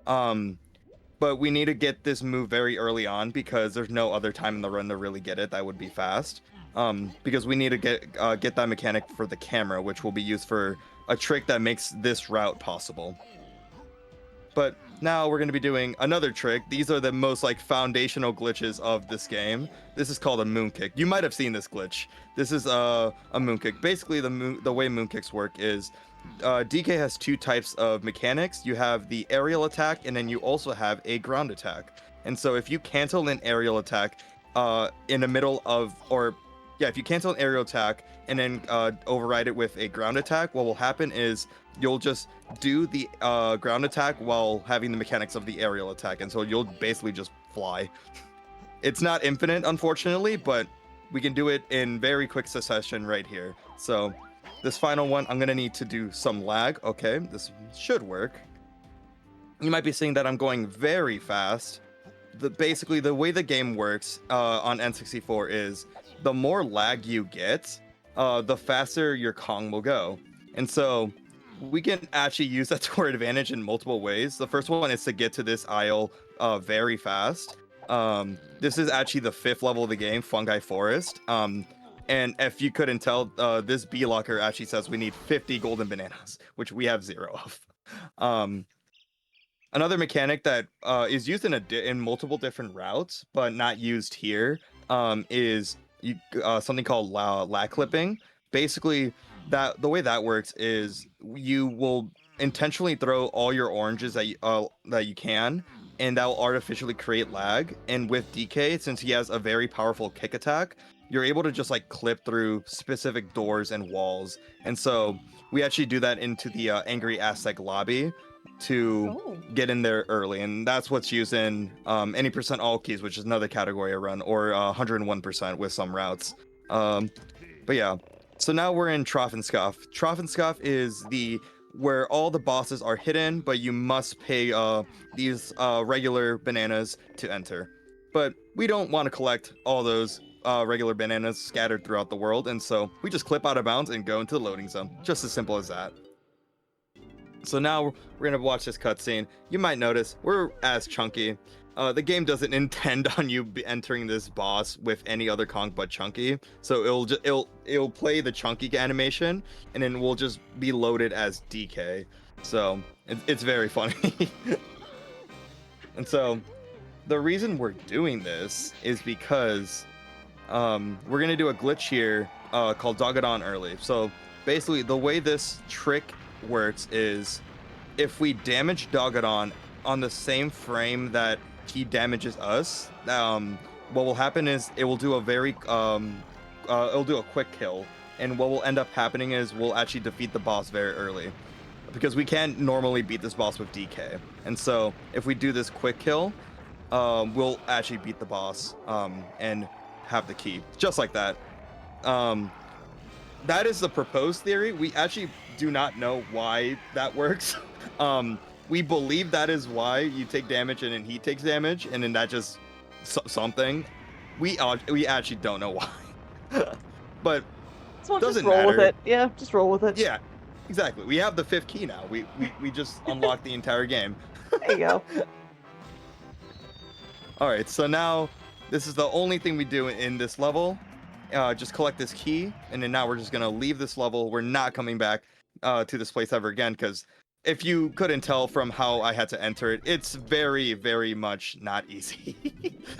I: But we need to get this move very early on because there's no other time in the run to really get it that would be fast. Because we need to get that mechanic for the camera, which will be used for a trick that makes this route possible. But now we're going to be doing another trick. These are the most like foundational glitches of this game. This is called a moon kick. You might have seen this glitch. This is a moon kick. Basically, the way moon kicks work is DK has 2 types of mechanics. You have the aerial attack, and then you also have a ground attack. And so if you cancel an aerial attack in the middle of, or yeah, if you cancel an aerial attack and then override it with a ground attack, what will happen is you'll just do the ground attack while having the mechanics of the aerial attack, and so you'll basically just fly. It's not infinite, unfortunately, but we can do it in very quick succession right here. So this final one, I'm gonna need to do some lag. Okay, this should work. You might be seeing that I'm going very fast. Basically, the way the game works on N64 is the more lag you get, the faster your Kong will go. And so we can actually use that to our advantage in multiple ways. The first one is to get to this isle very fast. This is actually the 5th level of the game, Fungi Forest. And if you couldn't tell, this B locker actually says we need 50 golden bananas, which we have 0 of. Another mechanic that is used in multiple different routes, but not used here, is something called lag clipping. Basically, the way that works is you will intentionally throw all your oranges that you can, and that will artificially create lag. And with DK, since he has a very powerful kick attack, you're able to just like clip through specific doors and walls. And so we actually do that into the Angry Aztec lobby to
A: Oh.
I: get in there early, and that's what's used in any percent all keys, which is another category I run, or 101% with some routes. But yeah, so now we're in Trough and Scuff. Trough and Scuff is where all the bosses are hidden, but you must pay these regular bananas to enter. But we don't want to collect all those regular bananas scattered throughout the world, and so we just clip out of bounds and go into the loading zone. Just as simple as that. So now we're gonna watch this cutscene. You might notice we're as Chunky. The game doesn't intend on you entering this boss with any other Kong but Chunky. So it'll play the Chunky animation, and then we'll just be loaded as DK. So it's very funny. And so the reason we're doing this is because we're gonna do a glitch here called Dogadon early. So basically, the way this trick works is if we damage Dogadon on the same frame that he damages us, what will happen is it will do it'll do a quick kill, and what will end up happening is we'll actually defeat the boss very early, because we can't normally beat this boss with DK. And so if we do this quick kill, we'll actually beat the boss and have the key, just like that. That is the proposed theory. We actually do not know why that works. We believe that is why you take damage and then he takes damage, and then that just something. We actually don't know why. But
A: So we'll
I: doesn't
A: just roll with
I: matter.
A: it. Yeah, just roll with it.
I: Yeah, exactly. We have the 5th key now. We just unlocked the entire game.
A: There you go.
I: All right, so now this is the only thing we do in this level. Just collect this key, and then now we're just gonna leave this level. We're not coming back to this place ever again, because if you couldn't tell from how I had to enter it, it's very, very much not easy.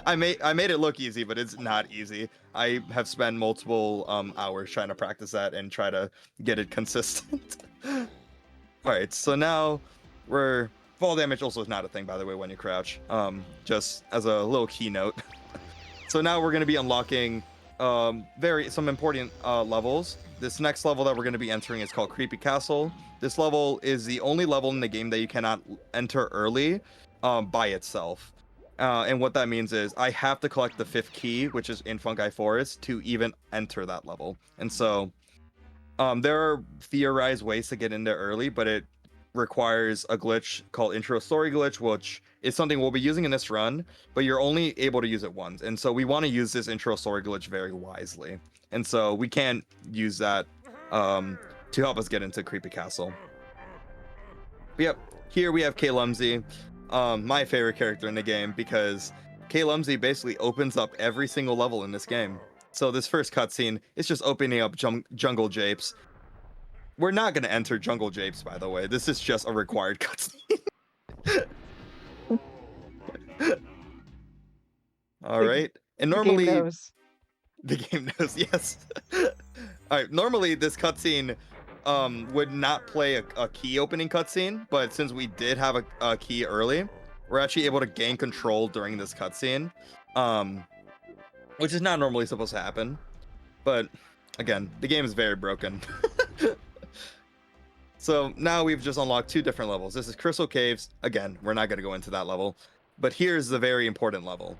I: I made it look easy, but it's not easy. I have spent multiple hours trying to practice that and try to get it consistent. All right, so now fall damage also is not a thing, by the way, when you crouch. Just as a little keynote. So now we're going to be unlocking some important levels. This next level that we're going to be entering is called Creepy Castle. This level is the only level in the game that you cannot enter early by itself. And what that means is I have to collect the 5th key, which is in Fungi Forest, to even enter that level. And so there are theorized ways to get in there early, but it requires a glitch called Intro Story Glitch, which is something we'll be using in this run, but you're only able to use it once. And so we want to use this Intro Story Glitch very wisely. And so we can't use that to help us get into Creepy Castle. But yep, here we have K Lumsy, my favorite character in the game, because K Lumsy basically opens up every single level in this game. So this first cutscene is just opening up Jungle Japes. We're not going to enter Jungle Japes, by the way. This is just a required cutscene. All right. And normally the game knows, yes. All right, normally this cutscene would not play a key opening cutscene, but since we did have a key early, we're actually able to gain control during this cutscene, which is not normally supposed to happen. But again, the game is very broken. So now we've just unlocked 2 different levels. This is Crystal Caves. Again, we're not going to go into that level. But here's the very important level.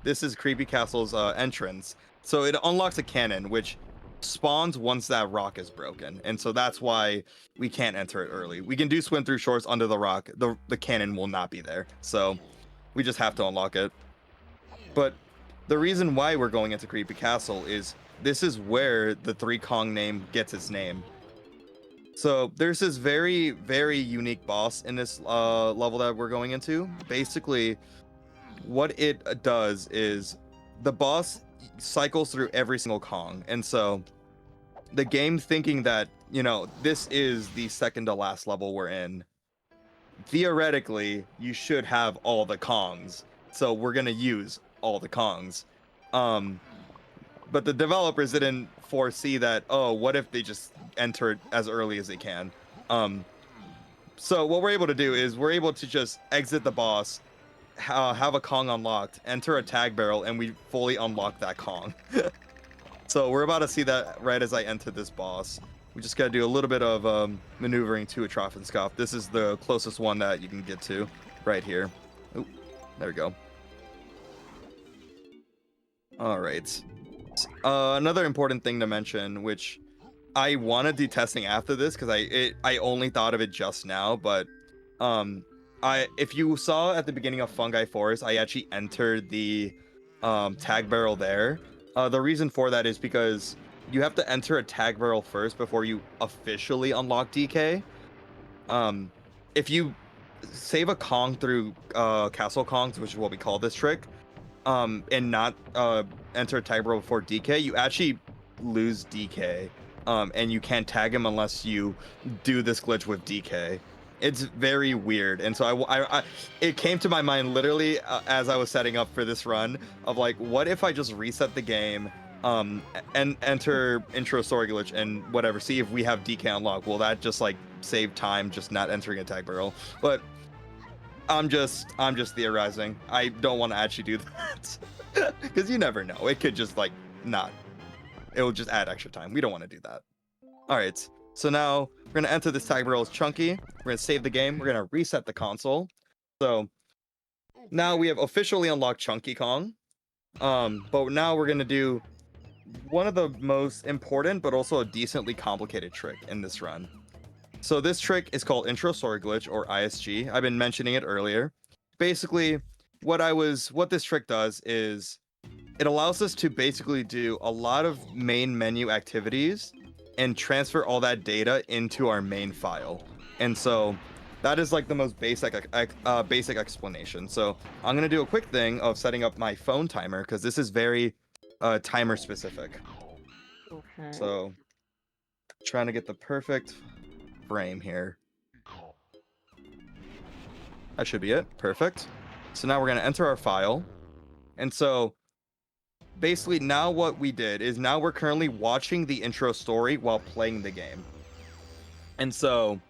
I: This is Creepy Castle's entrance. So it unlocks a cannon, which spawns once that rock is broken. And so that's why we can't enter it early. We can do swim through shorts under the rock. The cannon will not be there. So we just have to unlock it. But the reason why we're going into Creepy Castle is this is where the 3 Kong name gets its name. So there's this very, very unique boss in this level that we're going into. Basically, what it does is the boss cycles through every single Kong. And so the game, thinking that, this is the second to last level we're in, theoretically, you should have all the Kongs. So we're going to use all the Kongs. But the developers didn't foresee that, what if they just enter it as early as they can? So what we're able to do is we're able to just exit the boss, have a Kong unlocked, enter a tag barrel, and we fully unlock that Kong. So we're about to see that right as I enter this boss. We just gotta do a little bit of maneuvering to a Trophenscoff. This is the closest one that you can get to, right here. Oop, there we go. All right. Another important thing to mention, which I want to do testing after this because I only thought of it just now, but if you saw at the beginning of Fungi Forest, I actually entered the tag barrel there. The reason for that is because you have to enter a tag barrel first before you officially unlock DK. If you save a Kong through Castle Kongs, which is what we call this trick, and not enter a tag barrel before DK, you actually lose DK. And you can't tag him unless you do this glitch with DK. It's very weird, and so it came to my mind literally as I was setting up for this run of like, what if I just reset the game, and enter intro story glitch and whatever, see if we have DK unlocked. Will that just like save time, just not entering a tag barrel? But I'm just theorizing. I don't want to actually do that because you never know. It could just like not. It will just add extra time. We don't want to do that. All right. So now we're going to enter this tag barrel as Chunky. We're going to save the game. We're going to reset the console. So now we have officially unlocked Chunky Kong. But now we're going to do one of the most important, but also a decently complicated trick in this run. So this trick is called Intro Story Glitch, or ISG. I've been mentioning it earlier. Basically, what this trick does is it allows us to basically do a lot of main menu activities and transfer all that data into our main file. And so that is like the most basic explanation. So I'm going to do a quick thing of setting up my phone timer because this is very timer specific.
A: Okay.
I: So trying to get the perfect frame here. That should be it. Perfect. So now we're going to enter our file. And so basically now what we did is now we're currently watching the intro story while playing the game. And so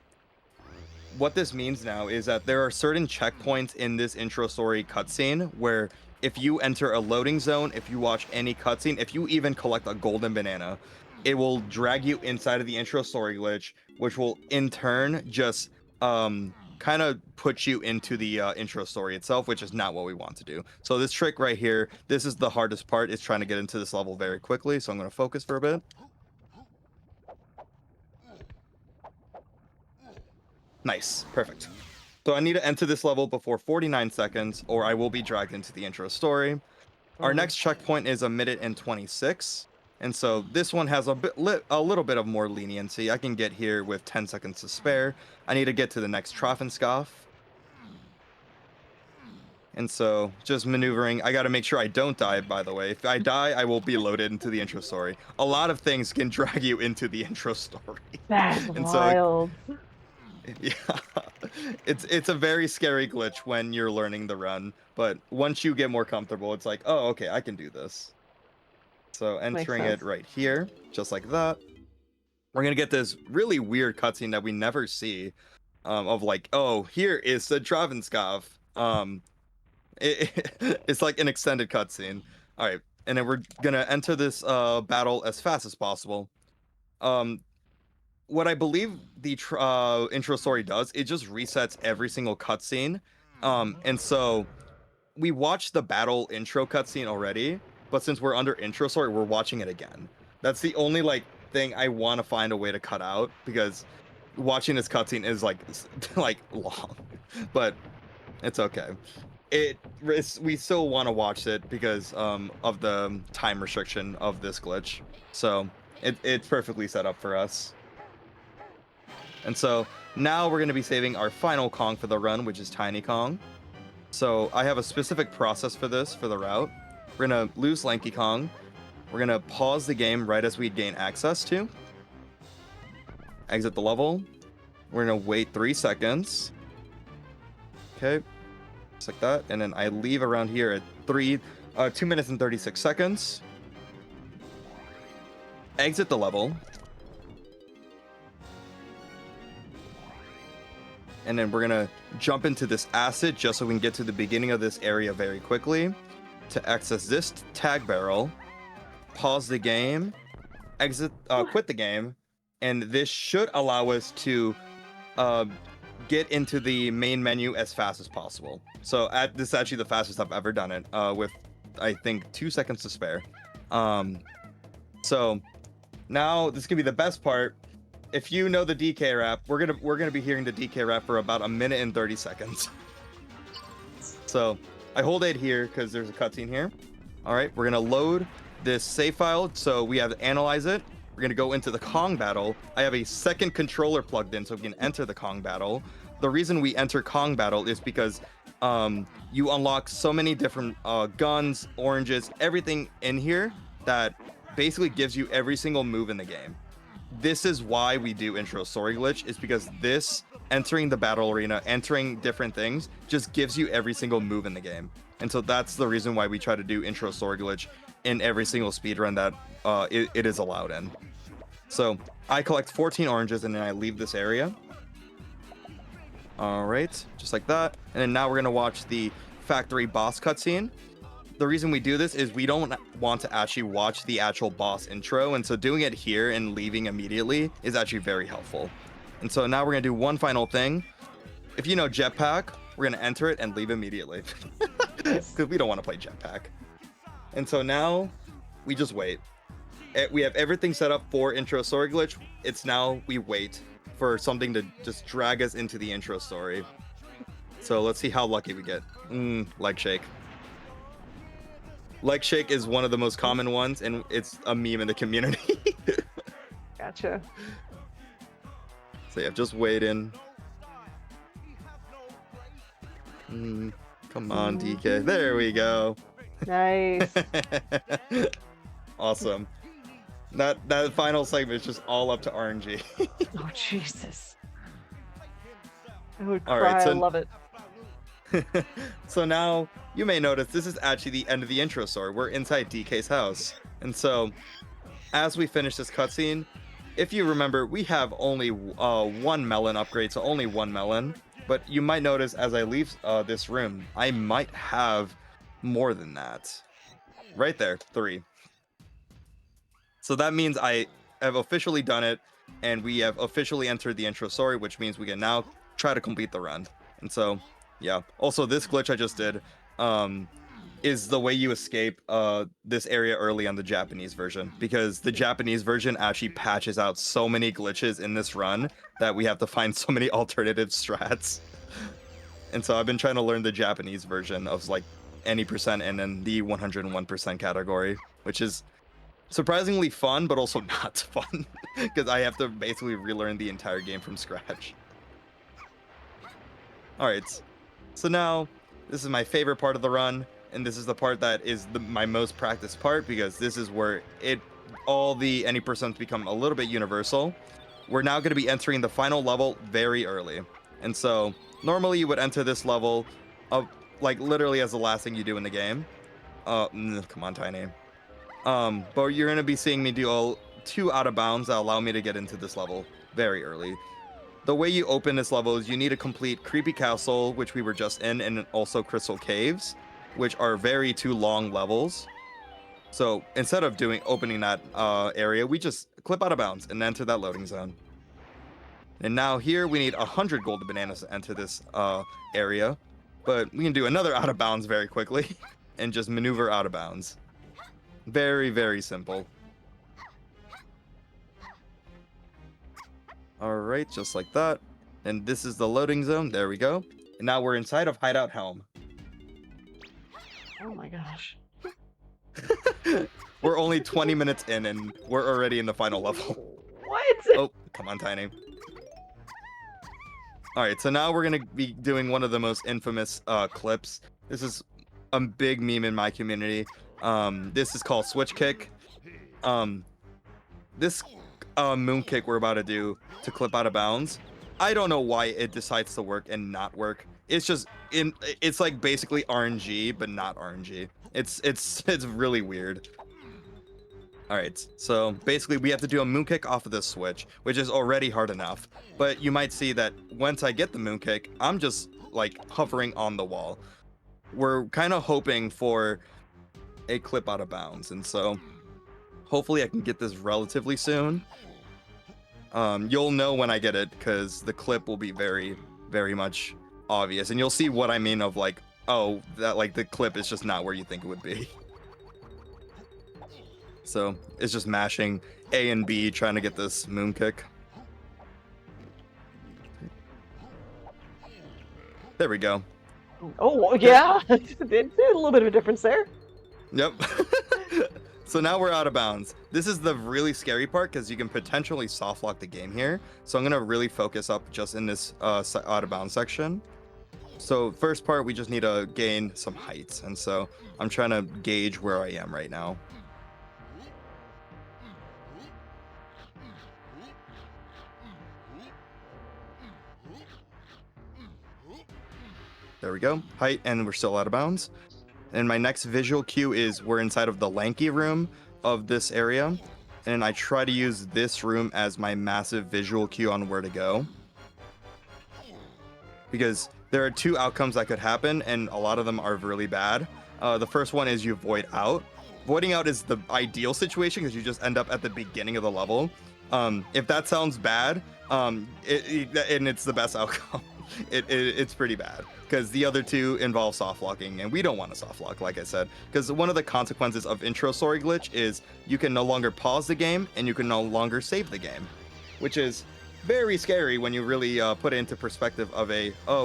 I: what this means now is that there are certain checkpoints in this intro story cutscene where if you enter a loading zone, if you watch any cutscene, if you even collect a golden banana, it will drag you inside of the intro story glitch, which will in turn just kind of put you into the intro story itself, which is not what we want to do. So this trick right here, this is the hardest part, is trying to get into this level very quickly. So I'm going to focus for a bit. Nice, perfect. So I need to enter this level before 49 seconds, or I will be dragged into the intro story. Our next checkpoint is 1 minute and 26. And so this one has a little bit of more leniency. I can get here with 10 seconds to spare. I need to get to the next Trophenscoff. And so just maneuvering. I got to make sure I don't die, by the way. If I die, I will be loaded into the intro story. A lot of things can drag you into the intro story.
A: That's
I: And
A: wild.
I: So, yeah, it's a very scary glitch when you're learning the run. But once you get more comfortable, it's like, oh, okay, I can do this. So entering it right here, just like that. We're going to get this really weird cutscene that we never see of like, oh, here is the Trophenscoff. It's like an extended cutscene. All right, and then we're gonna enter this battle as fast as possible. What I believe the intro story does, it just resets every single cutscene. And so we watched the battle intro cutscene already, but since we're under intro story, we're watching it again. That's the only like thing I want to find a way to cut out because watching this cutscene is like long, but it's okay. We still want to watch it because of the time restriction of this glitch. So it's perfectly set up for us. And so now we're going to be saving our final Kong for the run, which is Tiny Kong. So I have a specific process for this, for the route. We're going to lose Lanky Kong. We're going to pause the game right as we gain access to. Exit the level. We're going to wait 3 seconds. Okay. Just like that. And then I leave around here at 2 minutes and 36 seconds. Exit the level. and then we're gonna jump into this acid just so we can get to the beginning of this area very quickly. To access this tag barrel, pause the game, quit the game, and this should allow us to get into the main menu as fast as possible. So this is actually the fastest I've ever done it, with I think 2 seconds to spare. So now this could be the best part. If you know the DK rap, we're gonna be hearing the DK rap for about 1 minute and 30 seconds. So I hold it here because there's a cutscene here. All right, we're gonna load this save file, so we have to analyze it. We're gonna go into the Kong battle. I have a second controller plugged in so we can enter the Kong battle. The reason we enter Kong battle is because you unlock so many different guns, oranges, everything in here that basically gives you every single move in the game. This is why we do intro story glitch, is because this entering the battle arena, entering different things, just gives you every single move in the game. And so that's the reason why we try to do intro story glitch in every single speedrun that it is allowed in. So I collect 14 oranges and then I leave this area. All right, just like that. And then now we're gonna watch the factory boss cutscene. The reason we do this is we don't want to actually watch the actual boss intro, and so doing it here and leaving immediately is actually very helpful. And so now we're gonna do one final thing. If you know jetpack, we're gonna enter it and leave immediately because we don't want to play jetpack. And so now we just wait. We have everything set up for intro story glitch. It's now we wait for something to just drag us into the intro story. So let's see how lucky we get. Leg shake. Leg shake is one of the most common ones, and it's a meme in the community.
A: Gotcha.
I: So yeah, just waiting. Come on, DK. There we go.
A: Nice.
I: Awesome. That final segment is just all up to RNG.
A: Oh, Jesus. I would
I: All
A: cry.
I: right, so
A: I love it.
I: So now you may notice this is actually the end of the intro story. We're inside DK's house. And so as we finish this cutscene, if you remember, we have only one melon upgrade, so only one melon. But you might notice as I leave this room, I might have more than that. Right there, 3. So that means I have officially done it, and we have officially entered the intro story, which means we can now try to complete the run. And so, yeah. Also, this glitch I just did is the way you escape this area early on the Japanese version, because the Japanese version actually patches out so many glitches in this run that we have to find so many alternative strats. And so I've been trying to learn the Japanese version of like any percent and then the 101% category, which is surprisingly fun, but also not fun because I have to basically relearn the entire game from scratch. All right, so now this is my favorite part of the run, and this is the part that is my most practiced part because this is where all the any percents become a little bit universal. We're now going to be entering the final level very early, and so normally you would enter this level of like literally as the last thing you do in the game. Come on, Tiny. But you're going to be seeing me do 2 out of bounds that allow me to get into this level very early. The way you open this level is you need to complete Creepy Castle, which we were just in, and also Crystal Caves, which are 2 long levels. So instead of opening that area, we just clip out of bounds and enter that loading zone. And now here we need 100 golden bananas to enter this area, but we can do another out of bounds very quickly and just maneuver out of bounds. Very, very simple. All right, just like that. And this is the loading zone. There we go. And now we're inside of Hideout Helm.
A: Oh my gosh.
I: We're only 20 minutes in and we're already in the final level.
A: What?
I: Oh, come on, Tiny. All right, so now we're going to be doing one of the most infamous clips. This is a big meme in my community. This is called Switch Kick. This moon kick we're about to do to clip out of bounds, I don't know why it decides to work and not work. It's just it's like basically RNG but not RNG. It's really weird. All right, so basically we have to do a moon kick off of this switch, which is already hard enough. But you might see that once I get the moon kick, I'm just like hovering on the wall. We're kind of hoping for a clip out of bounds, and so hopefully I can get this relatively soon. You'll know when I get it because the clip will be very, very much obvious, and you'll see what I mean of like, oh, that like the clip is just not where you think it would be. So it's just mashing A and B trying to get this moon kick. There we go.
A: Oh, yeah. Did a little bit of a difference there.
I: Yep. So now we're out of bounds. This is the really scary part because you can potentially soft lock the game here. So I'm going to really focus up just in this out of bounds section. So first part, we just need to gain some heights. And so I'm trying to gauge where I am right now. There we go. Height, and we're still out of bounds. And my next visual cue is we're inside of the lanky room of this area. And I try to use this room as my massive visual cue on where to go. Because there are two outcomes that could happen, and a lot of them are really bad. The first one is you void out. Voiding out is the ideal situation because you just end up at the beginning of the level. If that sounds bad, and it's the best outcome, it's pretty bad because the other two involve soft locking, and we don't want to soft lock, like I said, because one of the consequences of intro story glitch is you can no longer pause the game and you can no longer save the game, which is very scary when you really put it into perspective of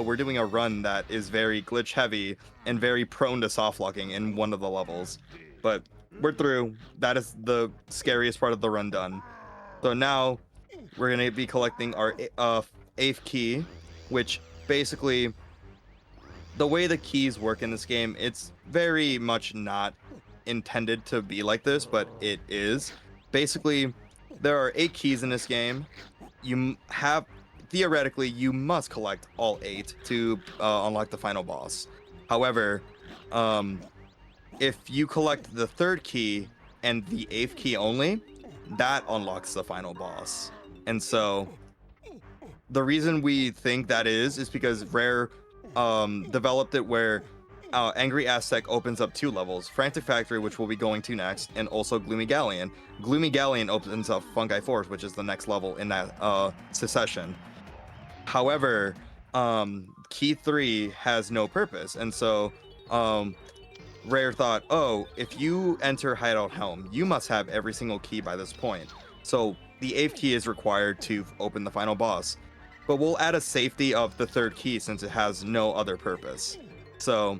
I: we're doing a run that is very glitch heavy and very prone to soft locking in one of the levels. But we're through. That is the scariest part of the run done. So now we're going to be collecting our 8th key, which basically, the way the keys work in this game, it's very much not intended to be like this, but it is. Basically, there are 8 keys in this game. Theoretically, you must collect all 8 to unlock the final boss. However, if you collect the 3rd key and the 8th key only, that unlocks the final boss. And so the reason we think that is because Rare developed it where Angry Aztec opens up 2 levels, Frantic Factory, which we'll be going to next, and also Gloomy Galleon. Gloomy Galleon opens up Fungi Forest, which is the next level in that secession. However, Key 3 has no purpose, and so Rare thought, oh, if you enter Hideout Helm, you must have every single key by this point. So the 8th key is required to open the final boss. But we'll add a safety of the 3rd key since it has no other purpose. So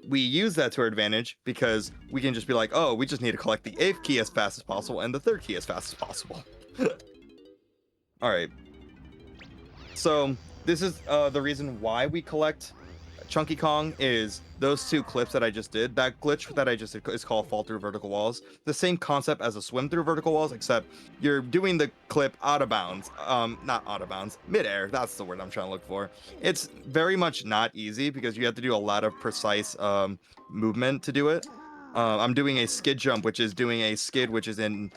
I: we use that to our advantage because we can just be like, oh, we just need to collect the 8th key as fast as possible and the 3rd key as fast as possible. All right. So this is the reason why we collect Chunky Kong is those 2 clips that I just did. That glitch that I just did is called fall through vertical walls. The same concept as a swim through vertical walls, except you're doing the clip out of bounds. Not out of bounds, midair. That's the word I'm trying to look for. It's very much not easy because you have to do a lot of precise movement to do it. I'm doing a skid jump, which is doing a skid, which is in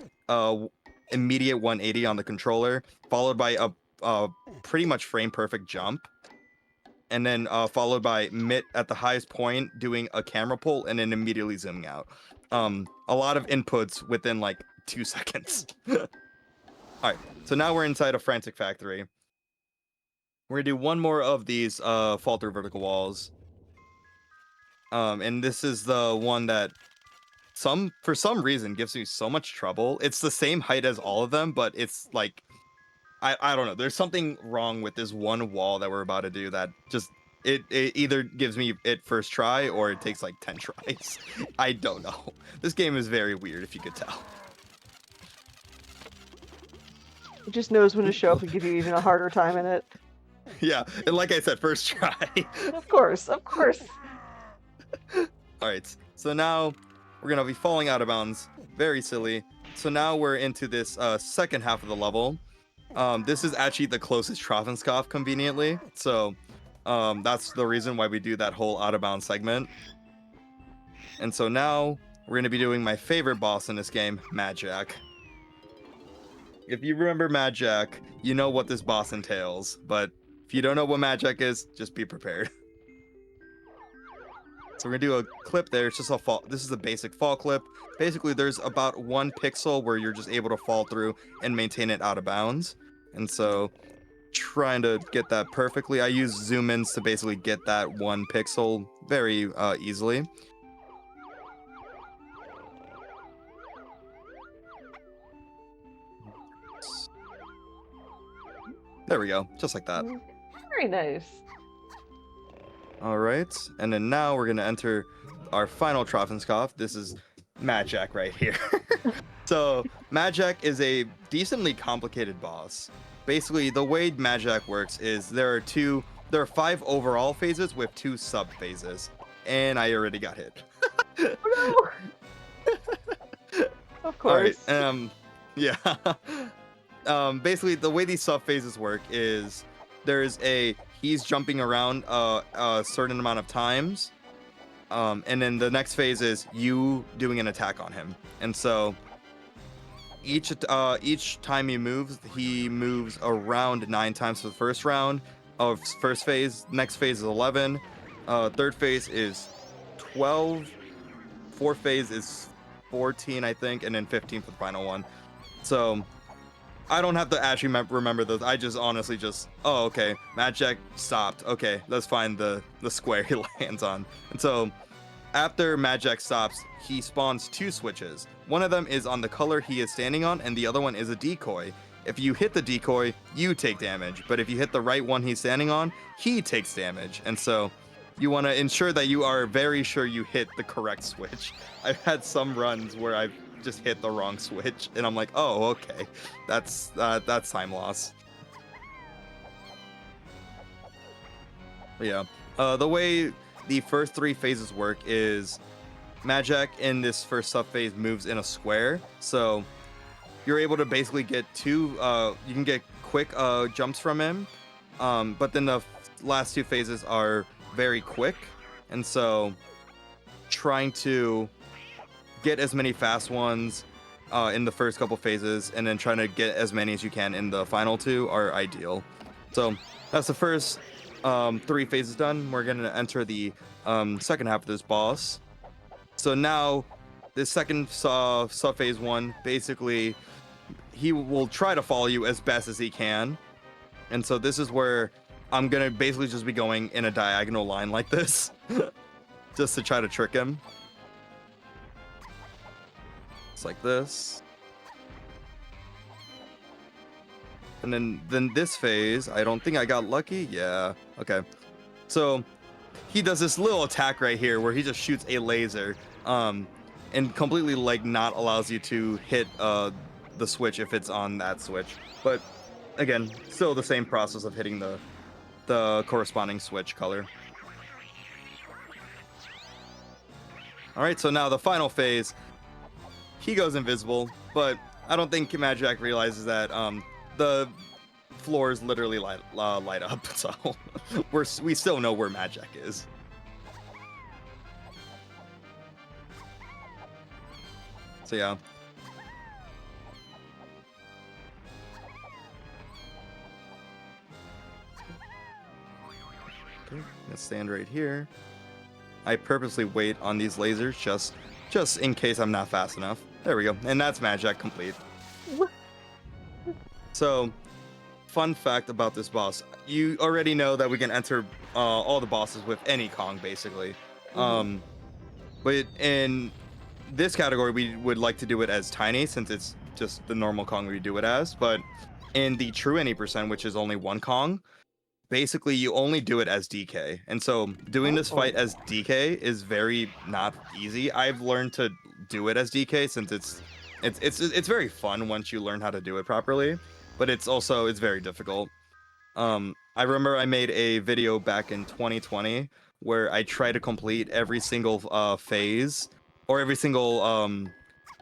I: immediate 180 on the controller, followed by a pretty much frame perfect jump. And then followed by Mitt at the highest point doing a camera pull and then immediately zooming out. A lot of inputs within like 2 seconds. All right, so now we're inside a Frantic Factory. We're gonna do one more of these fall through vertical walls. And this is the one that for some reason gives me so much trouble. It's the same height as all of them, but it's like I don't know. There's something wrong with this one wall that we're about to do that just it either gives me it first try or it takes like 10 tries. I don't know. This game is very weird, if you could tell.
A: It just knows when to show up and give you even a harder time in it.
I: Yeah, and like I said, first try.
A: Of course, of course.
I: All right, so now we're gonna be falling out of bounds. Very silly. So now we're into this second half of the level. This is actually the closest Travenskov, conveniently. So that's the reason why we do that whole out of bounds segment. And so now we're going to be doing my favorite boss in this game, Mad Jack. If you remember Mad Jack, you know what this boss entails, but if you don't know what Mad Jack is, just be prepared. So we're gonna do a clip there. It's just a fall. This is a basic fall clip. Basically, there's about 1 pixel where you're just able to fall through and maintain it out of bounds. And so, trying to get that perfectly, I use zoom ins to basically get that 1 pixel very easily. There we go, just like that.
A: Very nice.
I: All right, and then now we're gonna enter our final Troffenskopf. This is Mad Jack right here. So Mad Jack is a decently complicated boss. Basically, the way Mad Jack works is there are 5 overall phases with 2 sub phases, and I already got hit.
A: Oh, no. Of course.
I: All right, yeah. Basically, the way these sub phases work is he's jumping around a certain amount of times, and then the next phase is you doing an attack on him. And so each time he moves around 9 times for the first round of first phase. Next phase is 11. Third phase is 12. Fourth phase is 14, I think, and then 15 for the final one. So I don't have to actually remember those. I just honestly oh, okay, Mad Jack stopped. Okay, let's find the square he lands on. And so after Mad Jack stops, he spawns 2 switches. One of them is on the color he is standing on, and the other one is a decoy. If you hit the decoy, you take damage. But if you hit the right one he's standing on, he takes damage. And so you want to ensure that you are very sure you hit the correct switch. I've had some runs where I've just hit the wrong switch, and I'm like, oh, okay, that's time loss. But yeah, the way the first 3 phases work is Mad Jack in this first sub phase moves in a square, so you're able to basically get 2 you can get quick jumps from him, but then the last 2 phases are very quick, and so trying to get as many fast ones in the first couple phases, and then trying to get as many as you can in the final 2 are ideal. So that's the first 3 phases done. We're gonna enter the second half of this boss. So now this second sub phase 1, basically he will try to follow you as best as he can, and so this is where I'm gonna basically just be going in a diagonal line like this just to try to trick him. Like this. And then this phase, I don't think I got lucky. Yeah, okay. So he does this little attack right here where he just shoots a laser and completely like not allows you to hit the switch if it's on that switch. But again, still the same process of hitting the corresponding switch color. All right, so now the final phase. He goes invisible, but I don't think Mad Jack realizes that the floors literally light up, so we still know where Mad Jack is. So yeah. Okay, let's stand right here. I purposely wait on these lasers just in case I'm not fast enough. There we go. And that's Mad Jack complete. So, fun fact about this boss. You already know that we can enter all the bosses with any Kong, basically. But in this category, we would like to do it as tiny, since it's just the normal Kong we do it as. But in the true any %, which is only 1 Kong, basically you only do it as DK. And so doing this fight as DK is very not easy. I've learned to do it as DK since it's very fun once you learn how to do it properly, but it's very difficult. I remember I made a video back in 2020 where I try to complete every single phase or every single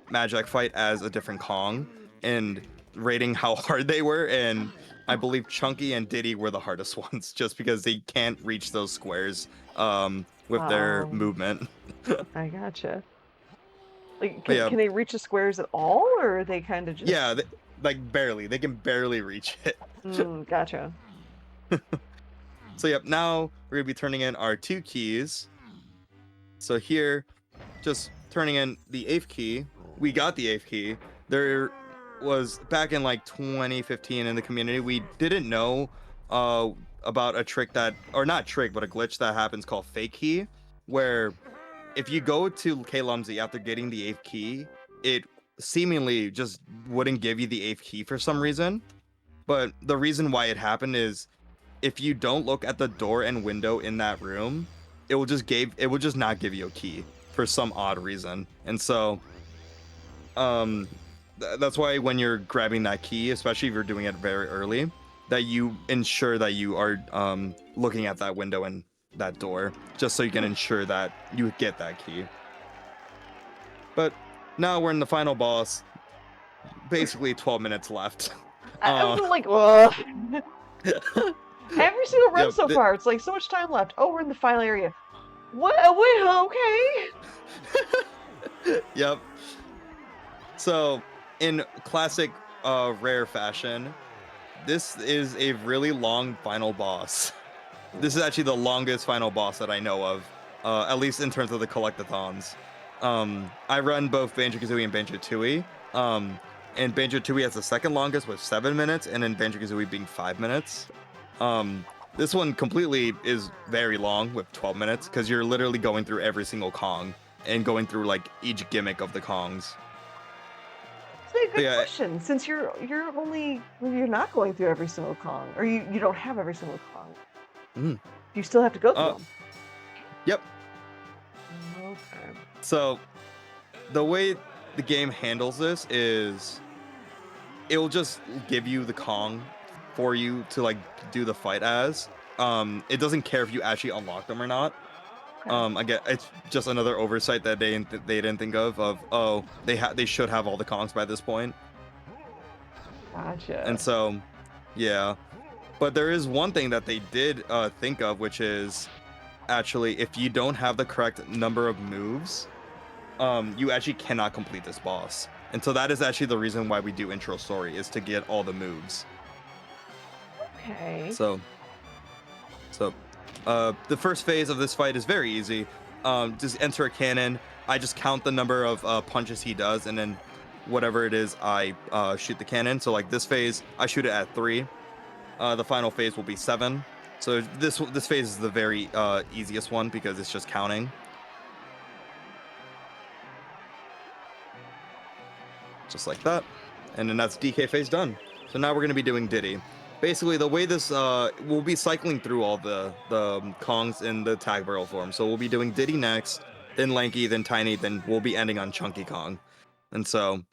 I: Mad Jack fight as a different Kong and rating how hard they were, and I believe Chunky and Diddy were the hardest ones just because they can't reach those squares with their movement.
A: I gotcha. Like,
I: But yeah,
A: can they reach the squares at all, or are they kind of just?
I: yeah, like barely. They can barely reach it.
A: Gotcha.
I: So yep, now we're gonna be turning in our 2 keys. So here, just turning in the 8th key. We got the 8th key. There was back in like 2015 in the community, we didn't know about a trick that, or not trick, but a glitch that happens called fake key, where if you go to K-Lumsy after getting the 8th key, it seemingly just wouldn't give you the 8th key for some reason. But the reason why it happened is if you don't look at the door and window in that room, it will just not give you a key for some odd reason. And so that's why when you're grabbing that key, especially if you're doing it very early, that you ensure that you are looking at that window and that door, just so you can ensure that you get that key. But now we're in the final boss. Basically 12 minutes left.
A: I'm like, ugh. Every single run
I: Yep,
A: so far, it's like so much time left. Oh, we're in the final area. What? Wait, okay.
I: Yep. So, in classic rare fashion, this is a really long final boss. This is actually the longest final boss that I know of, at least in terms of the collectathons. I run both Banjo-Kazooie and Banjo-Tooie. And Banjo-Tooie has the second longest with 7 minutes, and then Banjo-Kazooie being 5 minutes. This one completely is very long with 12 minutes, because you're literally going through every single Kong and going through like each gimmick of the Kongs.
A: That's a good question. Since you're not going through every single Kong, or you don't have every single Kong. You still have to go through them.
I: Yep.
A: Okay.
I: So the way the game handles this is it will just give you the Kong for you to like do the fight as. It doesn't care if you actually unlock them or not. Again, it's just another oversight that they didn't think of oh, they should have all the Kongs by this point.
A: Gotcha.
I: And so, yeah. But there is one thing that they did think of, which is actually if you don't have the correct number of moves, you actually cannot complete this boss. And so that is actually the reason why we do intro story, is to get all the moves.
A: Okay.
I: So the first phase of this fight is very easy. Just enter a cannon. I just count the number of punches he does, and then whatever it is, I shoot the cannon. So like this phase, I shoot it at 3. The final phase will be 7. So this phase is the very easiest one because it's just counting. Just like that. And then that's DK phase done. So now we're going to be doing Diddy. Basically, the way this, we'll be cycling through all the Kongs in the tag barrel form. So we'll be doing Diddy next, then Lanky, then Tiny, then we'll be ending on Chunky Kong. And so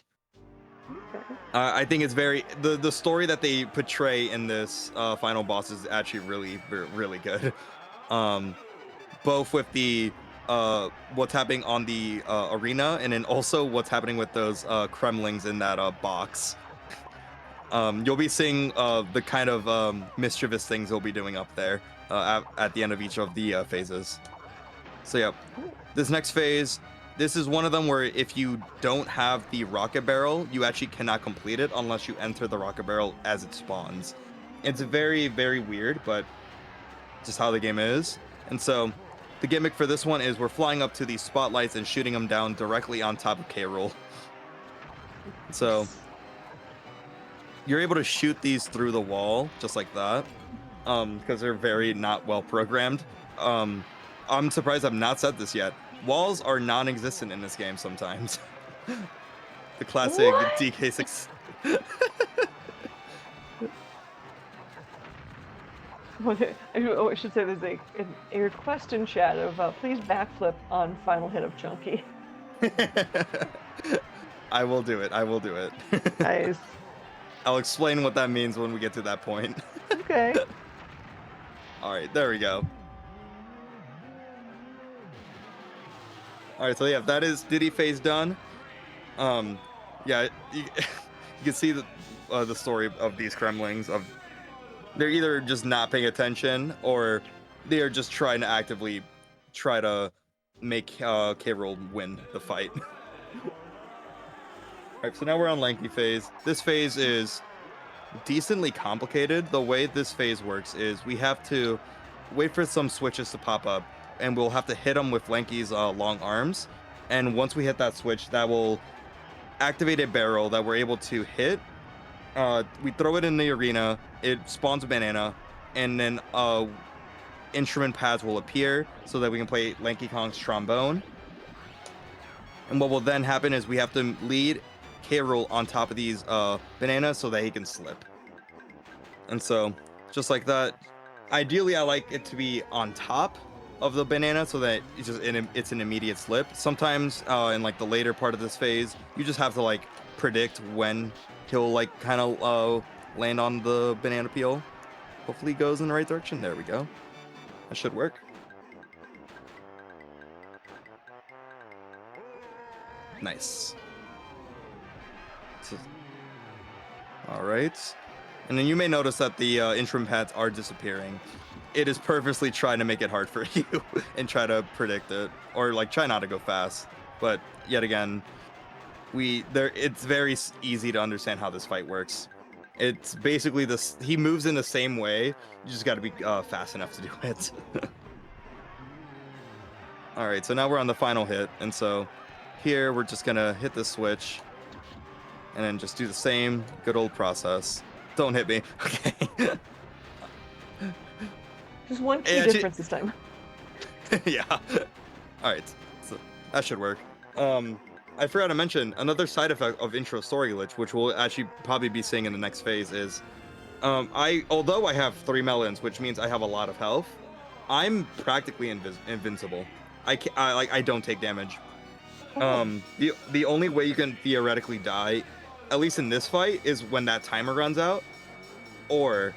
I: I think it's the story that they portray in this final boss is actually really, really good. Both with the what's happening on the arena, and then also what's happening with those Kremlings in that box. You'll be seeing the kind of mischievous things they'll be doing up there at the end of each of the phases. So yeah, this next phase, this is one of them where if you don't have the rocket barrel, you actually cannot complete it unless you enter the rocket barrel as it spawns. It's very, very weird, but just how the game is. And so the gimmick for this one is we're flying up to these spotlights and shooting them down directly on top of K-Rool. So you're able to shoot these through the wall just like that, because they're very not well programmed. I'm surprised I've not said this yet. Walls are non-existent in this game sometimes. The classic
A: What?
I: DK6.
A: I should say there's a request in chat of please backflip on final hit of Chunky.
I: I will do it. I will do it.
A: Nice.
I: I'll explain what that means when we get to that point.
A: Okay.
I: All right, there we go. All right, so yeah, that is Diddy phase done. Yeah, you can see the story of these Kremlings. They're either just not paying attention, or they are just trying to actively try to make K-Rool win the fight. Alright, so now we're on lanky phase. This phase is decently complicated. The way this phase works is we have to wait for some switches to pop up, and we'll have to hit them with Lanky's long arms. And once we hit that switch, that will activate a barrel that we're able to hit. We throw it in the arena, it spawns a banana, and then instrument pads will appear so that we can play Lanky Kong's trombone. And what will then happen is we have to lead K. Rool on top of these bananas so that he can slip. And so, just like that, ideally I like it to be on top of the banana so that it's an immediate slip. Sometimes in like the later part of this phase, you just have to like predict when he'll like kind of land on the banana peel. Hopefully he goes in the right direction. There we go. That should work. Nice. All right. And then you may notice that the instrument pads are disappearing. It is purposely trying to make it hard for you and try to predict it, or like try not to go fast. But yet again, it's very easy to understand how this fight works. It's basically this. He moves in the same way. You just got to be fast enough to do it. All right, so now we're on the final hit, and so here we're just gonna hit the switch, and then just do the same good old process. Don't hit me, okay?
A: Just one key
I: Yeah,
A: difference this time.
I: Yeah. All right, so that should work. I forgot to mention another side effect of intro story glitch, which we'll actually probably be seeing in the next phase, is although I have 3 melons, which means I have a lot of health, I'm practically invincible. I don't take damage. The only way you can theoretically die, at least in this fight, is when that timer runs out, or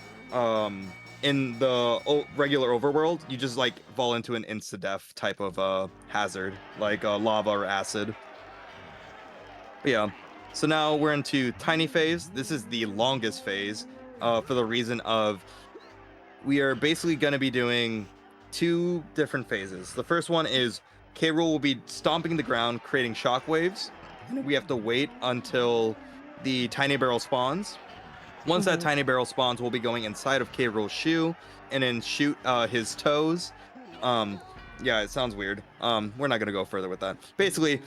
I: in the regular overworld, you just like fall into an insta-death type of hazard, like lava or acid. But yeah, so now we're into tiny phase. This is the longest phase for the reason of we are basically going to be doing 2 different phases. The first one is K. Rool will be stomping the ground, creating shockwaves, and we have to wait until the tiny barrel spawns. Once that tiny barrel spawns, we'll be going inside of K. Rool's shoe and then shoot his toes. Yeah, it sounds weird. We're not gonna go further with that. Basically,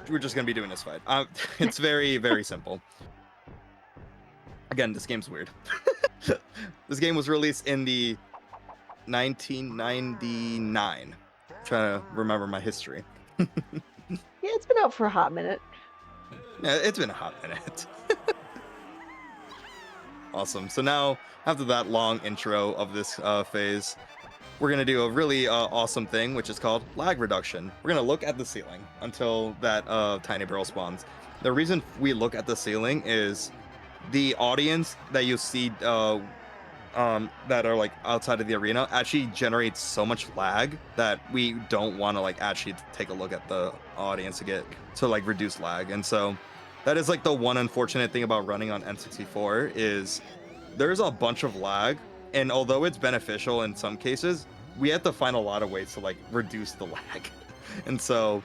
I: we're just gonna be doing this fight. It's very, very simple. Again, this game's weird. This game was released in the 1999. I'm trying to remember my history.
A: Yeah, it's been out for a hot minute.
I: Yeah, it's been a hot minute. Awesome. So now, after that long intro of this phase, we're going to do a really awesome thing, which is called lag reduction. We're going to look at the ceiling until that tiny barrel spawns. The reason we look at the ceiling is the audience that you see that are like outside of the arena actually generates so much lag that we don't want to like actually take a look at the audience to like reduce lag. And so that is like the one unfortunate thing about running on N64 is there's a bunch of lag, and although it's beneficial in some cases, we have to find a lot of ways to like reduce the lag. And so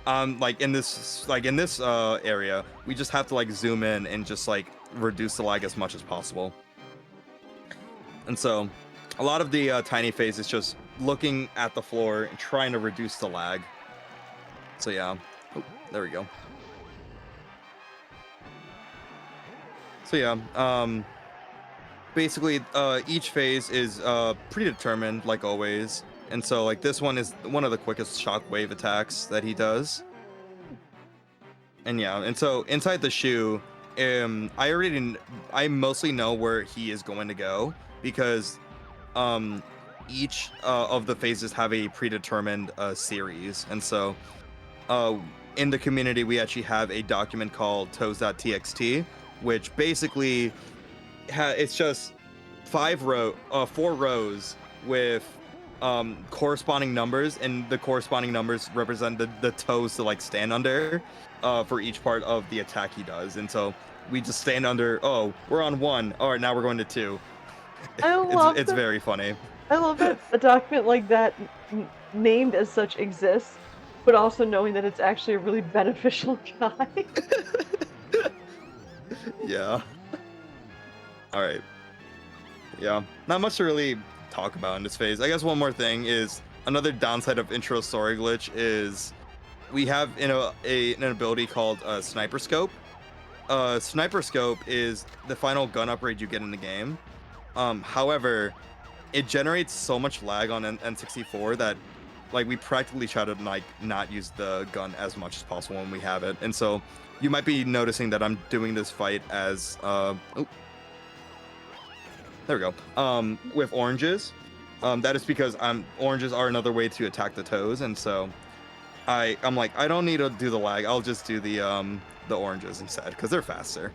I: like in this area, we just have to like zoom in and just like reduce the lag as much as possible. And so a lot of the tiny phase is just looking at the floor and trying to reduce the lag. So yeah, oh, there we go. So yeah, basically each phase is predetermined like always. And so like this one is one of the quickest shockwave attacks that he does. And yeah, and so inside the shoe, I mostly know where he is going to go because each of the phases have a predetermined series. And so in the community, we actually have a document called toes.txt, which basically it's just 4 rows with corresponding numbers, and the corresponding numbers represent the toes to like stand under for each part of the attack he does. And so we just stand under, oh, we're on 1, all right, now we're going to 2. It's very funny.
A: I love that a document like that named as such exists. but also knowing that it's actually a really beneficial guy.
I: Yeah. All right. Yeah. Not much to really talk about in this phase. I guess one more thing is another downside of intro story glitch is we have an ability called Sniper Scope. Sniper Scope is the final gun upgrade you get in the game. However, it generates so much lag on N64 that like we practically try to like not use the gun as much as possible when we have it. And so you might be noticing that I'm doing this fight as there we go. With oranges. That is because oranges are another way to attack the toes, and so I'm like, I don't need to do the lag. I'll just do the oranges instead because they're faster.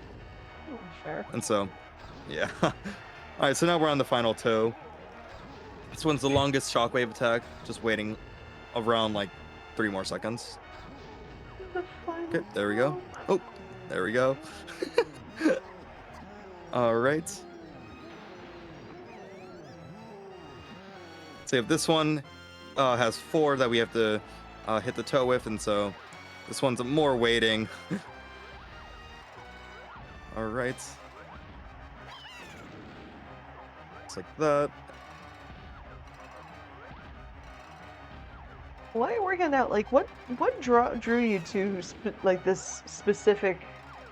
A: Oh, sure.
I: And so, yeah. All right, so now we're on the final toe. This one's the longest shockwave attack. Just waiting around like 3 more seconds. Okay, there we go. Oh, there we go. All right. So if this one has 4 that we have to hit the toe with, and so this one's more waiting. All right. Just like that.
A: While you're working out, like what drew you to like this specific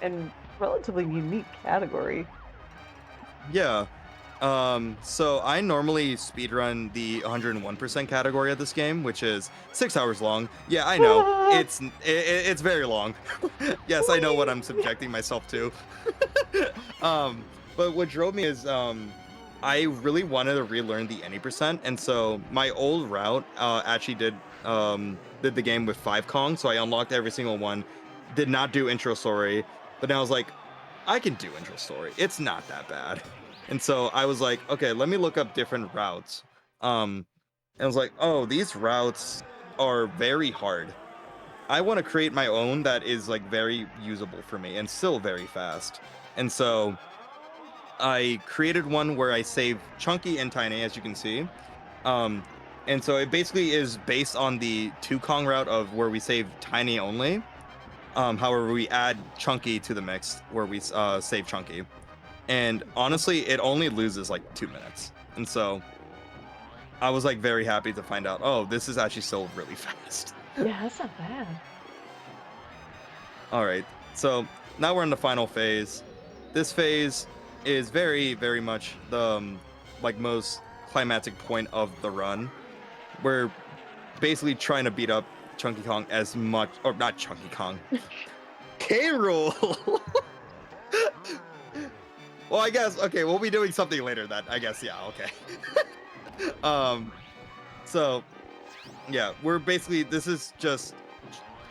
A: and relatively unique category?
I: Yeah. So I normally speedrun the 101% category of this game, which is 6 hours long. Yeah, I know. It's very long. Yes, I know what I'm subjecting myself to. But what drove me is I really wanted to relearn the any percent, and so my old route actually did the game with 5 Kong, so I unlocked every single one. Did not do intro story, but then I was like, I can do intro story. It's not that bad. And so I was like, okay, let me look up different routes. And I was like, oh, these routes are very hard. I want to create my own that is like very usable for me and still very fast. And so I created one where I save Chunky and Tiny, as you can see. And so it basically is based on the 2 Kong route of where we save Tiny only. However, we add Chunky to the mix where we save Chunky. And honestly, it only loses like 2 minutes. And so I was like very happy to find out, oh, this is actually still really fast.
A: Yeah, that's not bad.
I: All right. So now we're in the final phase. This phase is very, very much the like most climactic point of the run. We're basically trying to beat up Chunky Kong as much, or not Chunky Kong. K. Rool. Well, I guess, okay, we'll be doing something later that, I guess, yeah, okay. So, yeah, we're basically, this is just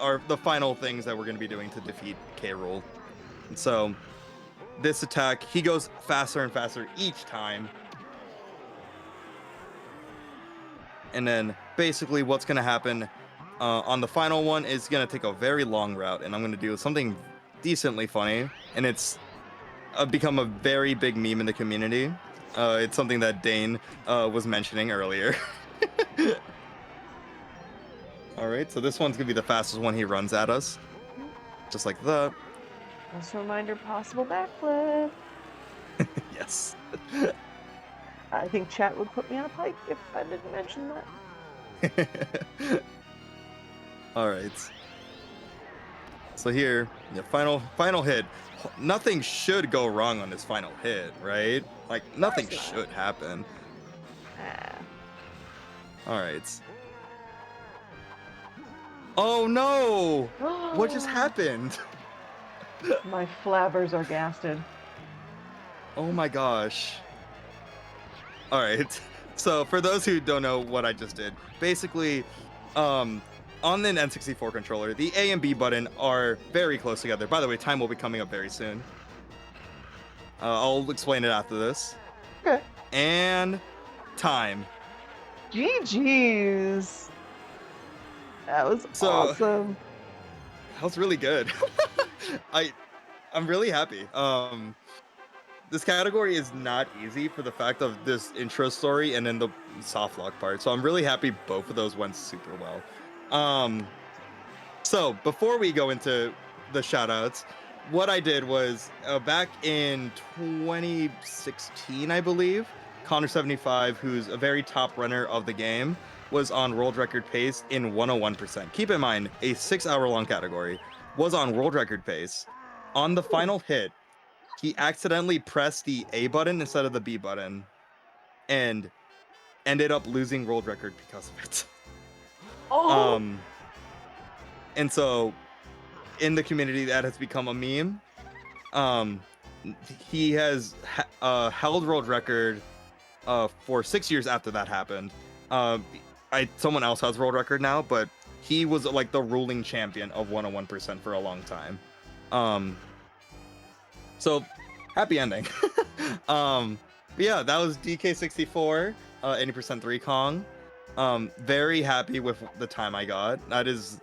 I: the final things that we're going to be doing to defeat K. Rool. So, this attack, he goes faster and faster each time. And then, basically, what's going to happen on the final one is going to take a very long route, and I'm going to do something decently funny, and it's become a very big meme in the community. It's something that Dane was mentioning earlier. All right, so this one's gonna be the fastest one he runs at us. Just like that.
A: Just a reminder, possible backflip.
I: Yes.
A: I think chat would put me on a pike if I didn't mention that.
I: All right. So here, yeah, final hit. Nothing should go wrong on this final hit, right? Like nothing should happen. All right. Oh no! What just happened?
A: My flabbers are gasted.
I: Oh my gosh. All right. So for those who don't know what I just did, basically, on the N64 controller, the A and B button are very close together. By the way, time will be coming up very soon. I'll explain it after this.
A: Okay.
I: And time.
A: GG's. That was awesome.
I: That was really good. I'm really happy. This category is not easy for the fact of this intro story and then the soft lock part. So I'm really happy both of those went super well. So before we go into the shoutouts, what I did was back in 2016, I believe, Connor75, who's a very top runner of the game, was on world record pace in 101%. Keep in mind, a 6-hour-long category was on world record pace. On the final hit, he accidentally pressed the A button instead of the B button and ended up losing world record because of it.
A: Oh,
I: And so in the community that has become a meme. He has held world record for 6 years after that happened. Someone else has world record now, but he was like the ruling champion of 101% for a long time. So happy ending. Yeah, that was DK64, 80% 3 Kong. Very happy with the time I got. That is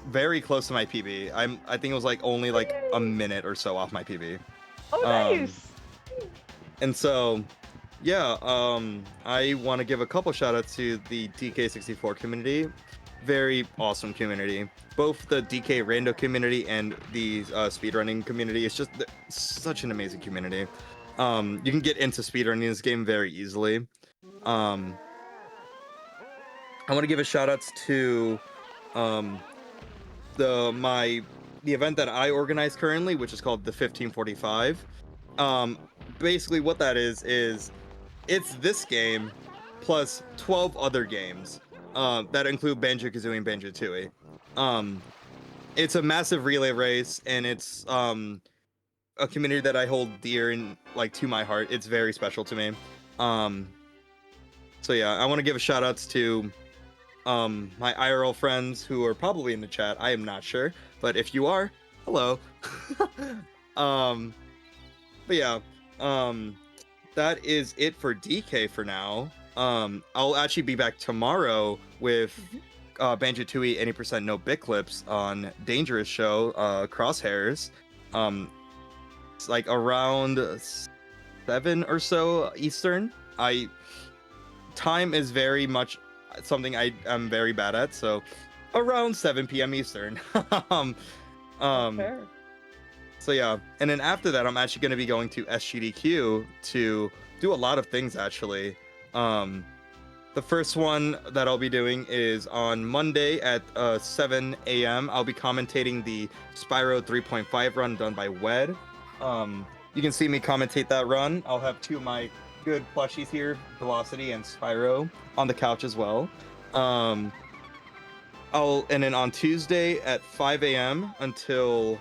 I: very close to my PB. I think it was like only like a minute or so off my PB.
A: oh, nice.
I: And so, yeah, I want to give a couple shout outs to the DK64 community. Very awesome community. Both the DK Rando community and the speedrunning community. It's just such an amazing community. You can get into speedrunning this game very easily. I want to give a shout outs to the event that I organize currently, which is called the 1545. Basically what that is it's this game plus 12 other games that include Banjo-Kazooie and Banjo-Tooie. It's a massive relay race, and it's a community that I hold dear and like to my heart. It's very special to me. So yeah, I want to give a shout outs to my IRL friends who are probably in the chat. I am not sure, but if you are, hello. But yeah, that is it for DK for now. I'll actually be back tomorrow with Banjo-Tooie 80% no bit clips on Dangerous Show, Crosshairs. It's like around 7 or so Eastern. Time is very much something I'm very bad at, so around 7 p.m. Eastern.
A: Fair.
I: So yeah, and then after that, I'm actually going to be going to SGDQ to do a lot of things actually. The first one that I'll be doing is on Monday at 7 a.m. I'll be commentating the Spyro 3.5 run done by Wed. You can see me commentate that run. I'll have two of my good plushies here, Velocity and Spyro, on the couch as well. And then on Tuesday at 5 a.m. until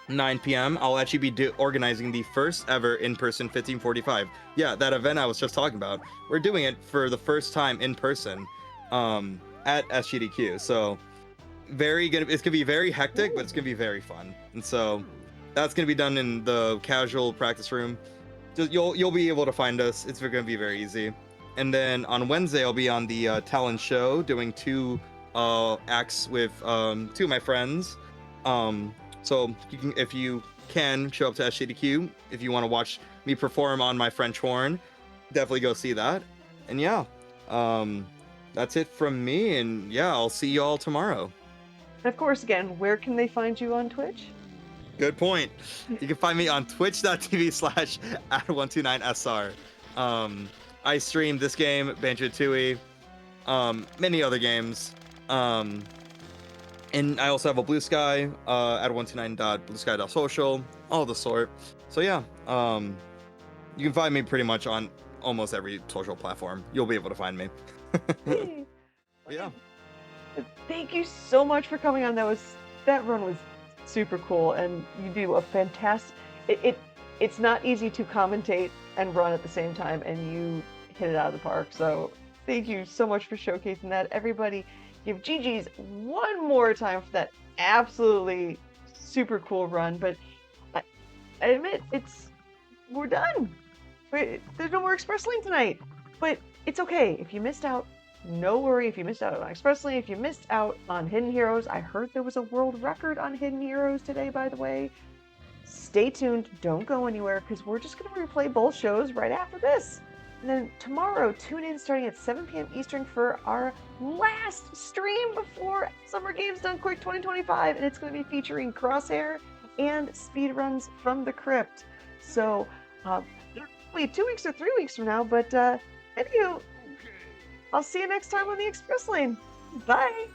I: 9 p.m. I'll actually be organizing the first ever in-person 1545. Yeah, that event I was just talking about. We're doing it for the first time in person at SGDQ. So it's gonna be very hectic, but it's gonna be very fun. And so that's gonna be done in the casual practice room. Just you'll be able to find us. It's gonna be very easy. And then on Wednesday I'll be on the talent show doing 2 acts with 2 of my friends. So if you can show up to SGDQ, if you want to watch me perform on my French horn, definitely go see that. And yeah, that's it from me. And yeah, I'll see you all tomorrow.
A: And of course, again, where can they find you on Twitch?
I: Good point. You can find me on twitch.tv/@129SR. I stream this game, Banjo-Tooie, many other games. And I also have a Blue Sky at 129.bluesky.social, all the sort. So yeah, you can find me pretty much on almost every social platform. You'll be able to find me.
A: Hey.
I: Yeah.
A: Thank you so much for coming on. That run was super cool, and you do a fantastic. It's not easy to commentate and run at the same time, and you hit it out of the park. So thank you so much for showcasing that. Everybody, give GG's one more time for that absolutely super cool run. But I admit we're done. There's no more Express Lane tonight, but it's okay if you missed out. No worry if you missed out on Express Lane, if you missed out on Hidden Heroes. I heard there was a world record on Hidden Heroes today, by the way. Stay tuned, don't go anywhere, because we're just going to replay both shows right after this. And then tomorrow, tune in starting at 7 p.m. Eastern for our last stream before Summer Games Done Quick 2025. And it's going to be featuring Crosshair and speedruns from the crypt. So, wait, 2 weeks or 3 weeks from now, but anywho, I'll see you next time on the Express Lane. Bye!